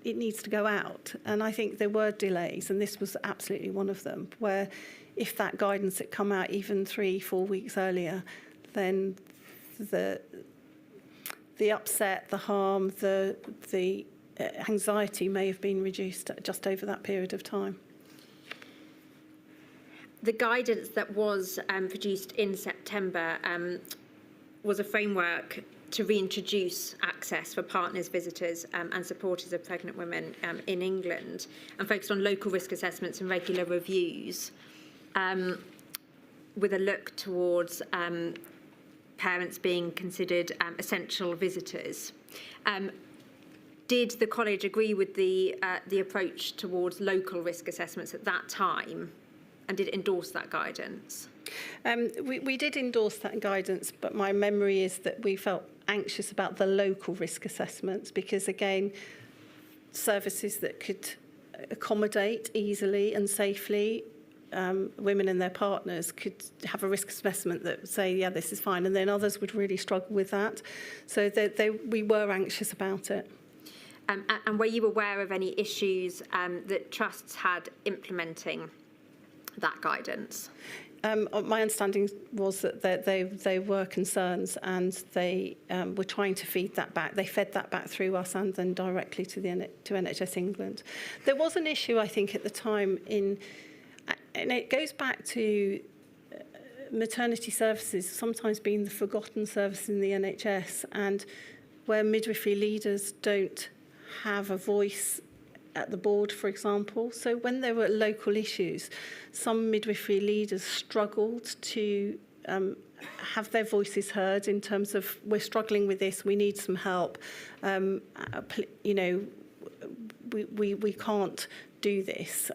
it needs to go out. And I think there were delays, and this was absolutely one of them, where if that guidance had come out even 3-4 weeks earlier, then the upset, the harm, the anxiety may have been reduced just over that period of time. The guidance that was produced in September was a framework to reintroduce access for partners, visitors and supporters of pregnant women in England, and focused on local risk assessments and regular reviews, with a look towards parents being considered essential visitors. Did the college agree with the approach towards local risk assessments at that time? did it endorse that guidance? We did endorse that guidance, but my memory is that we felt anxious about the local risk assessments because, again, services that could accommodate easily and safely women and their partners could have a risk assessment that would say, yeah, this is fine, and then others would really struggle with that. So we were anxious about it. And were you aware of any issues that trusts had implementing that guidance? My understanding was that they were concerns, and they were trying to feed that back. They fed that back through us and then directly to NHS England. There was an issue, I think, at the time and it goes back to maternity services sometimes being the forgotten service in the NHS, and where midwifery leaders don't have a voice at the board, for example. So when there were local issues, some midwifery leaders struggled to have their voices heard in terms of, we're struggling with this, we need some help, we can't do this.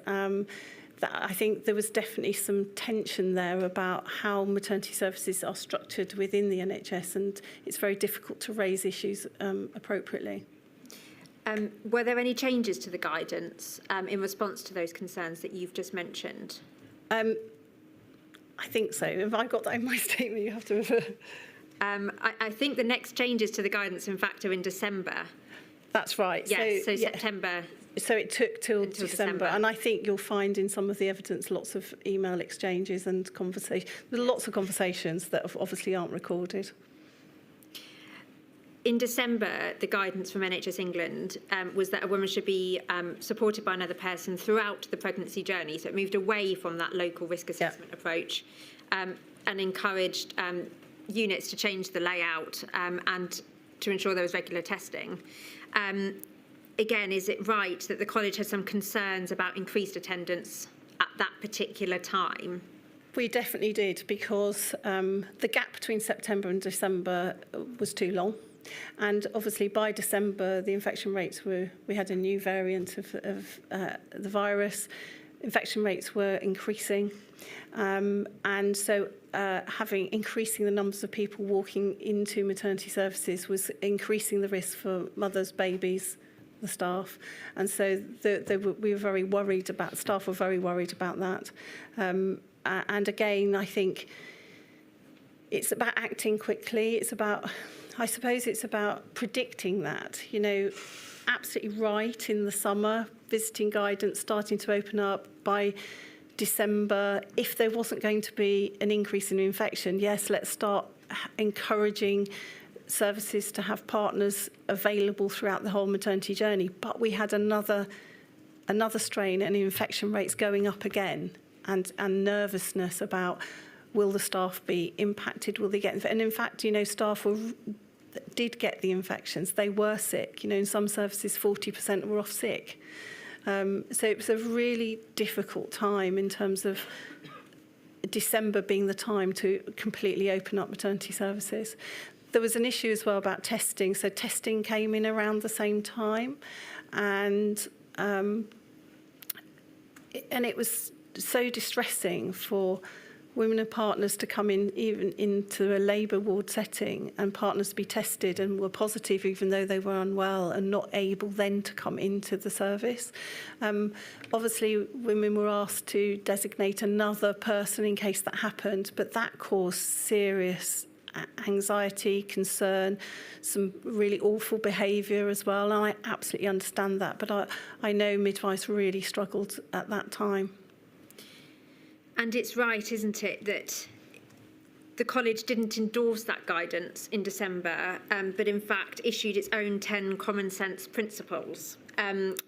I think there was definitely some tension there about how maternity services are structured within the NHS, and it's very difficult to raise issues appropriately. Were there any changes to the guidance in response to those concerns that you've just mentioned? I think so. Have I got that in my statement? You have to refer. I think the next changes to the guidance, in fact, are in December. That's right. Yes, so September. So it took till December. And I think you'll find in some of the evidence lots of email exchanges and conversations. There's lots of conversations that obviously aren't recorded. In December, the guidance from NHS England was that a woman should be supported by another person throughout the pregnancy journey. So it moved away from that local risk assessment approach and encouraged units to change the layout and to ensure there was regular testing. Again, is it right that the college had some concerns about increased attendance at that particular time? We definitely did, because the gap between September and December was too long. And obviously by December, the infection rates we had a new variant of the virus. Infection rates were increasing. And so increasing the numbers of people walking into maternity services was increasing the risk for mothers, babies, the staff. And so we were very worried about, staff were very worried about that. And again, I think it's about acting quickly. It's about, I suppose it's about predicting that, you know, absolutely right in the summer, visiting guidance starting to open up by December. If there wasn't going to be an increase in infection, yes, let's start encouraging services to have partners available throughout the whole maternity journey. But we had another strain and infection rates going up again, and nervousness about, will the staff be impacted? Will they get? And in fact, you know, staff did get the infections. They were sick. You know, in some services, 40% were off sick. So it was a really difficult time in terms of December being the time to completely open up maternity services. There was an issue as well about testing. So testing came in around the same time, and it was so distressing for women and partners to come in, even into a labour ward setting, and partners to be tested and were positive even though they were unwell and not able then to come into the service. Obviously, women were asked to designate another person in case that happened, but that caused serious anxiety, concern, some really awful behaviour as well. And I absolutely understand that, but I know midwives really struggled at that time. And it's right, isn't it, that the college didn't endorse that guidance in December, but in fact issued its own 10 common sense principles,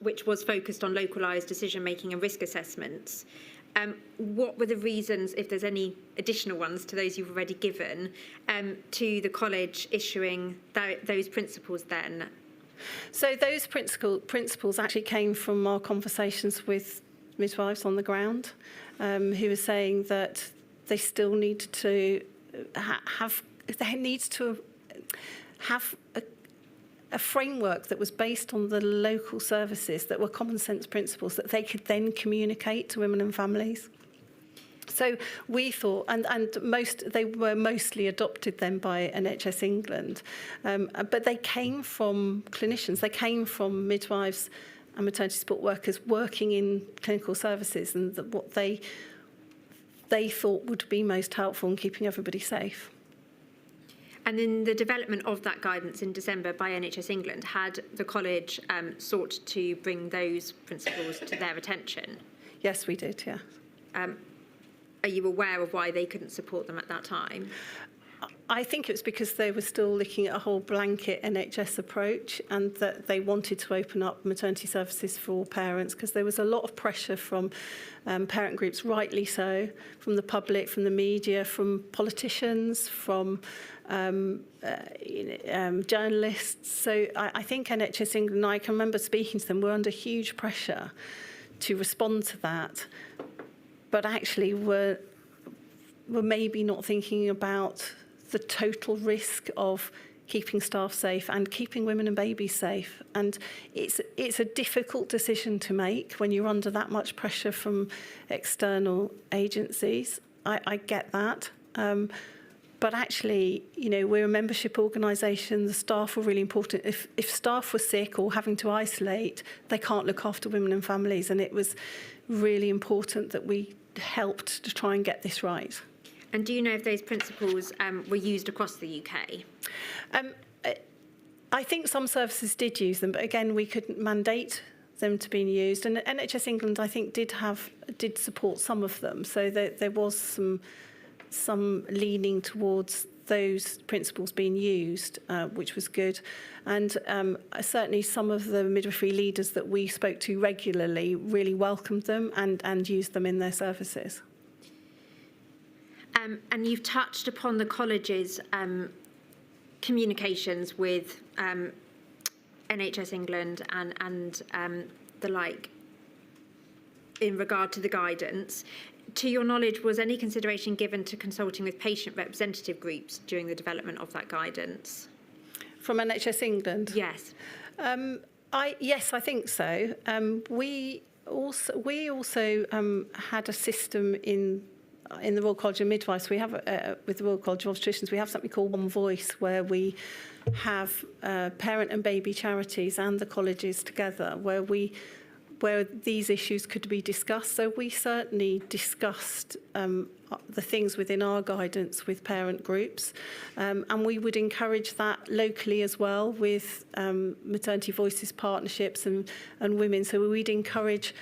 which was focused on localised decision-making and risk assessments. What were the reasons, if there's any additional ones to those you've already given, to the college issuing those principles then? So those principles actually came from our conversations with midwives on the ground, who were saying that they still need to have a framework that was based on the local services, that were common sense principles that they could then communicate to women and families. So we thought, and they were mostly adopted then by NHS England, but they came from clinicians, they came from midwives and maternity support workers working in clinical services, and what they thought would be most helpful in keeping everybody safe. And in the development of that guidance in December by NHS England, had the college sought to bring those principles to their attention? Yes, we did, yeah. Are you aware of why they couldn't support them at that time? I think it was because they were still looking at a whole blanket NHS approach, and that they wanted to open up maternity services for all parents, because there was a lot of pressure from parent groups, rightly so, from the public, from the media, from politicians, from journalists. So I think NHS England, I can remember speaking to them, were under huge pressure to respond to that, but actually were maybe not thinking about the total risk of keeping staff safe and keeping women and babies safe. And it's a difficult decision to make when you're under that much pressure from external agencies. I get that. But actually, we're a membership organisation. The staff were really important. If staff were sick or having to isolate, they can't look after women and families. And it was really important that we helped to try and get this right. And do you know if those principles were used across the UK? I think some services did use them, but again, we couldn't mandate them to be used. And NHS England, I think, did support some of them. So there was some leaning towards those principles being used, which was good. And certainly some of the midwifery leaders that we spoke to regularly really welcomed them and used them in their services. And you've touched upon the college's communications with NHS England and the like in regard to the guidance. To your knowledge, was any consideration given to consulting with patient representative groups during the development of that guidance? From NHS England? Yes. Yes, I think so. We also had a system in the Royal College of Midwives. We have with the Royal College of Obstetricians, we have something called One Voice, where we have parent and baby charities and the colleges together, where these issues could be discussed. So we certainly discussed the things within our guidance with parent groups, and we would encourage that locally as well with Maternity Voices partnerships and women. So we'd encourage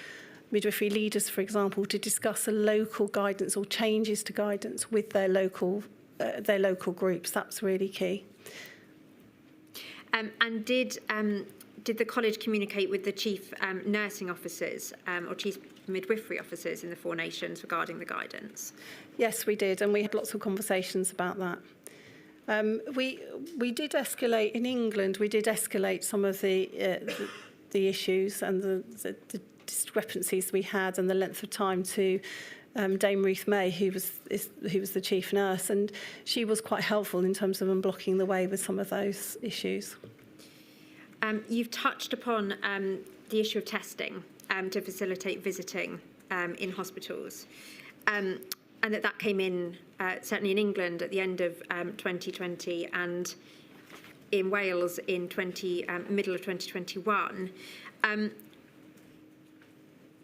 midwifery leaders, for example, to discuss a local guidance or changes to guidance with their local groups. That's really key. And did the college communicate with the chief nursing officers or chief midwifery officers in the Four Nations regarding the guidance? Yes, we did, and we had lots of conversations about that. We did escalate in England. We did escalate some of the issues and the discrepancies we had and the length of time to Dame Ruth May, who was the chief nurse, and she was quite helpful in terms of unblocking the way with some of those issues. You've touched upon the issue of testing to facilitate visiting in hospitals, and that came in certainly in England at the end of 2020 and in Wales in middle of 2021.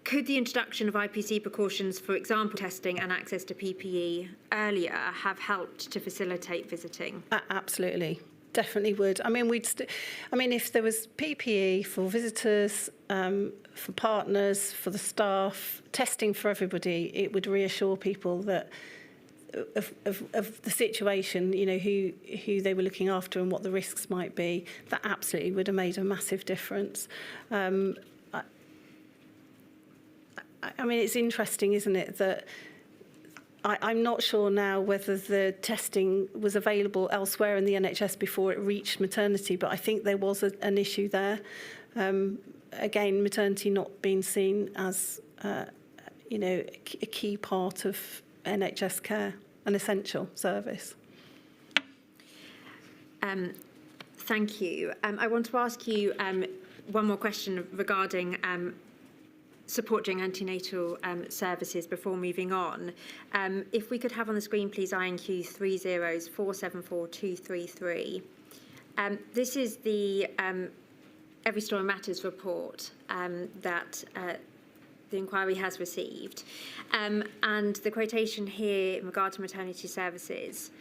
Could the introduction of IPC precautions, for example, testing and access to PPE earlier, have helped to facilitate visiting? Absolutely. Definitely would. I mean, if there was PPE for visitors, for partners, for the staff, testing for everybody, it would reassure people that of the situation, who they were looking after and what the risks might be. That absolutely would have made a massive difference. I mean, it's interesting, isn't it, that I'm not sure now whether the testing was available elsewhere in the NHS before it reached maternity, but I think there was an issue there. Again, maternity not being seen as, a key part of NHS care, an essential service. Thank you. I want to ask you one more question regarding support during antenatal services before moving on. If we could have on the screen, please, INQ 307474233. This is the Every Story Matters report that the inquiry has received. And the quotation here in regard to maternity services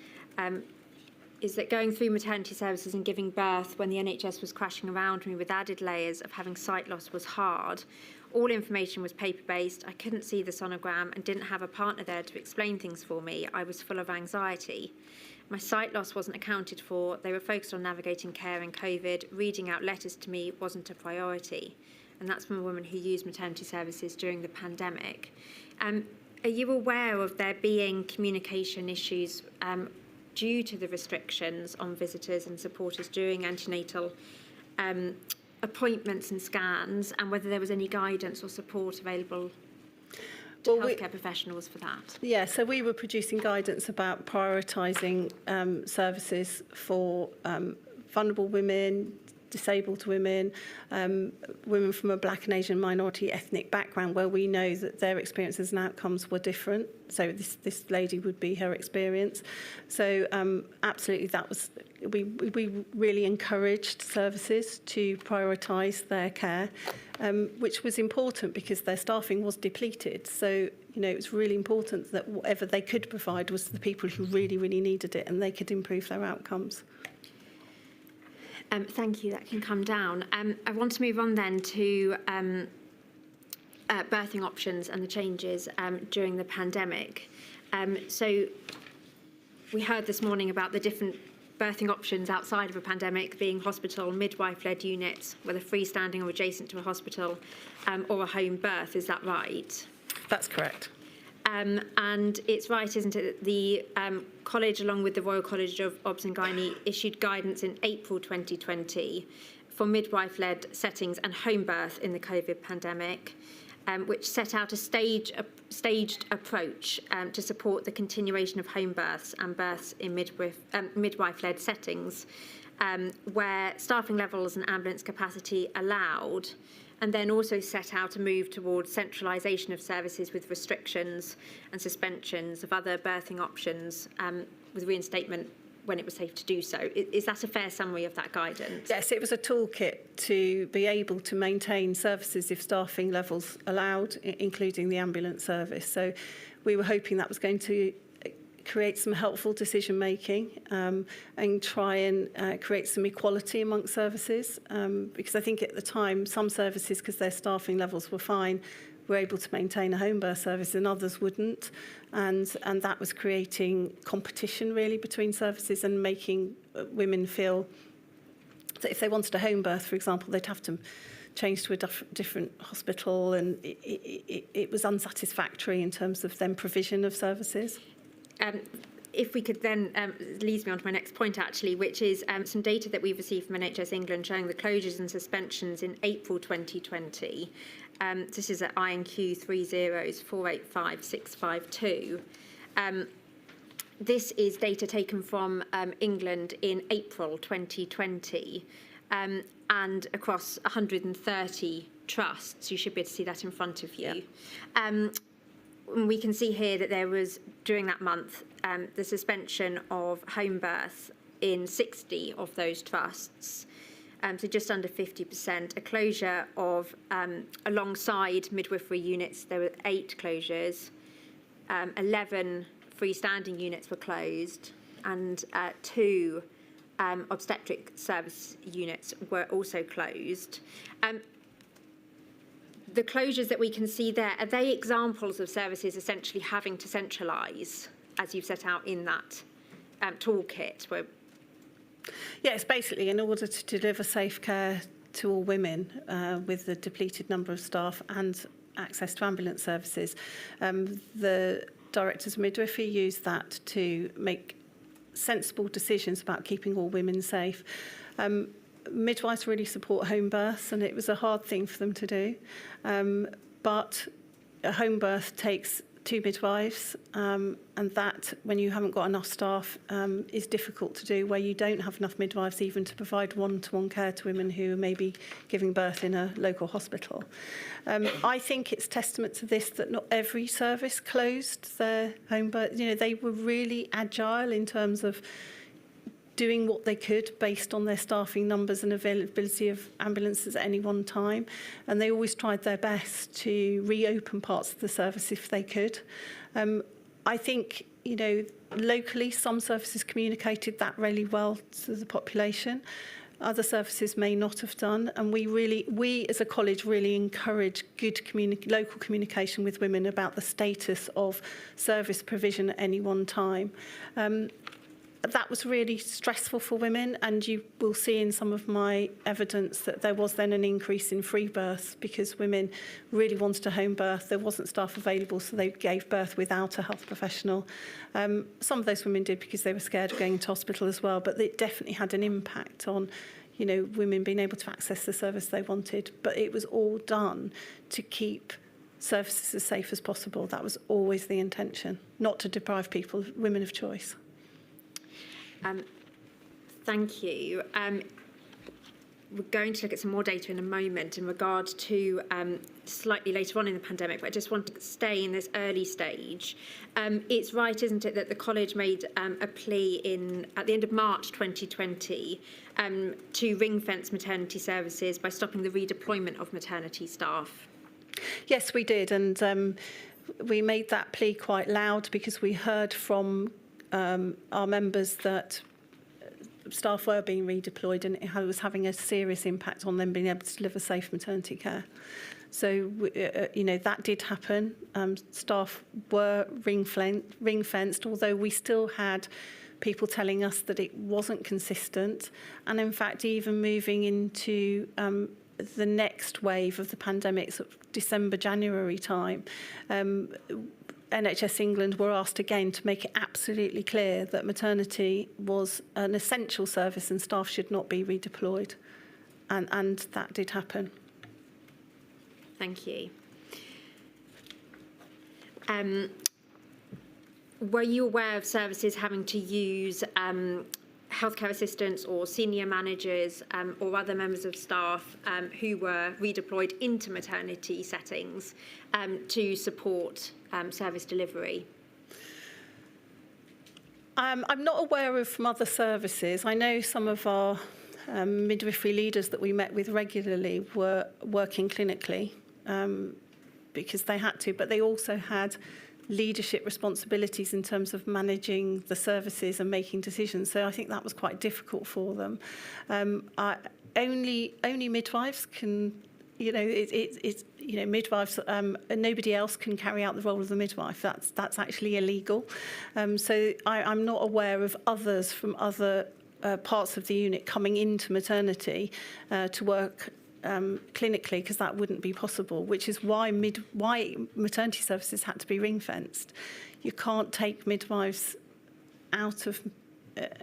is that going through maternity services and giving birth when the NHS was crashing around me with added layers of having sight loss was hard. All information was paper-based. I couldn't see the sonogram and didn't have a partner there to explain things for me. I was full of anxiety. My sight loss wasn't accounted for. They were focused on navigating care and COVID. Reading out letters to me wasn't a priority. And that's from a woman who used maternity services during the pandemic. Are you aware of there being communication issues due to the restrictions on visitors and supporters during antenatal appointments and scans, and whether there was any guidance or support available to healthcare professionals for that? Yeah, so we were producing guidance about prioritising services for vulnerable women, disabled women, women from a Black and Asian minority ethnic background, where we know that their experiences and outcomes were different. So this lady would be her experience. So absolutely, that was we really encouraged services to prioritise their care, which was important because their staffing was depleted. So it was really important that whatever they could provide was to the people who really, really needed it, and they could improve their outcomes. Thank you. That can come down. I want to move on then to birthing options and the changes during the pandemic. So we heard this morning about the different birthing options outside of a pandemic being hospital, midwife-led units, whether freestanding or adjacent to a hospital, or a home birth. Is that right? That's correct. And it's right, isn't it, that the college, along with the Royal College of Obs and Gynae, issued guidance in April 2020 for midwife-led settings and home birth in the COVID pandemic, which set out a staged approach to support the continuation of home births and births in midwife-led settings, where staffing levels and ambulance capacity allowed, and then also set out a move towards centralisation of services with restrictions and suspensions of other birthing options, with reinstatement when it was safe to do so. Is that a fair summary of that guidance? Yes, it was a toolkit to be able to maintain services if staffing levels allowed, including the ambulance service. So we were hoping that was going to create some helpful decision making and try and create some equality amongst services, because I think at the time some services, because their staffing levels were fine, were able to maintain a home birth service and others wouldn't, and that was creating competition really between services and making women feel that if they wanted a home birth, for example, they'd have to change to a different hospital, and it was unsatisfactory in terms of then provision of services. If we could then, leads me on to my next point actually, which is some data that we've received from NHS England showing the closures and suspensions in April 2020. This is at INQ 304855652. This is data taken from England in April 2020 and across 130 trusts. You should be able to see that in front of you. Yep. We can see here that there was, during that month, the suspension of home birth in 60 of those trusts, so just under 50%. A closure of, alongside midwifery units, there were 8 closures, 11 freestanding units were closed, and 2 obstetric service units were also closed. The closures that we can see there, are they examples of services essentially having to centralise, as you've set out in that toolkit? Where... Yes, basically in order to deliver safe care to all women with the depleted number of staff and access to ambulance services, the directors of midwifery use that to make sensible decisions about keeping all women safe. Midwives really support home births, and it was a hard thing for them to do. But a home birth takes 2 midwives, and that, when you haven't got enough staff, is difficult to do, where you don't have enough midwives even to provide one-to-one care to women who are maybe giving birth in a local hospital. I think it's testament to this that not every service closed their home birth. You know, they were really agile in terms of doing what they could based on their staffing numbers and availability of ambulances at any one time. And they always tried their best to reopen parts of the service if they could. I think, you know, locally, some services communicated that really well to the population. Other services may not have done. And we as a college really encourage good local communication with women about the status of service provision at any one time. That was really stressful for women, and you will see in some of my evidence that there was then an increase in free births because women really wanted a home birth. There wasn't staff available, so they gave birth without a health professional. Some of those women did because they were scared of going into hospital as well, but it definitely had an impact on, you know, women being able to access the service they wanted. But it was all done to keep services as safe as possible. That was always the intention, not to deprive people, women, of choice. Thank you. We're going to look at some more data in a moment in regard to slightly later on in the pandemic, but I just want to stay in this early stage. It's right, isn't it, that the college made a plea at the end of March 2020 to ring-fence maternity services by stopping the redeployment of maternity staff? Yes, we did, and we made that plea quite loud because we heard from our members that staff were being redeployed and it was having a serious impact on them being able to deliver safe maternity care. So, you know, that did happen. Staff were ring-fenced, although we still had people telling us that it wasn't consistent. And in fact, even moving into the next wave of the pandemic, sort of December, January time, NHS England were asked again to make it absolutely clear that maternity was an essential service and staff should not be redeployed. And that did happen. Thank you. Were you aware of services having to use healthcare assistants or senior managers or other members of staff who were redeployed into maternity settings to support service delivery? I'm not aware of from other services. I know some of our midwifery leaders that we met with regularly were working clinically because they had to, but they also had leadership responsibilities in terms of managing the services and making decisions. So I think that was quite difficult for them. Only midwives can, you know, it's you know, midwives. Nobody else can carry out the role of the midwife. That's actually illegal. So I'm not aware of others from other parts of the unit coming into maternity to work clinically, because that wouldn't be possible, which is why maternity services had to be ring-fenced. You can't take midwives out of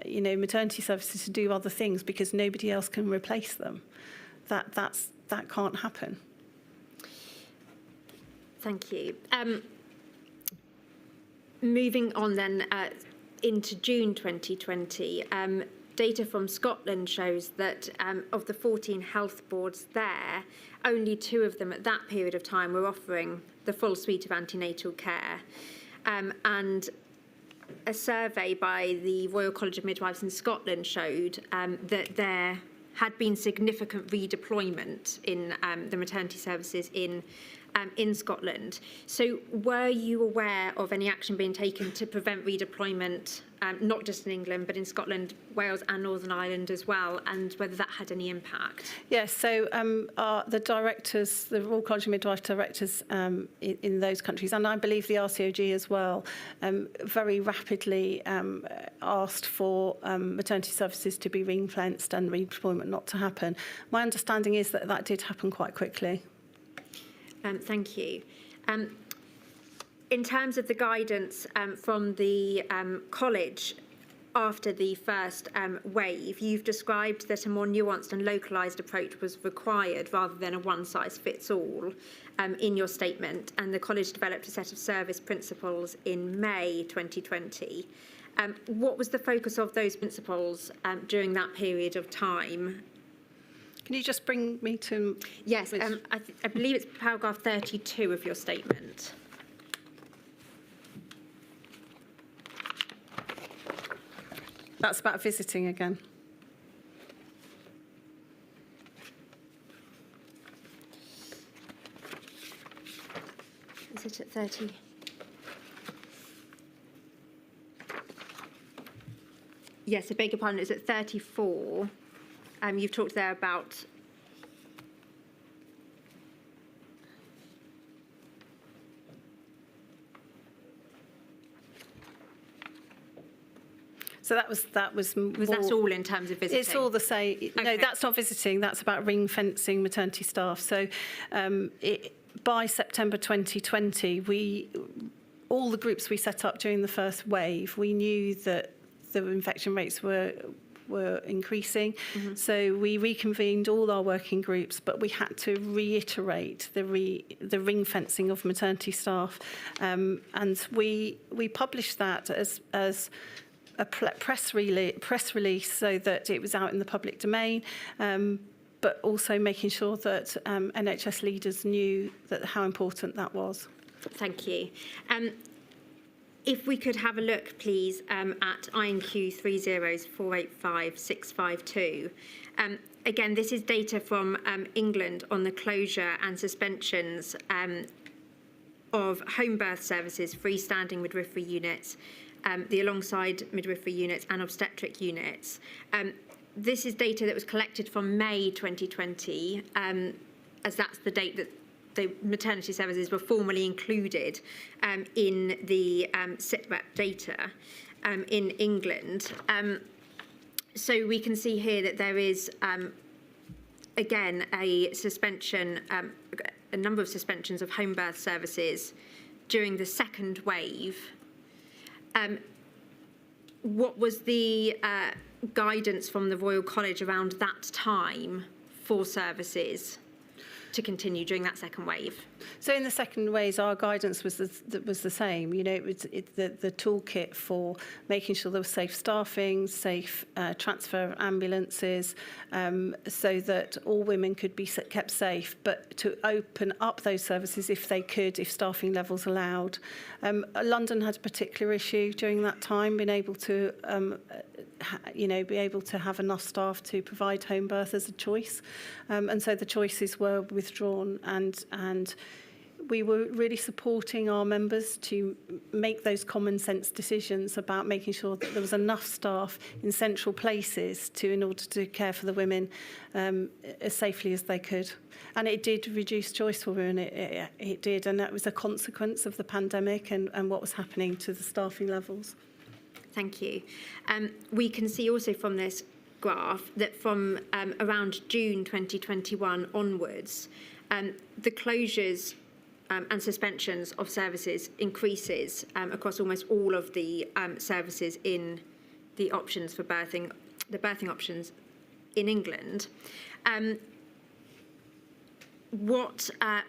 maternity services to do other things because nobody else can replace them. That can't happen. Thank you. Moving on then into June 2020, data from Scotland shows that of the 14 health boards there, only 2 of them at that period of time were offering the full suite of antenatal care. And a survey by the Royal College of Midwives in Scotland showed that there had been significant redeployment in the maternity services in Scotland. So were you aware of any action being taken to prevent redeployment, not just in England, but in Scotland, Wales and Northern Ireland as well, and whether that had any impact? Yes, so the directors, the Royal College of Midwives directors in those countries, and I believe the RCOG as well, very rapidly asked for maternity services to be ring-fenced and redeployment not to happen. My understanding is that that did happen quite quickly. Thank you. In terms of the guidance from the college, after the first wave, you've described that a more nuanced and localised approach was required rather than a one-size-fits-all in your statement, and the college developed a set of service principles in May 2020. What was the focus of those principles during that period of time? Can you just bring me to... Yes, I believe it's paragraph 32 of your statement. That's about visiting again. Is it at 30? Yes, I beg your pardon, it's at 34. You've talked there about... So that was Was that all in terms of visiting? It's all the same. No, Okay. that's not visiting. That's about ring fencing maternity staff. So by September 2020, all the groups we set up during the first wave, we knew that the infection rates were increasing. Mm-hmm. So we reconvened all our working groups, but we had to reiterate the ring fencing of maternity staff, and we published that as a press release so that it was out in the public domain, but also making sure that NHS leaders knew how important that was. Thank you. If we could have a look, please, at INQ 30485-652. Again, this is data from England on the closure and suspensions of home birth services, freestanding midwifery units, the alongside midwifery units and obstetric units. This is data that was collected from May 2020, as that's the date that the maternity services were formally included in the SITREP data in England. So we can see here that there is, again, a suspension, a number of suspensions of home birth services during the second wave. What was the guidance from the Royal College around that time for services to continue during that second wave? So in the second wave, our guidance was the same. You know, it was the toolkit for making sure there was safe staffing, safe transfer of ambulances, so that all women could be kept safe, but to open up those services if they could, if staffing levels allowed. London had a particular issue during that time, being able to be able to have enough staff to provide home birth as a choice, and so the choices were withdrawn, and we were really supporting our members to make those common sense decisions about making sure that there was enough staff in central places in order to care for the women as safely as they could. And it did reduce choice for women, it did, and that was a consequence of the pandemic and what was happening to the staffing levels. Thank you. We can see also from this graph that from around June 2021 onwards, the closures and suspensions of services increases across almost all of the services in the options for birthing, the birthing options in England. What are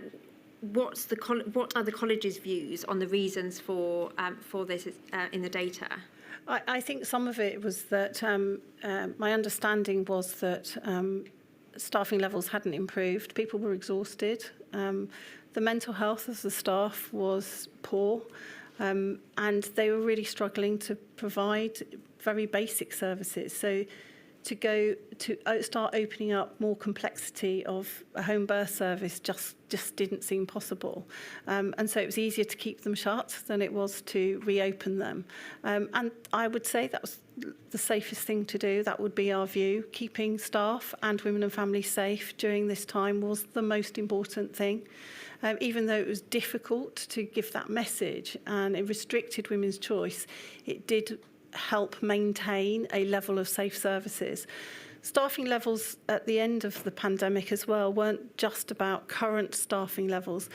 the college's views on the reasons for this in the data? I think some of it was that my understanding was that staffing levels hadn't improved. People were exhausted. The mental health of the staff was poor, and they were really struggling to provide very basic services. So to start opening up more complexity of a home birth service just didn't seem possible. And so it was easier to keep them shut than it was to reopen them. And I would say that was the safest thing to do. That would be our view. Keeping staff and women and families safe during this time was the most important thing. Even though it was difficult to give that message and it restricted women's choice, it did help maintain a level of safe services. Staffing levels at the end of the pandemic as well weren't just about current staffing levels.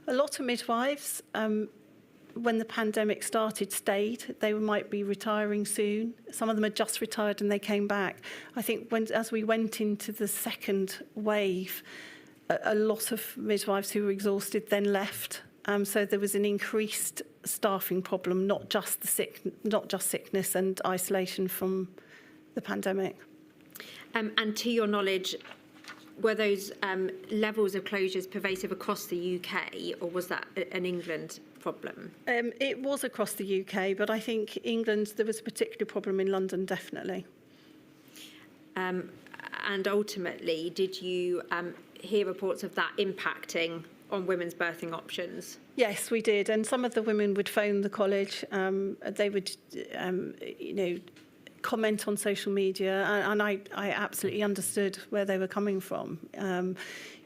A lot of midwives when the pandemic started, stayed. They might be retiring soon. Some of them had just retired and they came back. I think as we went into the second wave, a lot of midwives who were exhausted then left. So there was an increased staffing problem, not just sickness and isolation from the pandemic. And to your knowledge, were those levels of closures pervasive across the UK, or was that an England problem? It was across the UK, but I think England, there was a particular problem in London, definitely. And ultimately, did you hear reports of that impacting on women's birthing options? Yes, we did. And some of the women would phone the college. They would, comment on social media. And I absolutely understood where they were coming from.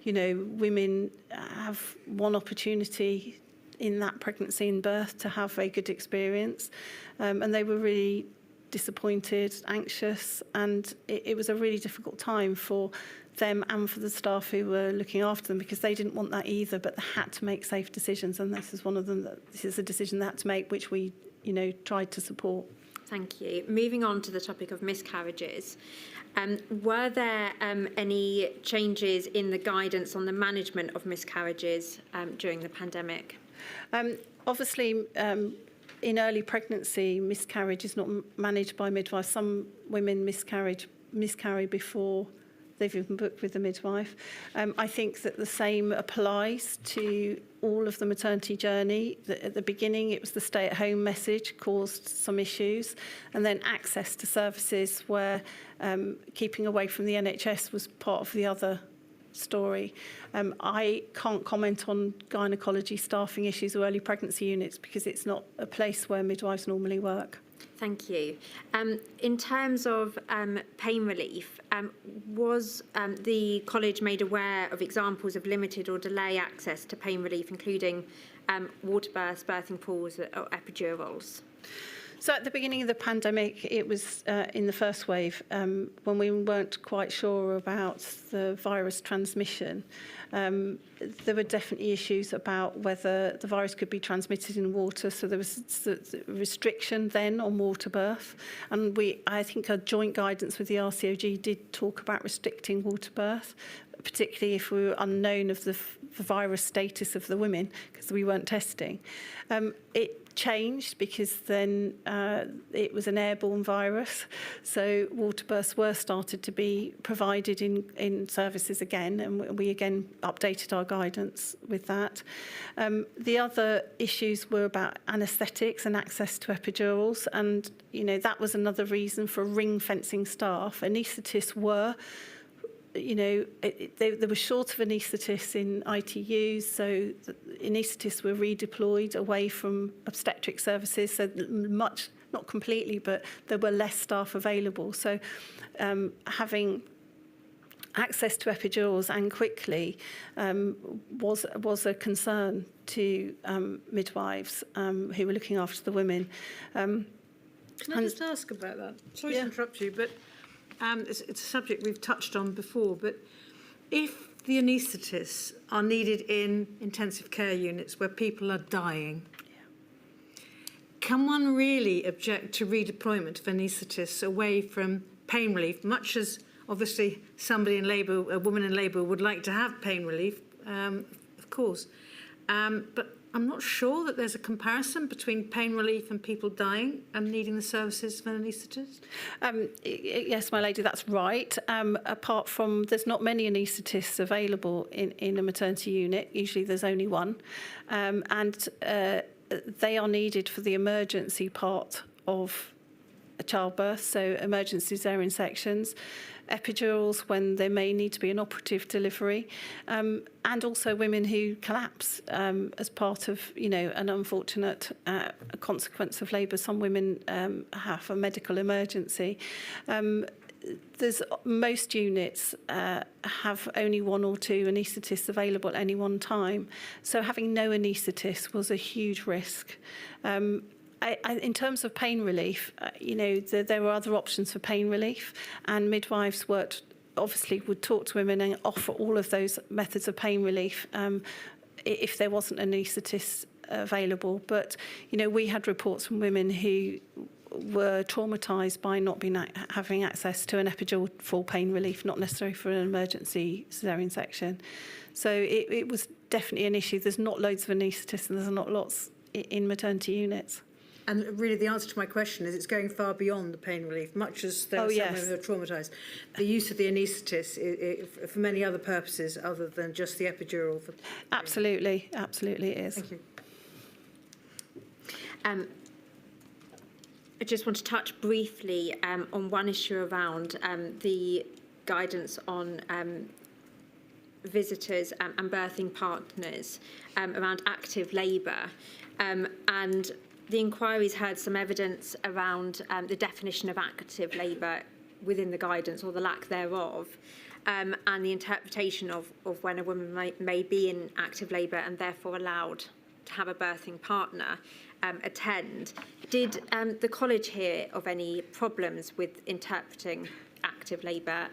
Women have one opportunity in that pregnancy and birth to have a good experience. And they were really disappointed, anxious, and it was a really difficult time for them and for the staff who were looking after them, because they didn't want that either, but they had to make safe decisions, and this is one of them. This is a decision they had to make, which we, tried to support. Thank you. Moving on to the topic of miscarriages, were there any changes in the guidance on the management of miscarriages during the pandemic? Obviously, in early pregnancy, miscarriage is not managed by midwives. Some women miscarry before they've even booked with the midwife. I think that the same applies to all of the maternity journey. At the beginning, it was the stay-at-home message caused some issues, and then access to services where keeping away from the NHS was part of the other story. I can't comment on gynaecology staffing issues or early pregnancy units because it's not a place where midwives normally work. Thank you. In terms of pain relief, was the college made aware of examples of limited or delay access to pain relief, including water births, birthing pools, or epidurals? So at the beginning of the pandemic, it was in the first wave, when we weren't quite sure about the virus transmission. There were definitely issues about whether the virus could be transmitted in water, so there was restriction then on water birth. And I think our joint guidance with the RCOG did talk about restricting water birth, particularly if we were unknown of the virus status of the women, because we weren't testing. It changed because then it was an airborne virus, so water births were started to be provided in services again, and we again updated our guidance with that. The other issues were about anaesthetics and access to epidurals, and that was another reason for ring fencing staff. Anaesthetists were they were short of anaesthetists in ITUs, so the anaesthetists were redeployed away from obstetric services, so much, not completely, but there were less staff available. So having access to epidurals and quickly was a concern to midwives who were looking after the women. Can I just ask about that? Sorry to interrupt you, but it's a subject we've touched on before, but if the anaesthetists are needed in intensive care units where people are dying, can one really object to redeployment of anaesthetists away from pain relief, much as obviously somebody in labour, a woman in labour, would like to have pain relief, of course. But I'm not sure that there's a comparison between pain relief and people dying and needing the services of an anaesthetist. Yes, my lady, that's right. Apart from, there's not many anaesthetists available in a maternity unit. Usually there's only one. And they are needed for the emergency part of a childbirth, so emergency cesarean sections, epidurals when there may need to be an operative delivery, and also women who collapse as part of, an unfortunate consequence of labour. Some women have a medical emergency. Most units have only one or two anaesthetists available at any one time, so having no anaesthetist was a huge risk. In terms of pain relief, there were other options for pain relief, and midwives would talk to women and offer all of those methods of pain relief if there wasn't an anaesthetist available. But, you know, we had reports from women who were traumatised by not being having access to an epidural for pain relief, not necessarily for an emergency caesarean section. So it was definitely an issue. There's not loads of anaesthetists and there's not lots in maternity units. And really the answer to my question is it's going far beyond the pain relief, much as there are some women who are traumatised. The use of the anaesthetist for many other purposes other than just the epidural. Absolutely, absolutely it is. Thank you. I just want to touch briefly on one issue around the guidance on visitors and birthing partners around active labour. And the inquiry's heard some evidence around the definition of active labour within the guidance or the lack thereof, and the interpretation of when a woman may be in active labour and therefore allowed to have a birthing partner attend. Did the college hear of any problems with interpreting active labour,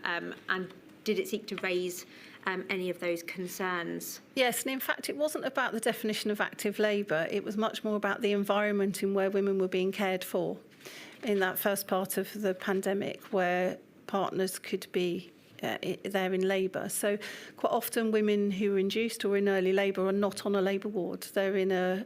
and did it seek to raise any of those concerns? Yes, and in fact it wasn't about the definition of active labour, it was much more about the environment in where women were being cared for in that first part of the pandemic, where partners could be there in labour. So quite often women who are induced or in early labour are not on a labour ward. They're in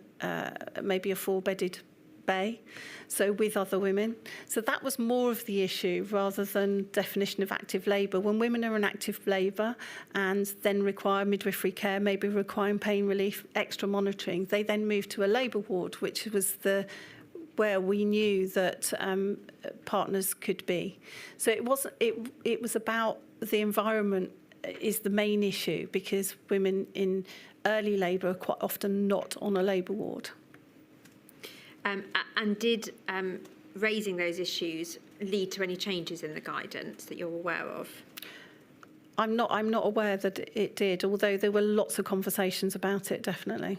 maybe a 4-bedded bay, so with other women. So that was more of the issue rather than definition of active labour. When women are in active labour and then require midwifery care, maybe requiring pain relief, extra monitoring, they then move to a labour ward, which was where we knew that partners could be. So it was about the environment is the main issue, because women in early labour are quite often not on a labour ward. And did raising those issues lead to any changes in the guidance that you're aware of? I'm not aware that it did, although there were lots of conversations about it, definitely.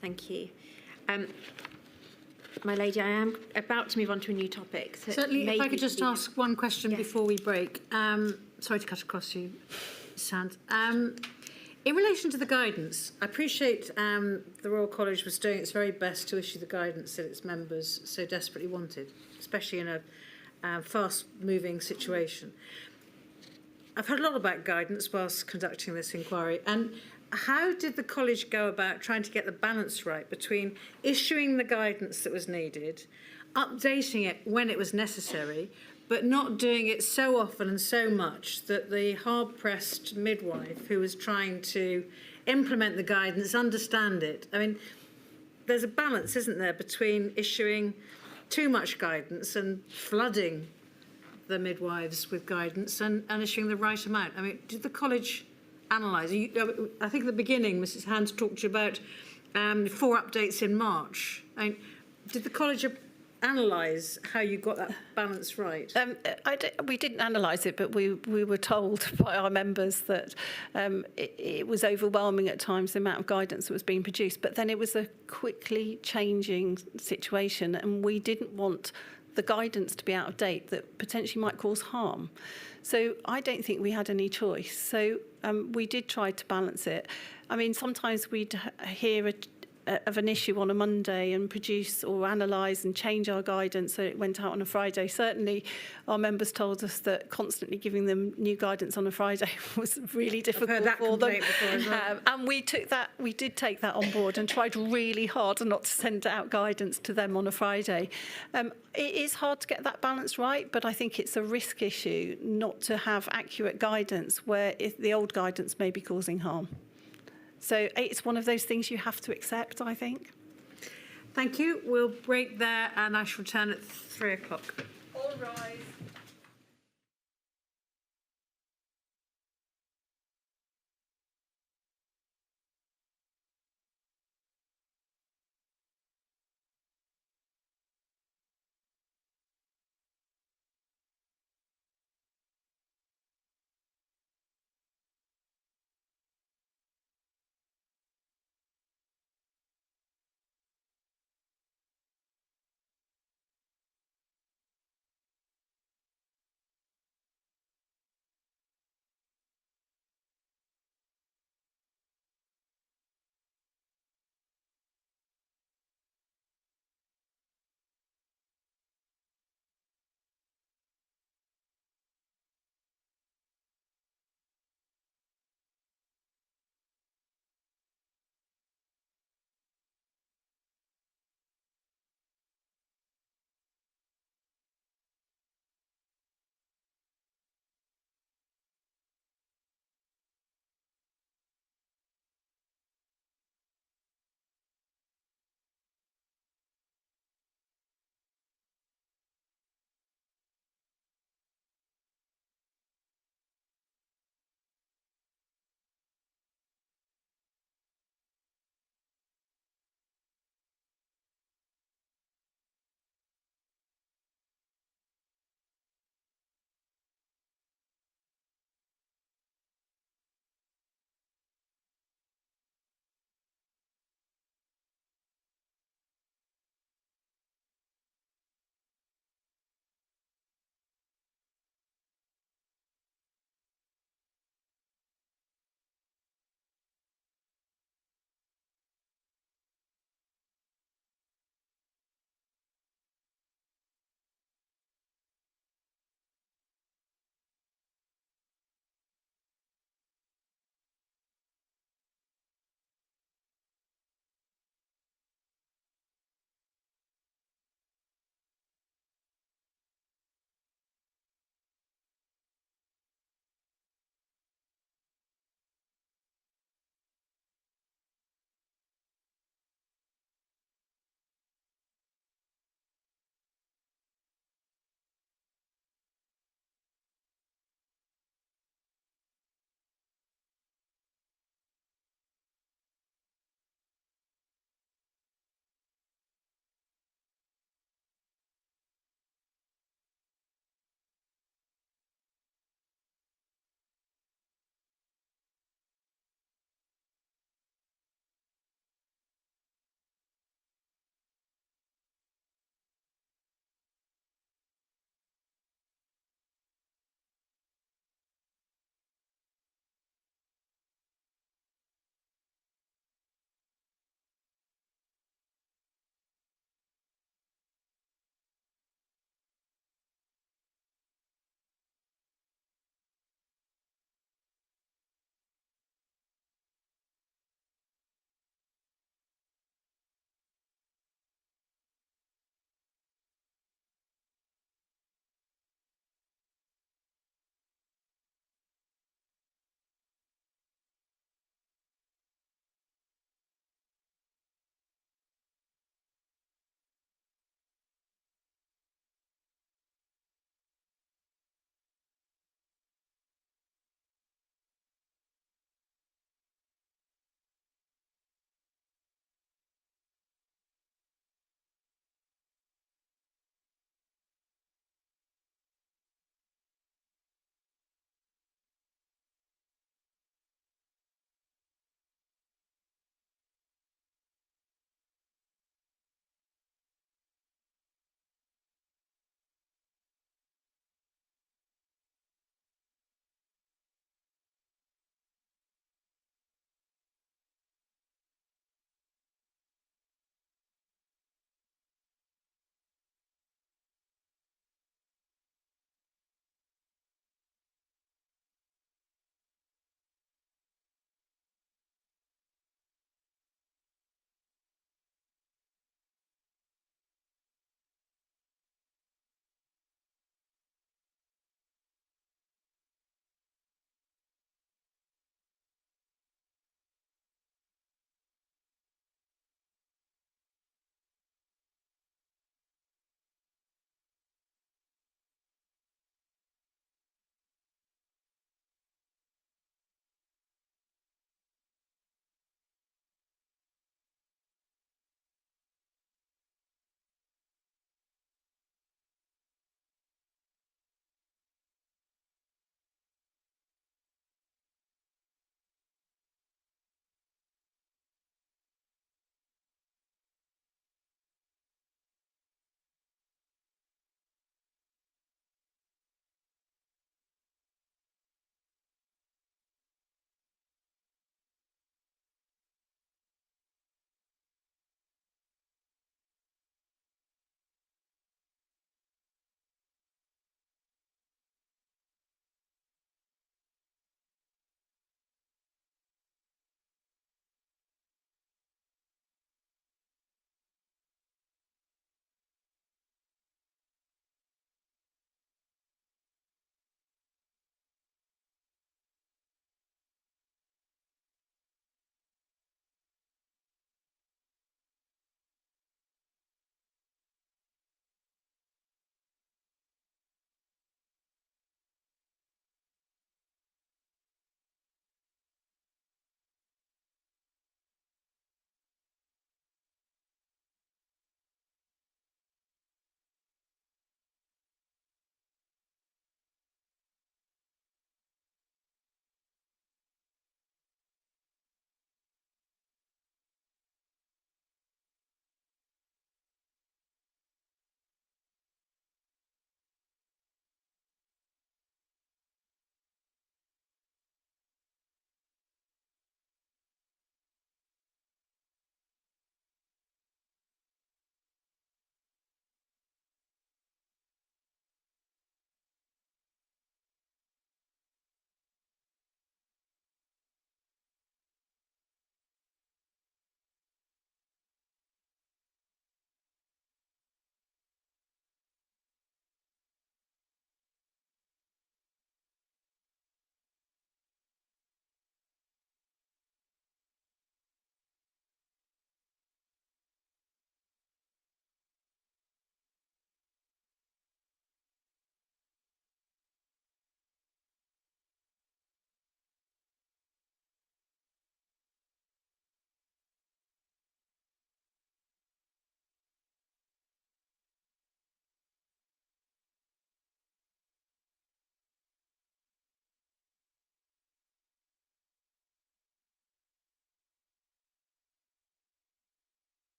Thank you. My lady, I am about to move on to a new topic. So Certainly, if I could just ask one question before we break. Sorry to cut across you, Sand. In relation to the guidance, I appreciate the Royal College was doing its very best to issue the guidance that its members so desperately wanted, especially in a fast-moving situation. I've heard a lot about guidance whilst conducting this inquiry, and how did the college go about trying to get the balance right between issuing the guidance that was needed, updating it when it was necessary, but not doing it so often and so much that the hard-pressed midwife who was trying to implement the guidance, understand it? I mean, there's a balance, isn't there, between issuing too much guidance and flooding the midwives with guidance and issuing the right amount. I mean, did the college analyse? I think at the beginning, Mrs. Hands talked to you about 4 updates in March. I mean, did the college analyse how you got that balance right? We didn't analyse it, but we were told by our members that it was overwhelming at times, the amount of guidance that was being produced. But then it was a quickly changing situation, and we didn't want the guidance to be out of date that potentially might cause harm. So I don't think we had any choice. So we did try to balance it. I mean, sometimes we'd hear of an issue on a Monday and produce or analyse and change our guidance so it went out on a Friday. Certainly our members told us that constantly giving them new guidance on a Friday was really difficult for them. And we did take that on board and tried really hard not to send out guidance to them on a Friday. It is hard to get that balance right, but I think it's a risk issue not to have accurate guidance where the old guidance may be causing harm. So it's one of those things you have to accept, I think. Thank you. We'll break there and I shall return at 3 o'clock. All rise.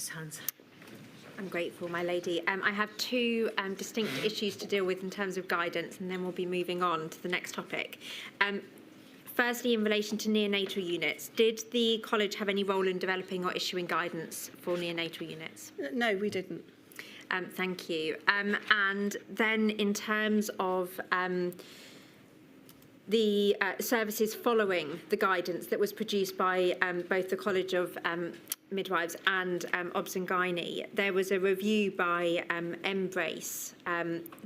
Mrs Hans. I'm grateful, my lady. I have two distinct issues to deal with in terms of guidance, and then we'll be moving on to the next topic. Firstly, in relation to neonatal units, did the college have any role in developing or issuing guidance for neonatal units? No, we didn't. Thank you. And then in terms of the services following the guidance that was produced by both the College of Midwives and Obs and Gynae, there was a review by Embrace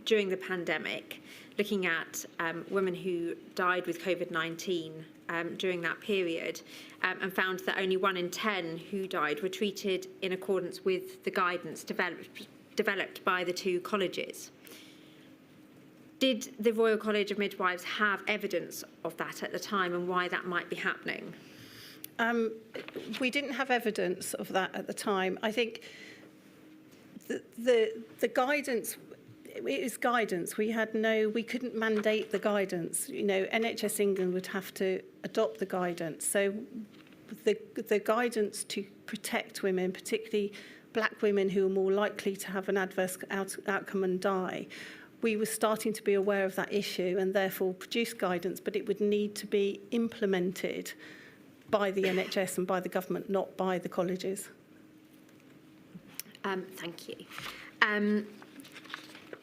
during the pandemic looking at women who died with Covid-19 during that period and found that only 1 in 10 who died were treated in accordance with the guidance developed by the two colleges. Did the Royal College of Midwives have evidence of that at the time and why that might be happening? We didn't have evidence of that at the time. I think the guidance, it is guidance. We couldn't mandate the guidance. You know, NHS England would have to adopt the guidance. So the guidance to protect women, particularly black women who are more likely to have an adverse outcome and die, we were starting to be aware of that issue and therefore produce guidance, but it would need to be implemented by the NHS and by the government, not by the colleges. Thank you.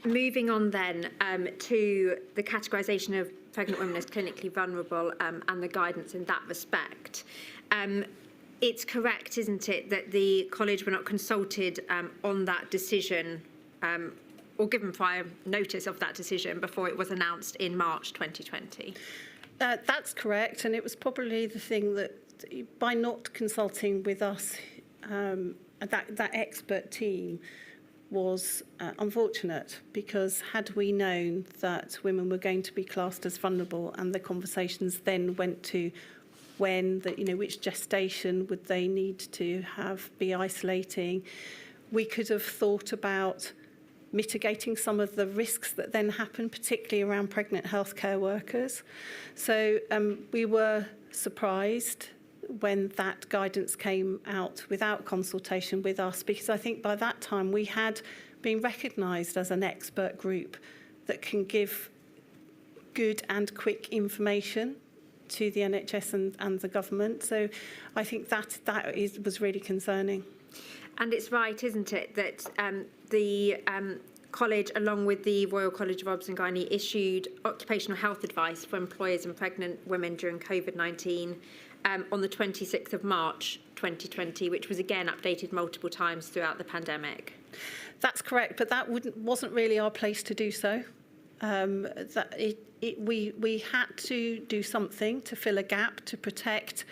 Moving on then to the categorisation of pregnant women as clinically vulnerable and the guidance in that respect. It's correct, isn't it, that the college were not consulted on that decision or given prior notice of that decision before it was announced in March 2020? That's correct, and it was probably the thing that by not consulting with us, that expert team was unfortunate, because had we known that women were going to be classed as vulnerable, and the conversations then went to when, which gestation would they need to be isolating, we could have thought about mitigating some of the risks that then happen, particularly around pregnant healthcare workers. So we were surprised when that guidance came out without consultation with us, because I think by that time we had been recognised as an expert group that can give good and quick information to the NHS and the government. So I think that was really concerning. And it's right, isn't it, that the college, along with the Royal College of Obs and Gynae, issued occupational health advice for employers and pregnant women during COVID-19 on the 26th of March 2020, which was again updated multiple times throughout the pandemic. That's correct, but that wasn't really our place to do so. We had to do something to fill a gap, to protect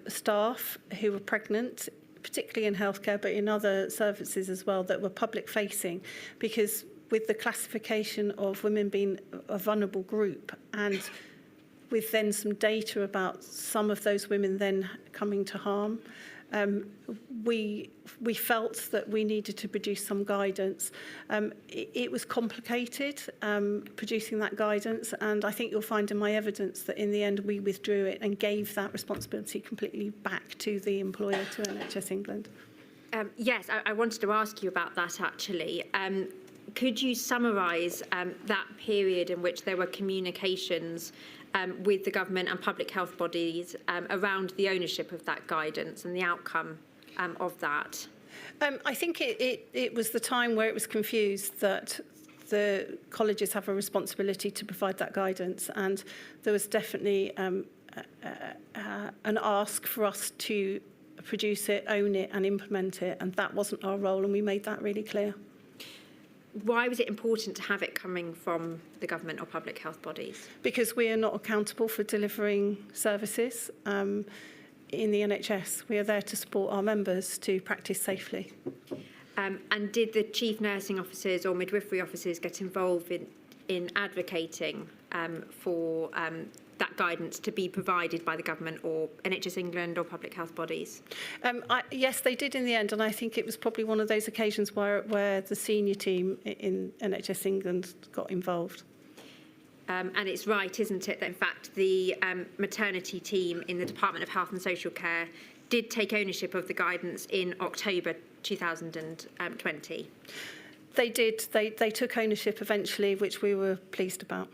staff who were pregnant, particularly in healthcare, but in other services as well that were public facing, because with the classification of women being a vulnerable group, and with then some data about some of those women then coming to harm, we felt that we needed to produce some guidance. It was complicated producing that guidance, and I think you'll find in my evidence that in the end we withdrew it and gave that responsibility completely back to the employer, to NHS England. Yes, I wanted to ask you about that actually. Could you summarise that period in which there were communications with the government and public health bodies around the ownership of that guidance and the outcome of that? I think it was the time where it was confused that the colleges have a responsibility to provide that guidance, and there was definitely an ask for us to produce it, own it and implement it, and that wasn't our role, and we made that really clear. Why was it important to have it coming from the government or public health bodies? Because we are not accountable for delivering services in the NHS. We are there to support our members to practice safely. And did the chief nursing officers or midwifery officers get involved in advocating for that guidance to be provided by the government or NHS England or public health bodies? Yes, they did in the end, and I think it was probably one of those occasions where the senior team in NHS England got involved. And it's right, isn't it, that in fact the maternity team in the Department of Health and Social Care did take ownership of the guidance in October 2020. They did. They took ownership eventually, which we were pleased about.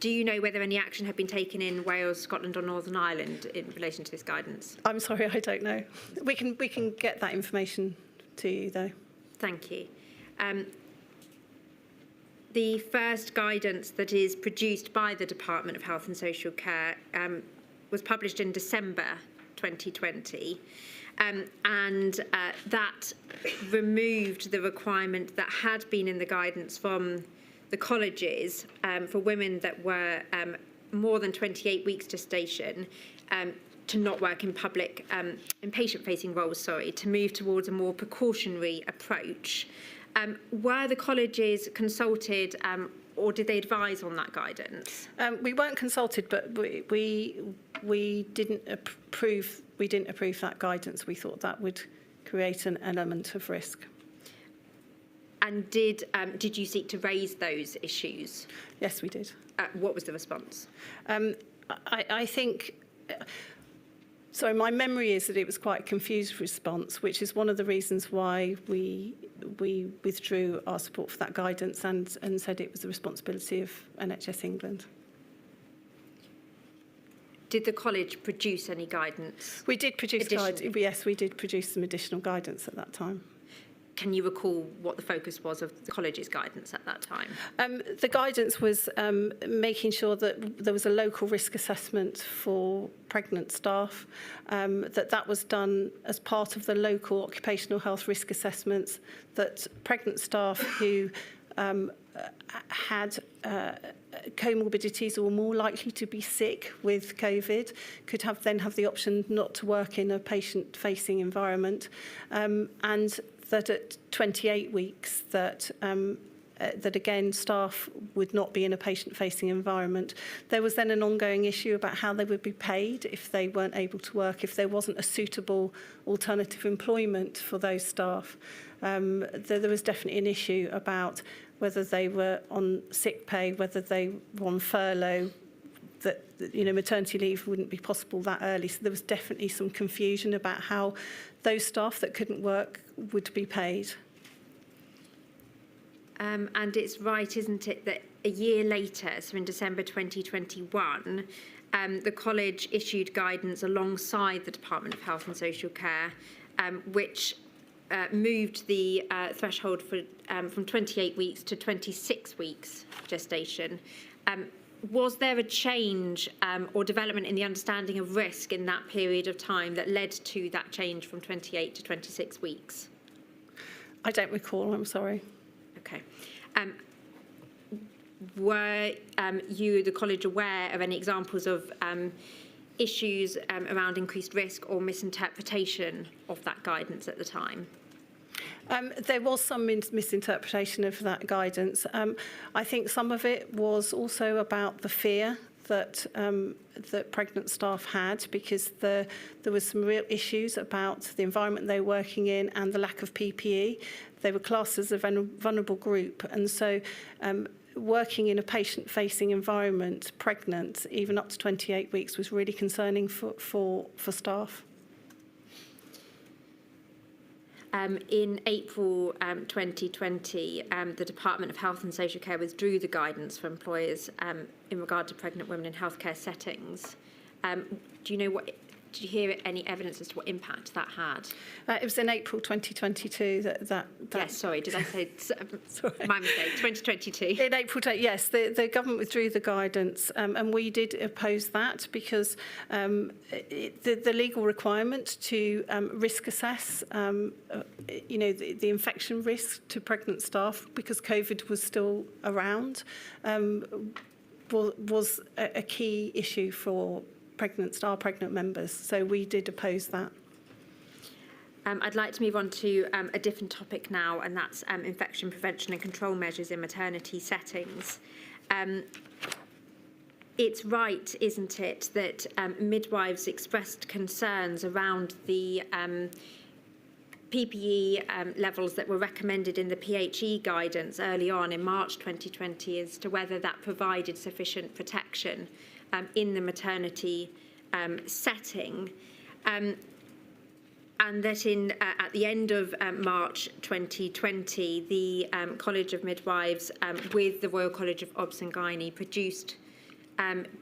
Do you know whether any action had been taken in Wales, Scotland or Northern Ireland in relation to this guidance? I'm sorry, I don't know. We can get that information to you, though. Thank you. The first guidance that is produced by the Department of Health and Social Care was published in December 2020, and that removed the requirement that had been in the guidance from the colleges for women that were more than 28 weeks gestation to not work in public, in patient-facing roles, to move towards a more precautionary approach. Were the colleges consulted or did they advise on that guidance? We weren't consulted, but we didn't approve. We didn't approve that guidance. We thought that would create an element of risk. And did you seek to raise those issues? Yes, we did. What was the response? I think. So my memory is that it was quite a confused response, which is one of the reasons why we withdrew our support for that guidance and said it was the responsibility of NHS England. Did the college produce any guidance? We did produce guidance. Yes, we did produce some additional guidance at that time. Can you recall what the focus was of the college's guidance at that time? The guidance was making sure that there was a local risk assessment for pregnant staff, that was done as part of the local occupational health risk assessments, that pregnant staff who had comorbidities or were more likely to be sick with COVID could then have the option not to work in a patient-facing environment, and that at 28 weeks that again staff would not be in a patient-facing environment. There was then an ongoing issue about how they would be paid if they weren't able to work, if there wasn't a suitable alternative employment for those staff. There was definitely an issue about whether they were on sick pay, whether they were on furlough, that maternity leave wouldn't be possible that early. So there was definitely some confusion about how those staff that couldn't work would be paid. And it's right, isn't it, that a year later, so in December 2021, the college issued guidance alongside the Department of Health and Social Care, which moved the threshold for, from 28 weeks to 26 weeks gestation. Was there a change or development in the understanding of risk in that period of time that led to that change from 28 to 26 weeks? I don't recall, I'm sorry. Okay. Were you, the college, aware of any examples of issues around increased risk or misinterpretation of that guidance at the time? There was some misinterpretation of that guidance. I think some of it was also about the fear that that pregnant staff had, because there was some real issues about the environment they were working in and the lack of PPE. They were classed as a vulnerable group, and so working in a patient-facing environment, pregnant, even up to 28 weeks, was really concerning for staff. In April 2020, the Department of Health and Social Care withdrew the guidance for employers in regard to pregnant women in healthcare settings. Do you know what? Did you hear any evidence as to what impact that had? It was in April 2022 that Yes, sorry, did I say? Sorry. My mistake, 2022. In April, yes, the government withdrew the guidance, and we did oppose that because the legal requirement to risk assess, the infection risk to pregnant staff, because COVID was still around, was a key issue for our pregnant members. So we did oppose that. I'd like to move on to a different topic now, and that's infection prevention and control measures in maternity settings. It's right, isn't it, that midwives expressed concerns around the PPE levels that were recommended in the PHE guidance early on in March 2020 as to whether that provided sufficient protection in the maternity setting. And that at the end of March 2020, the College of Midwives with the Royal College of Obs and Gynae produced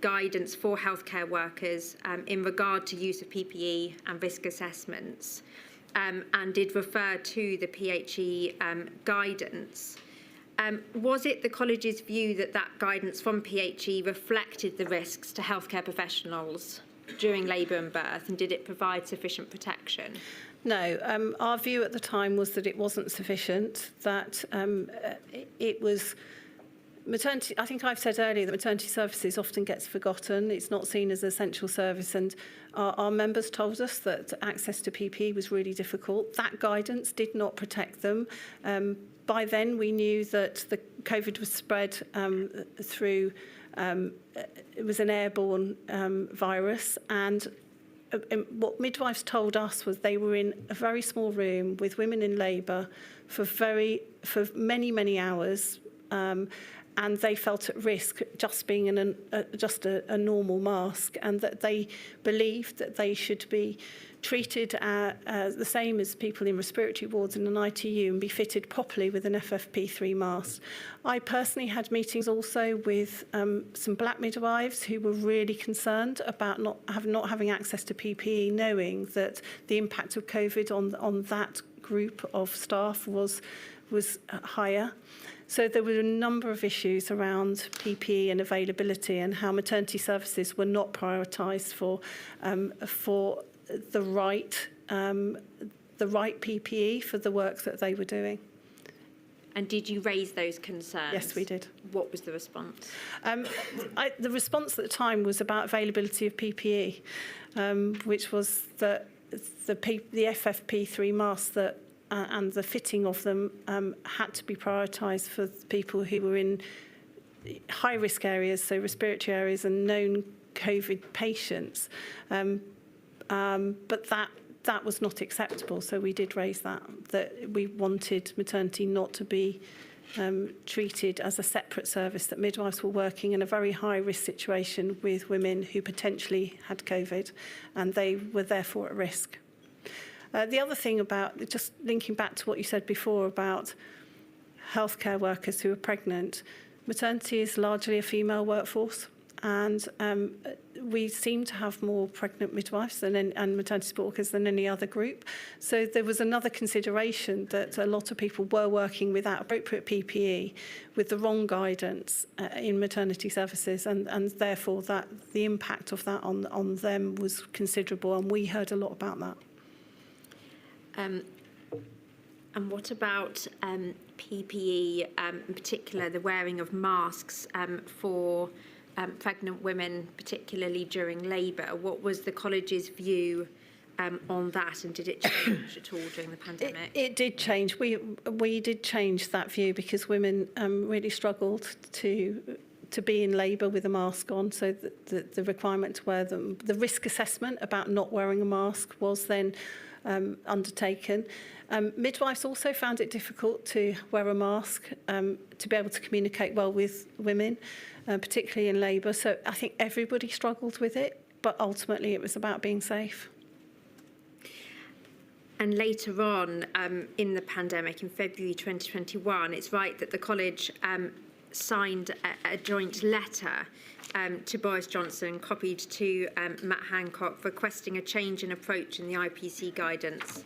guidance for healthcare workers in regard to use of PPE and risk assessments, and did refer to the PHE guidance. Was it the college's view that that guidance from PHE reflected the risks to healthcare professionals during labour and birth, and did it provide sufficient protection? No, our view at the time was that it wasn't sufficient, that it was maternity. I think I've said earlier that maternity services often gets forgotten. It's not seen as an essential service, and our members told us that access to PPE was really difficult. That guidance did not protect them. By then, we knew that the COVID was spread through. It was an airborne virus, and what midwives told us was they were in a very small room with women in labour for many hours, and they felt at risk just being in a normal mask, and that they believed that they should be treated the same as people in respiratory wards in an ITU and be fitted properly with an FFP3 mask. I personally had meetings also with some black midwives who were really concerned about not having access to PPE, knowing that the impact of COVID on that group of staff was higher. So there were a number of issues around PPE and availability, and how maternity services were not prioritised for the right PPE for the work that they were doing. And did you raise those concerns? Yes, we did. What was the response? The response at the time was about availability of PPE, which was that the FFP3 masks that and the fitting of them had to be prioritised for people who were in high-risk areas, so respiratory areas and known COVID patients. But that was not acceptable, so we did raise that we wanted maternity not to be treated as a separate service, that midwives were working in a very high-risk situation with women who potentially had COVID, and they were therefore at risk. The other thing about, just linking back to what you said before about healthcare workers who are pregnant, maternity is largely a female workforce, and we seem to have more pregnant midwives and maternity support workers than any other group. So there was another consideration that a lot of people were working without appropriate PPE, with the wrong guidance in maternity services, and therefore that the impact of that on them was considerable, and we heard a lot about that. And what about PPE, in particular the wearing of masks for pregnant women, particularly during labour? What was the college's view on that, and did it change at all during the pandemic? It did change. We did change that view because women really struggled to be in labour with a mask on, so the requirement to wear them. The risk assessment about not wearing a mask was then undertaken. Midwives also found it difficult to wear a mask to be able to communicate well with women, particularly in labour. So I think everybody struggled with it, but ultimately it was about being safe. And later on in the pandemic, in February 2021, it's right that the college signed a joint letter to Boris Johnson, copied to Matt Hancock, requesting a change in approach in the IPC guidance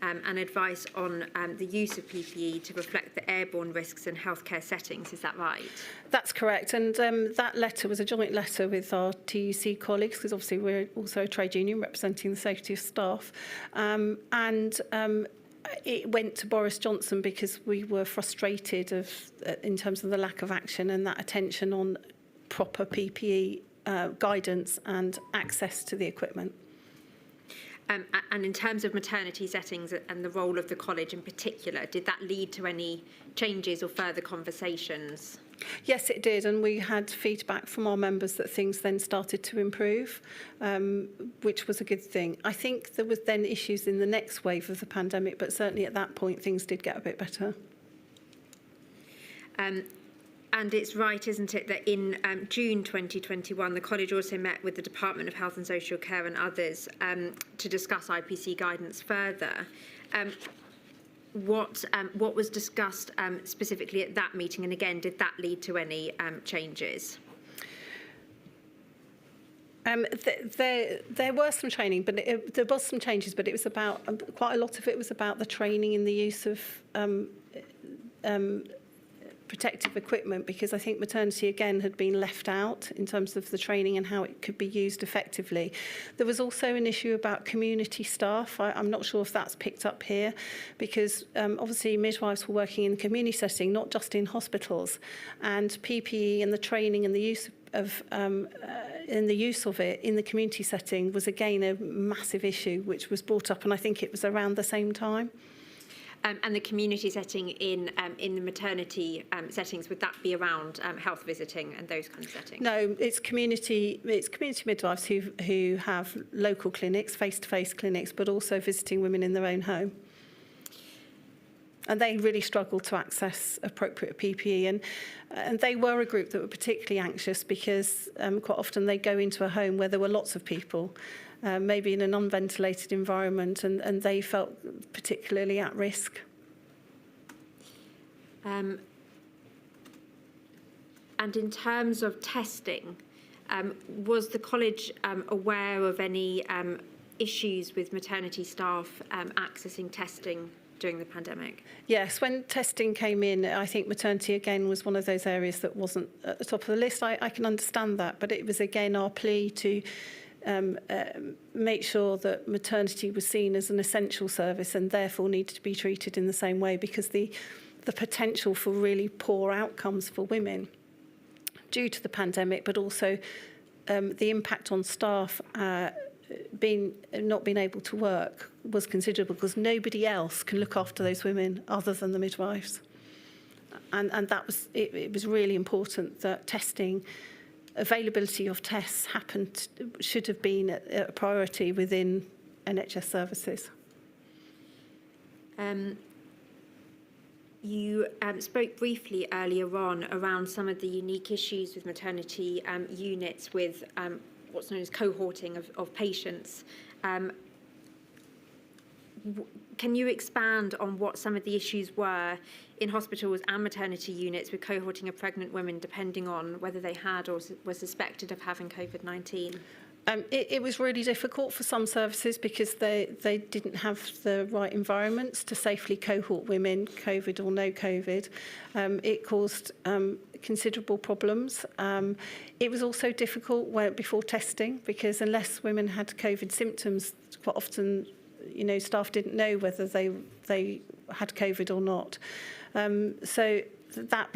and advice on the use of PPE to reflect the airborne risks in healthcare settings. Is that right? That's correct. And that letter was a joint letter with our TUC colleagues, because obviously we're also a trade union representing the safety of staff. It went to Boris Johnson because we were frustrated in terms of the lack of action and that attention on proper PPE guidance and access to the equipment. And in terms of maternity settings and the role of the college in particular, did that lead to any changes or further conversations? Yes, it did, and we had feedback from our members that things then started to improve, which was a good thing. I think there was then issues in the next wave of the pandemic, but certainly at that point things did get a bit better. And it's right, isn't it, that in June 2021, the college also met with the Department of Health and Social Care and others to discuss IPC guidance further. What was discussed specifically at that meeting, and again, did that lead to any changes? There were some training, but there was some changes, but it was about, quite a lot of it was about the training in the use of protective equipment, because I think maternity, again, had been left out in terms of the training and how it could be used effectively. There was also an issue about community staff. I'm not sure if that's picked up here, because obviously midwives were working in the community setting, not just in hospitals, and PPE and the training and the use of it in the community setting was again a massive issue which was brought up, and I think it was around the same time. And the community setting in the maternity settings, would that be around health visiting and those kind of settings? No, it's community midwives who have local clinics, face-to-face clinics, but also visiting women in their own home. And they really struggled to access appropriate PPE. And they were a group that were particularly anxious because quite often they go into a home where there were lots of people, maybe in an unventilated environment, and they felt particularly at risk. And in terms of testing, was the college aware of any issues with maternity staff accessing testing during the pandemic? Yes, when testing came in, I think maternity again was one of those areas that wasn't at the top of the list. I can understand that, but it was again our plea to make sure that maternity was seen as an essential service and therefore needed to be treated in the same way, because the potential for really poor outcomes for women due to the pandemic, but also the impact on staff not being able to work was considerable, because nobody else can look after those women other than the midwives. And that was it was really important that testing, availability of tests should have been a priority within NHS services. You spoke briefly earlier on around some of the unique issues with maternity units with what's known as cohorting of patients. Can you expand on what some of the issues were in hospitals and maternity units with cohorting of pregnant women, depending on whether they had or were suspected of having COVID-19? It was really difficult for some services because they didn't have the right environments to safely cohort women, COVID or no COVID. It caused considerable problems. It was also difficult before testing, because unless women had COVID symptoms, quite often, staff didn't know whether they had COVID or not. So that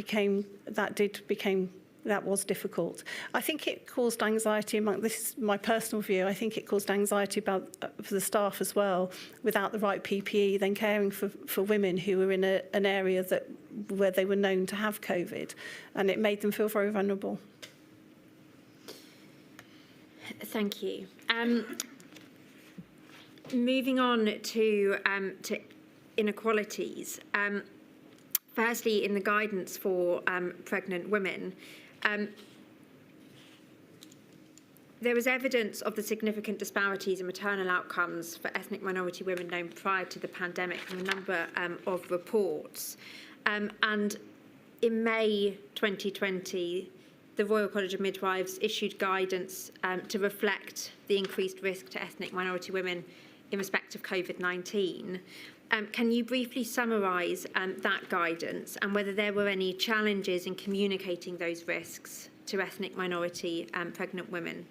was difficult. I think it caused anxiety this is my personal view, I think it caused anxiety for the staff as well, without the right PPE, then caring for women who were in an area where they were known to have COVID, and it made them feel very vulnerable. Thank you. Moving on to inequalities. Firstly, in the guidance for pregnant women, there was evidence of the significant disparities in maternal outcomes for ethnic minority women known prior to the pandemic from a number of reports. And in May 2020, the Royal College of Midwives issued guidance to reflect the increased risk to ethnic minority women in respect of COVID-19. Can you briefly summarise that guidance and whether there were any challenges in communicating those risks to ethnic minority pregnant women?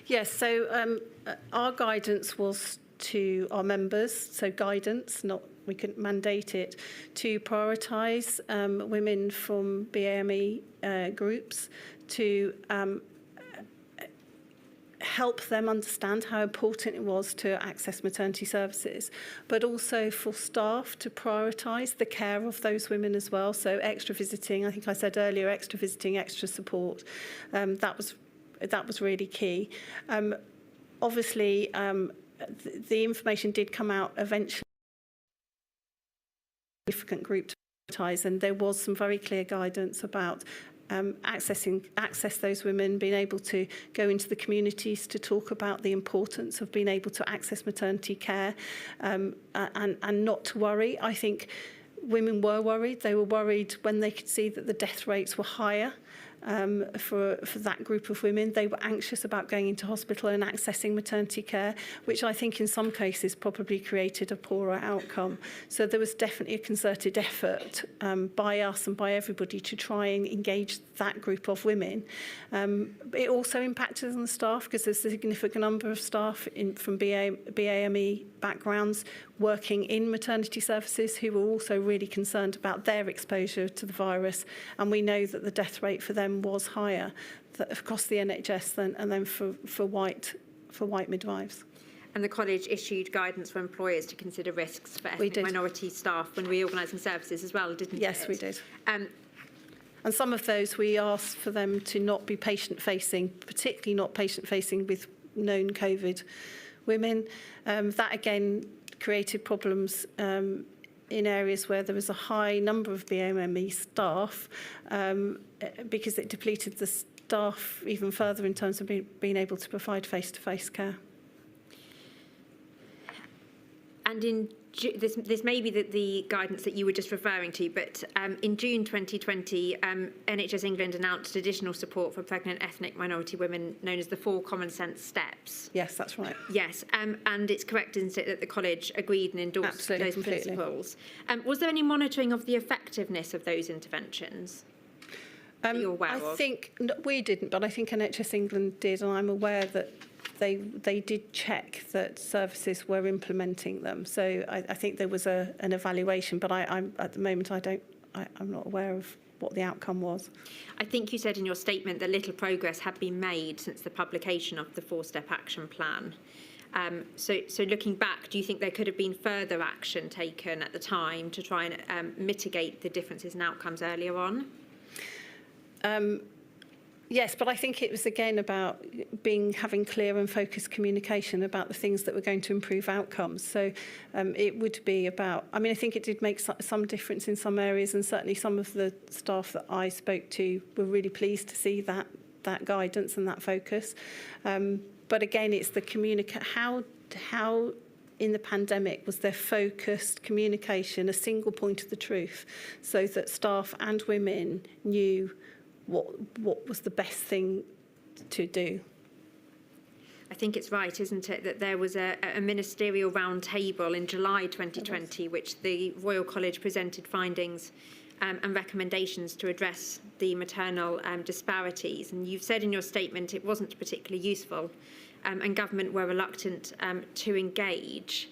Yes, so our guidance was to our members, so guidance, we couldn't mandate it, to prioritise women from BAME groups, to help them understand how important it was to access maternity services, but also for staff to prioritise the care of those women as well. So extra visiting, I think I said earlier, extra visiting, extra support, that was really key. Obviously, the information did come out eventually, significant group to prioritise, and there was some very clear guidance about access those women, being able to go into the communities to talk about the importance of being able to access maternity care, and not to worry. I think women were worried. They were worried when they could see that the death rates were higher. For that group of women. They were anxious about going into hospital and accessing maternity care, which I think in some cases probably created a poorer outcome. So there was definitely a concerted effort by us and by everybody to try and engage that group of women. It also impacted on the staff because there's a significant number of staff from BAME backgrounds working in maternity services who were also really concerned about their exposure to the virus, and we know that the death rate for them was higher across the NHS than for white midwives. And the college issued guidance for employers to consider risks for ethnic minority staff when reorganising services as well, didn't it? Yes, we did. And some of those we asked for them to not be patient-facing, particularly not patient-facing with known COVID women. That again created problems in areas where there was a high number of BMME staff because it depleted the staff even further in terms of being able to provide face-to-face care. And this may be the guidance that you were just referring to, but in June 2020, NHS England announced additional support for pregnant ethnic minority women known as the 4 common sense steps. Yes, that's right. Yes, and it's correct, isn't it, that the college agreed and endorsed those principles. Was there any monitoring of the effectiveness of those interventions that you're aware of? I think we didn't, but I think NHS England did, and I'm aware that they did check that services were implementing them. So I think there was an evaluation, but I'm at the moment I'm not aware of what the outcome was. I think you said in your statement that little progress had been made since the publication of the 4-step action plan. So looking back, do you think there could have been further action taken at the time to try and mitigate the differences in outcomes earlier on? Yes, but I think it was again about having clear and focused communication about the things that were going to improve outcomes. So it would be about, I think it did make some difference in some areas, and certainly some of the staff that I spoke to were really pleased to see that guidance and that focus. But again, it's the how in the pandemic was there focused communication, a single point of the truth, so that staff and women knew what was the best thing to do. I think it's right, isn't it, that there was a ministerial roundtable in July 2020, which the Royal College presented findings and recommendations to address the maternal disparities. And you've said in your statement it wasn't particularly useful, and government were reluctant to engage.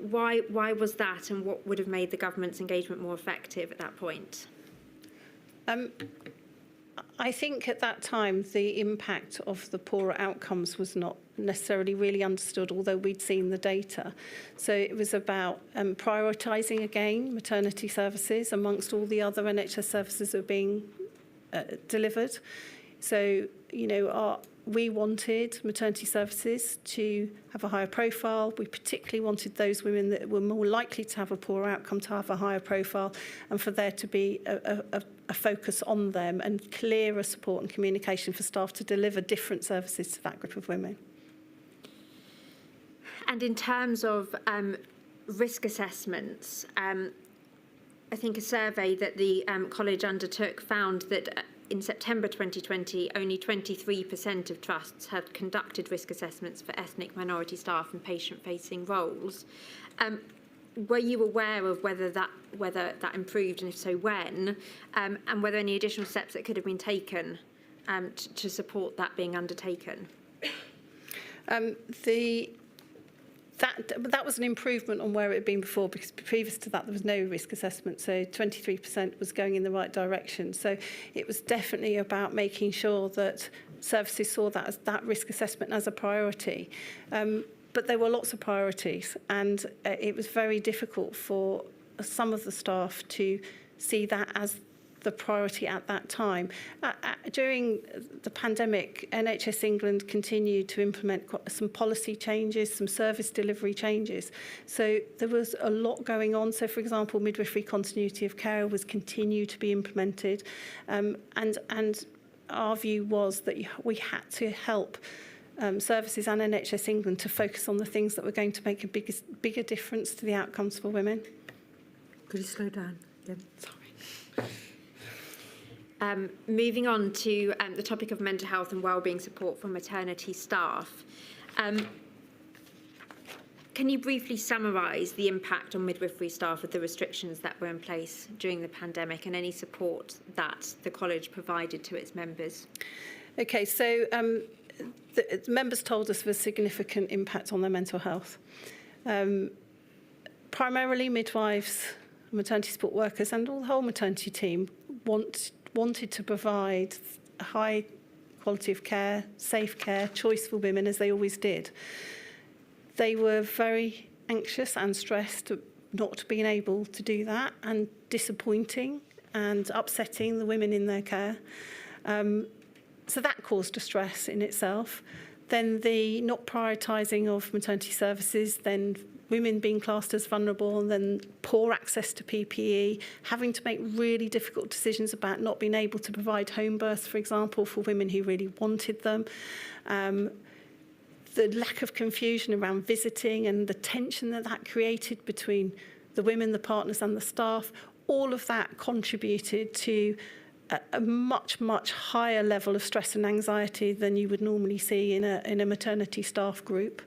Why was that, and what would have made the government's engagement more effective at that point? I think at that time the impact of the poorer outcomes was not necessarily really understood, although we'd seen the data. So it was about prioritising again maternity services amongst all the other NHS services that are being delivered. So, we wanted maternity services to have a higher profile. We particularly wanted those women that were more likely to have a poor outcome to have a higher profile, and for there to be a focus on them and clearer support and communication for staff to deliver different services to that group of women. And in terms of risk assessments, I think a survey that the college undertook found that in September 2020, only 23% of trusts had conducted risk assessments for ethnic minority staff and patient-facing roles. Were you aware of whether that improved, and if so, when, and whether any additional steps that could have been taken to support that being undertaken? That was an improvement on where it had been before, because previous to that there was no risk assessment, so 23% was going in the right direction. So it was definitely about making sure that services saw that risk assessment as a priority. But there were lots of priorities, and it was very difficult for some of the staff to see that as the priority at that time. During the pandemic, NHS England continued to implement some policy changes, some service delivery changes. So there was a lot going on. So, for example, midwifery continuity of care was continued to be implemented, and our view was that we had to help services and NHS England to focus on the things that were going to make a bigger difference to the outcomes for women. Could you slow down again? Sorry. Moving on to the topic of mental health and wellbeing support for maternity staff. Can you briefly summarise the impact on midwifery staff of the restrictions that were in place during the pandemic and any support that the college provided to its members? Okay, so the members told us there was a significant impact on their mental health. Primarily midwives, maternity support workers and all the whole maternity team wanted to provide a high quality of care, safe care, choice for women, as they always did. They were very anxious and stressed not being able to do that, and disappointing and upsetting the women in their care. So that caused distress in itself. Then the not prioritising of maternity services, then women being classed as vulnerable, and then poor access to PPE, having to make really difficult decisions about not being able to provide home births, for example, for women who really wanted them. The lack of confusion around visiting and the tension that created between the women, the partners and the staff, all of that contributed to a much, much higher level of stress and anxiety than you would normally see in a maternity staff group.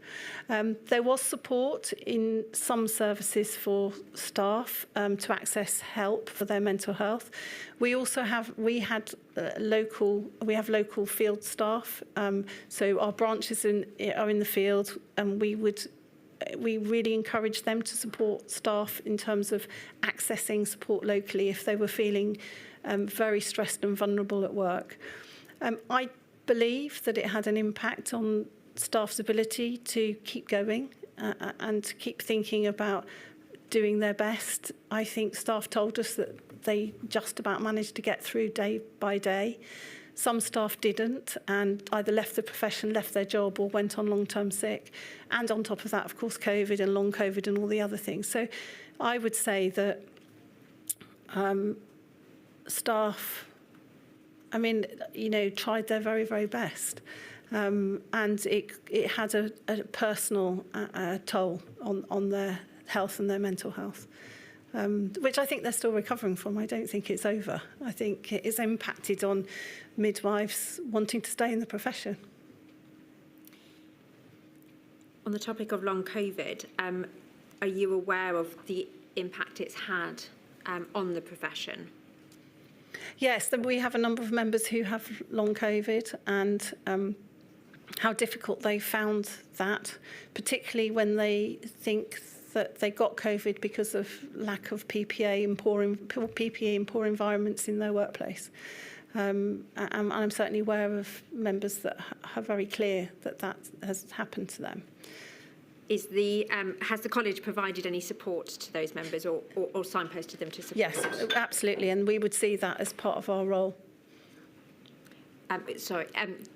There was support in some services for staff to access help for their mental health. We also have local field staff. So our branches are in the field, and we really encourage them to support staff in terms of accessing support locally if they were feeling very stressed and vulnerable at work. I believe that it had an impact on staff's ability to keep going and to keep thinking about doing their best. I think staff told us that they just about managed to get through day by day. Some staff didn't, and either left the profession, left their job, or went on long-term sick. And on top of that, of course, COVID and long COVID and all the other things. So I would say that staff, tried their very, very best. And it had a personal toll on their health and their mental health, which I think they're still recovering from. I don't think it's over. I think it is impacted on midwives wanting to stay in the profession. On the topic of long COVID, are you aware of the impact it's had on the profession? Yes, we have a number of members who have long COVID, and how difficult they found that, particularly when they think that they got COVID because of lack of PPE and poor environments in their workplace. And I'm certainly aware of members that are very clear that has happened to them. Has the college provided any support to those members or signposted them to support? Yes, absolutely, and we would see that as part of our role.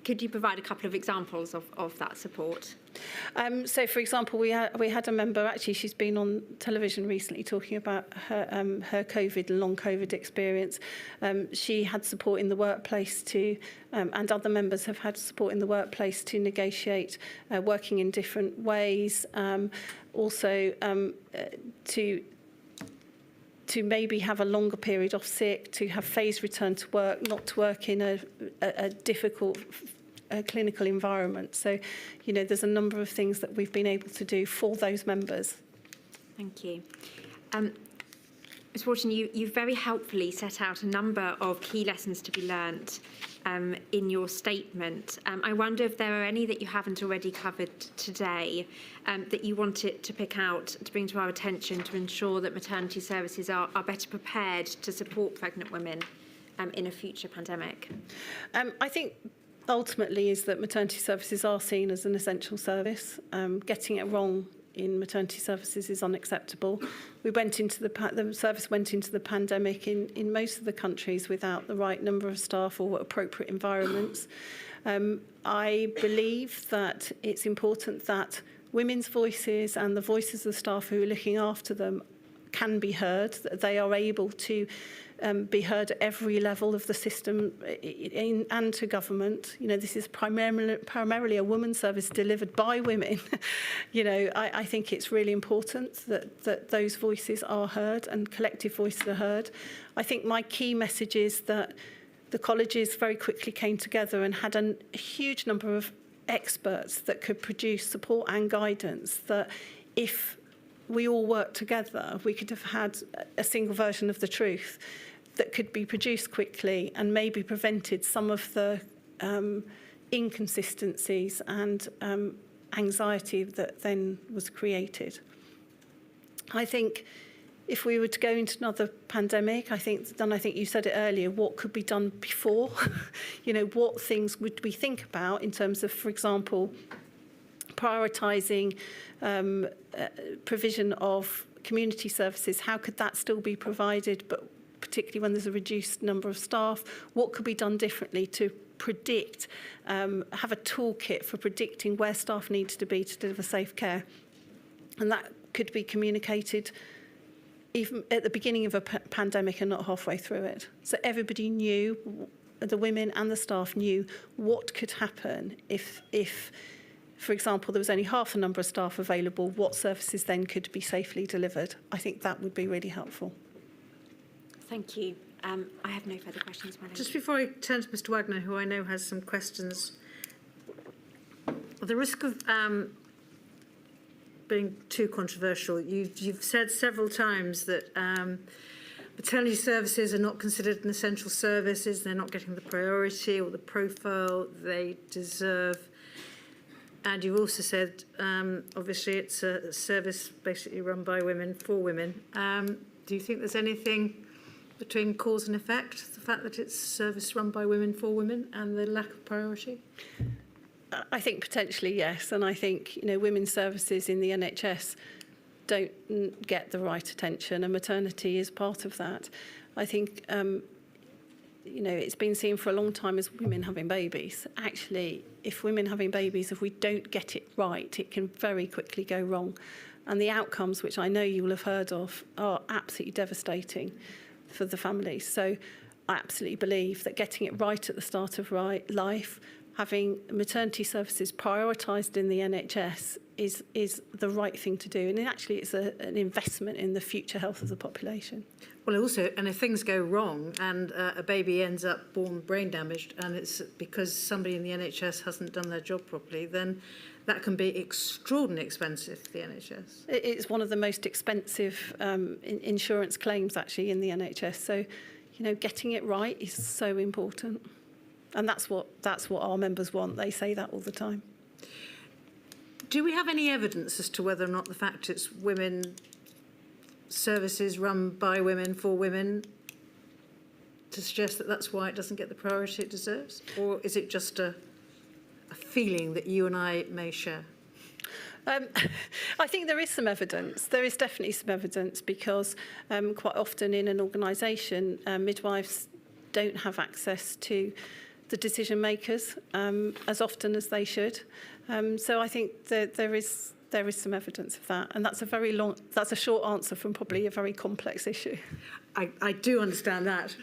Could you provide a couple of examples of that support? So, for example, we had a member, actually she's been on television recently talking about her COVID and long COVID experience. She had support in the workplace and other members have had support in the workplace to negotiate working in different ways, also to maybe have a longer period off sick, to have phased return to work, not to work in a difficult clinical environment. So, there's a number of things that we've been able to do for those members. Thank you. Ms. Walton, you very helpfully set out a number of key lessons to be learnt in your statement. I wonder if there are any that you haven't already covered today that you wanted to pick out to bring to our attention to ensure that maternity services are better prepared to support pregnant women in a future pandemic. I think ultimately is that maternity services are seen as an essential service. Getting it wrong in maternity services is unacceptable. The service went into the pandemic in most of the countries without the right number of staff or appropriate environments. I believe that it's important that women's voices and the voices of the staff who are looking after them can be heard, that they are able to be heard at every level of the system and to government. You know, this is primarily a women's service delivered by women. You know, I think it's really important that those voices are heard and collective voices are heard. I think my key message is that the colleges very quickly came together and had a huge number of experts that could produce support and guidance, that if we all worked together, we could have had a single version of the truth that could be produced quickly and maybe prevented some of the inconsistencies and anxiety that then was created. I think if we were to go into another pandemic, I think you said it earlier, what could be done before? You know, what things would we think about in terms of, for example, prioritising provision of community services? How could that still be provided, but particularly when there's a reduced number of staff? What could be done differently to predict, have a toolkit for predicting where staff needs to be to deliver safe care? And that could be communicated even at the beginning of a pandemic and not halfway through it. So everybody knew, the women and the staff knew what could happen if, for example, there was only half the number of staff available, what services then could be safely delivered. I think that would be really helpful. Thank you. I have no further questions, Madam. Just before I turn to Mr Wagner, who I know has some questions, at the risk of being too controversial, you've said several times that maternity services are not considered an essential services, they're not getting the priority or the profile they deserve. And you've also said, obviously, it's a service basically run by women for women. Do you think there's anything between cause and effect, the fact that it's a service run by women for women and the lack of priority? I think potentially yes, and I think, you know, women's services in the NHS don't get the right attention, and maternity is part of that. I think, you know, it's been seen for a long time as women having babies. Actually, if women having babies, if we don't get it right, it can very quickly go wrong. And the outcomes, which I know you will have heard of, are absolutely devastating for the families. So I absolutely believe that getting it right at the start of life, having maternity services prioritised in the NHS is the right thing to do. And actually it's an investment in the future health of the population. Well, also, and if things go wrong and a baby ends up born brain damaged and it's because somebody in the NHS hasn't done their job properly, then that can be extraordinarily expensive for the NHS. It's one of the most expensive insurance claims actually in the NHS. So, you know, getting it right is so important. And that's what our members want. They say that all the time. Do we have any evidence as to whether or not the fact it's women services run by women for women to suggest that that's why it doesn't get the priority it deserves? Or is it just a feeling that you and I may share? I think there is some evidence. There is definitely some evidence because quite often in an organisation, midwives don't have access to the decision makers as often as they should. So I think that there is some evidence of that, and that's a short answer from probably a very complex issue. I do understand that.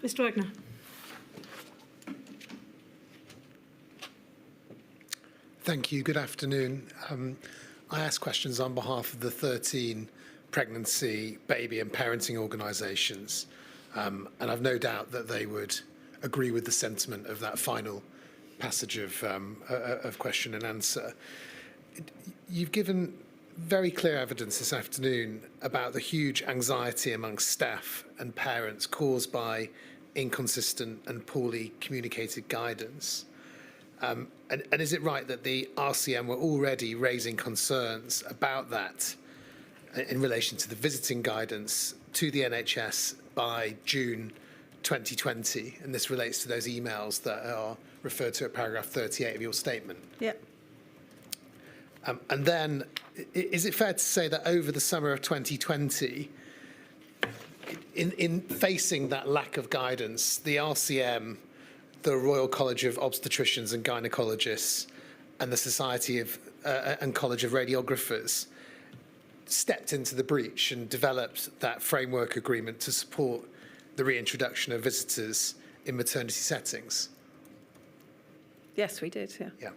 Mr Wagner. Thank you. Good afternoon. I ask questions on behalf of the 13 pregnancy, baby and parenting organisations, and I've no doubt that they would agree with the sentiment of that final passage of question and answer. You've given very clear evidence this afternoon about the huge anxiety amongst staff and parents caused by inconsistent and poorly communicated guidance. And is it right that the RCM were already raising concerns about that in relation to the visiting guidance to the NHS by June 2020? And this relates to those emails that are referred to at paragraph 38 of your statement. Yeah. And then is it fair to say that over the summer of 2020, in facing that lack of guidance, the RCM, the Royal College of Obstetricians and Gynecologists, and the Society of and College of Radiographers stepped into the breach and developed that framework agreement to support the reintroduction of visitors in maternity settings? Yes, we did, yeah. Yeah,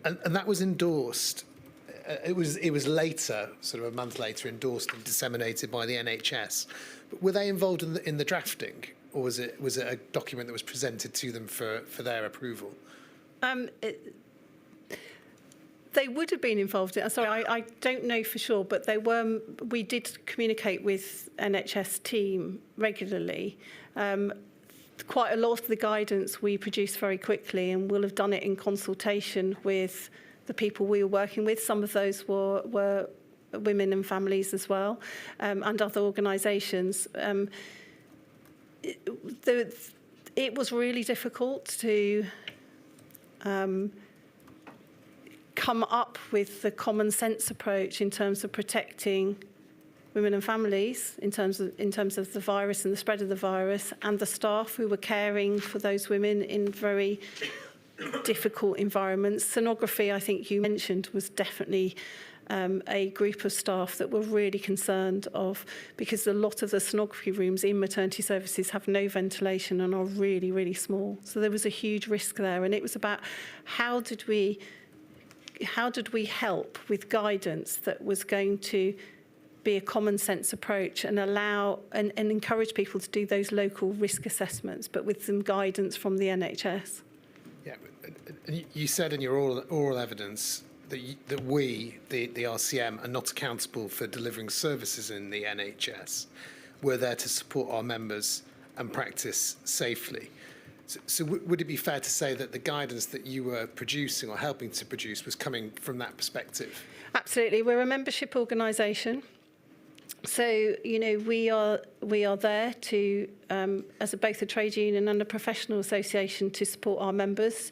and that was endorsed. It was later, sort of a month later, endorsed and disseminated by the NHS. But were they involved in the drafting, or was it a document that was presented to them for their approval? They would have been involved in. Sorry, I don't know for sure, but they were. We did communicate with NHS team regularly. Quite a lot of the guidance we produced very quickly, and we'll have done it in consultation with the people we were working with. Some of those were women and families as well, and other organisations. It was really difficult to come up with the common sense approach in terms of protecting women and families, in terms of the virus and the spread of the virus, and the staff who were caring for those women in very difficult environments. Sonography, I think you mentioned, was definitely a group of staff that were really concerned because a lot of the sonography rooms in maternity services have no ventilation and are really, really small. So there was a huge risk there, and it was about how did we help with guidance that was going to be a common sense approach and allow and encourage people to do those local risk assessments, but with some guidance from the NHS. Yeah, and you said in your oral evidence that we, the RCM, are not accountable for delivering services in the NHS. We're there to support our members and practice safely. So would it be fair to say that the guidance that you were producing or helping to produce was coming from that perspective? Absolutely. We're a membership organisation. So, we are there to, as both a trade union and a professional association, to support our members,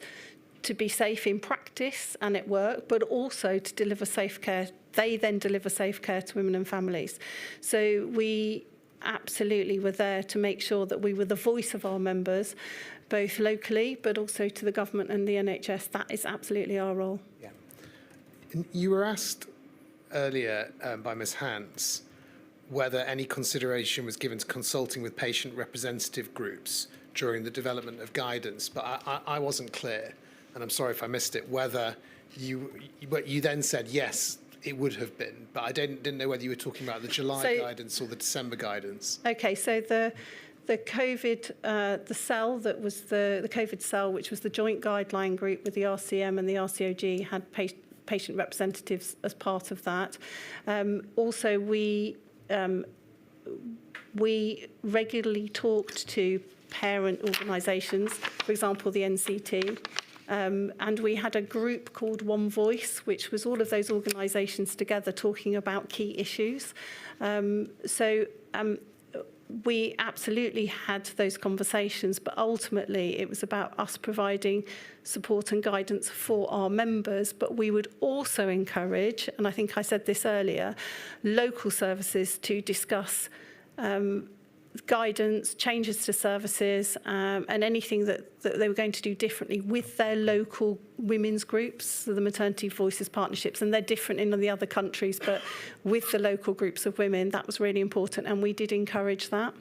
to be safe in practice and at work, but also to deliver safe care. They then deliver safe care to women and families. So we absolutely were there to make sure that we were the voice of our members, both locally, but also to the government and the NHS. That is absolutely our role. Yeah. And you were asked earlier by Ms. Hans whether any consideration was given to consulting with patient representative groups during the development of guidance, but I wasn't clear, and I'm sorry if I missed it, whether you then said yes, it would have been, but I didn't know whether you were talking about the July guidance or the December guidance. Okay, so the COVID, the cell that was the COVID cell, which was the joint guideline group with the RCM and the RCOG, had patient representatives as part of that. Also, we regularly talked to parent organisations, for example, the NCT, and we had a group called One Voice, which was all of those organisations together talking about key issues. We absolutely had those conversations, but ultimately it was about us providing support and guidance for our members. But we would also encourage, and I think I said this earlier, local services to discuss guidance, changes to services, and anything that they were going to do differently with their local women's groups, so the Maternity Voices partnerships, and they're different in the other countries, but with the local groups of women, that was really important, and we did encourage that.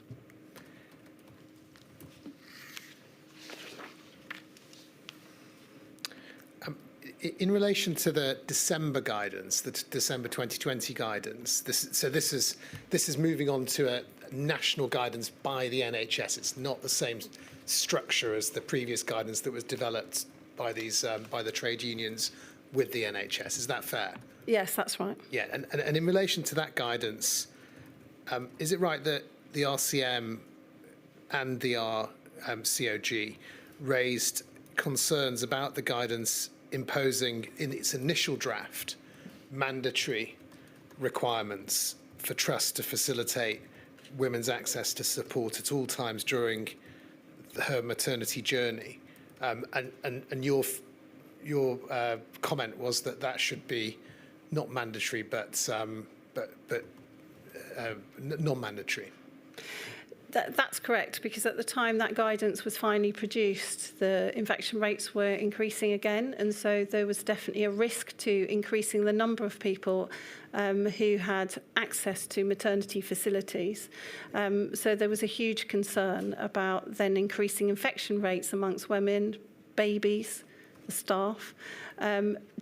In relation to the December guidance, the December 2020 guidance, this is moving on to a national guidance by the NHS. It's not the same structure as the previous guidance that was developed by the trade unions with the NHS. Is that fair? Yes, that's right. Yeah, and in relation to that guidance, is it right that the RCM and the RCOG raised concerns about the guidance imposing in its initial draft mandatory requirements for trusts to facilitate women's access to support at all times during her maternity journey, and your comment was that should be not mandatory, but non-mandatory. That's correct, because at the time that guidance was finally produced, the infection rates were increasing again, and so there was definitely a risk to increasing the number of people who had access to maternity facilities. So there was a huge concern about then increasing infection rates amongst women, babies, the staff.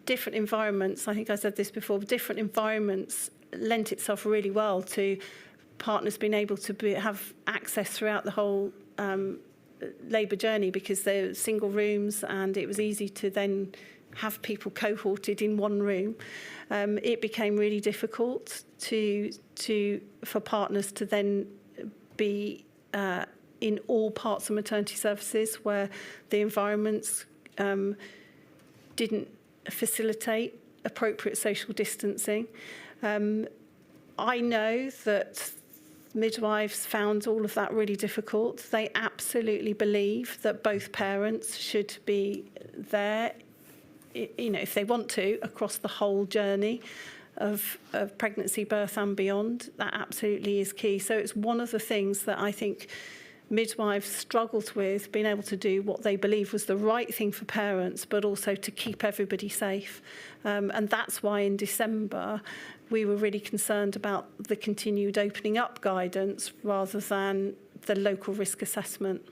Different environments, I think I said this before, but different environments lent itself really well to partners being able to have access throughout the whole labour journey, because they're single rooms and it was easy to then have people cohorted in one room. It became really difficult for partners to then be in all parts of maternity services where the environments didn't facilitate appropriate social distancing. I know that midwives found all of that really difficult. They absolutely believe that both parents should be there, if they want to, across the whole journey of pregnancy, birth and beyond. That absolutely is key. So it's one of the things that I think midwives struggled with, being able to do what they believe was the right thing for parents, but also to keep everybody safe. And that's why in December, we were really concerned about the continued opening up guidance rather than the local risk assessment.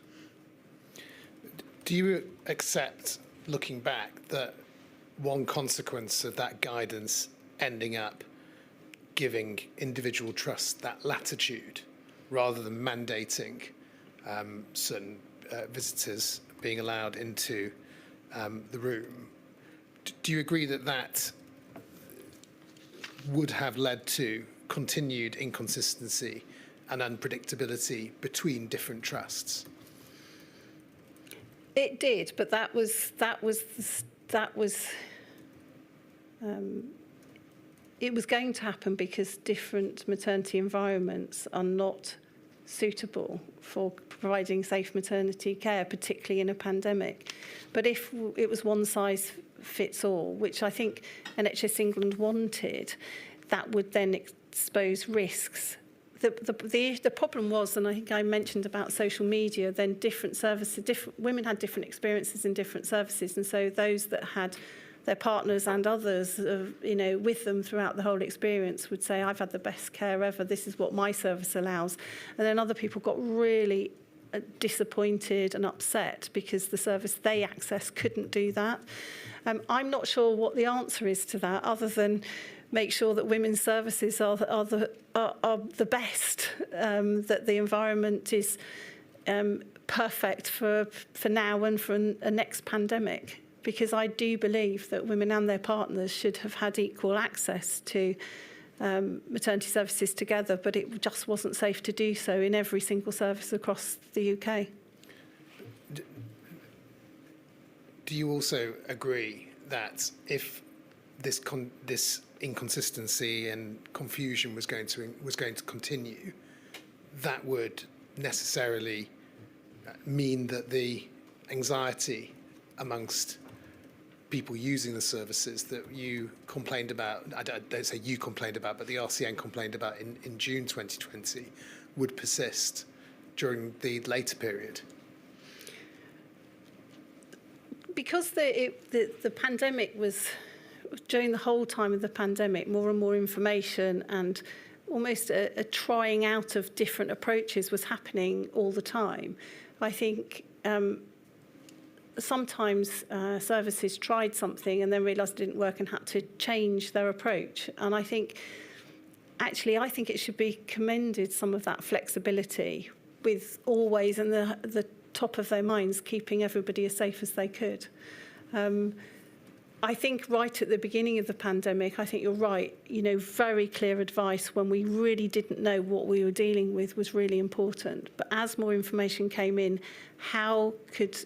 Do you accept, looking back, that one consequence of that guidance ending up giving individual trusts that latitude rather than mandating certain visitors being allowed into the room? Do you agree that that would have led to continued inconsistency and unpredictability between different trusts? It did, but it was going to happen because different maternity environments are not suitable for providing safe maternity care, particularly in a pandemic. But if it was one size fits all, which I think NHS England wanted, that would then expose risks. The problem was, and I think I mentioned about social media, then different services, women had different experiences in different services, and so those that had their partners and others, with them throughout the whole experience would say, I've had the best care ever, this is what my service allows. And then other people got really disappointed and upset because the service they accessed couldn't do that. I'm not sure what the answer is to that, other than make sure that women's services are the best, that the environment is perfect for now and for a next pandemic. Because I do believe that women and their partners should have had equal access to maternity services together, but it just wasn't safe to do so in every single service across the UK. Do you also agree that if this inconsistency and confusion was going to continue, that would necessarily mean that the anxiety amongst people using the services that you complained about, I don't say you complained about, but the RCN complained about in June 2020, would persist during the later period? Because the pandemic was, during the whole time of the pandemic, more and more information and almost a trying out of different approaches was happening all the time. I think sometimes services tried something and then realised it didn't work and had to change their approach. And I think it should be commended, some of that flexibility, with always in the top of their minds keeping everybody as safe as they could. I think right at the beginning of the pandemic, I think you're right, very clear advice when we really didn't know what we were dealing with was really important. But as more information came in, how could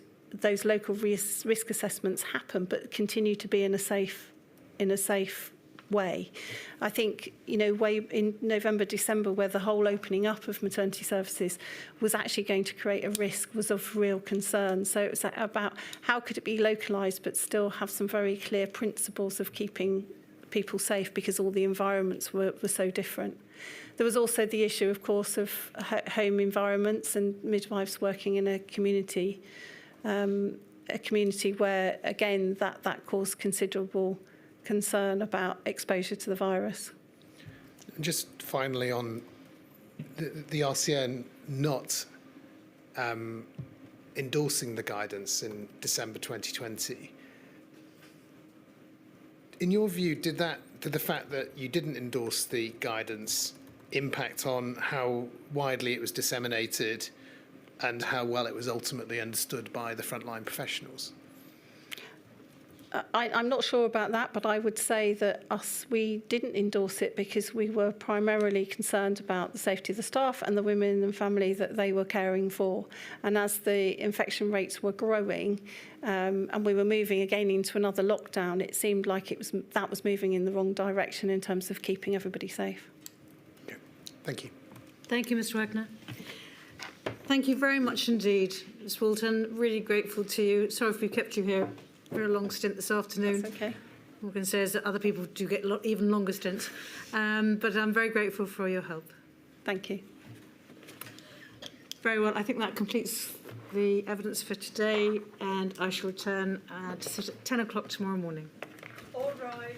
those local risk assessments happen but continue to be in a safe way? I think, way in November, December, where the whole opening up of maternity services was actually going to create a risk, was of real concern. So it's about how could it be localised but still have some very clear principles of keeping people safe because all the environments were so different. There was also the issue, of course, of home environments and midwives working in a community where, again, that caused considerable concern about exposure to the virus. Just finally on the RCN not endorsing the guidance in December 2020. In your view, did the fact that you didn't endorse the guidance impact on how widely it was disseminated and how well it was ultimately understood by the frontline professionals? I'm not sure about that, but I would say that we didn't endorse it because we were primarily concerned about the safety of the staff and the women and family that they were caring for. And as the infection rates were growing and we were moving again into another lockdown, it seemed like that was moving in the wrong direction in terms of keeping everybody safe. Okay. Thank you. Thank you, Mr Wagner. Thank you very much indeed, Ms Walton. Really grateful to you. Sorry if we kept you here for a long stint this afternoon. That's okay. What I can say is that other people do get even longer stints. But I'm very grateful for your help. Thank you. Very well. I think that completes the evidence for today, and I shall return to sit at 10 o'clock tomorrow morning. All rise.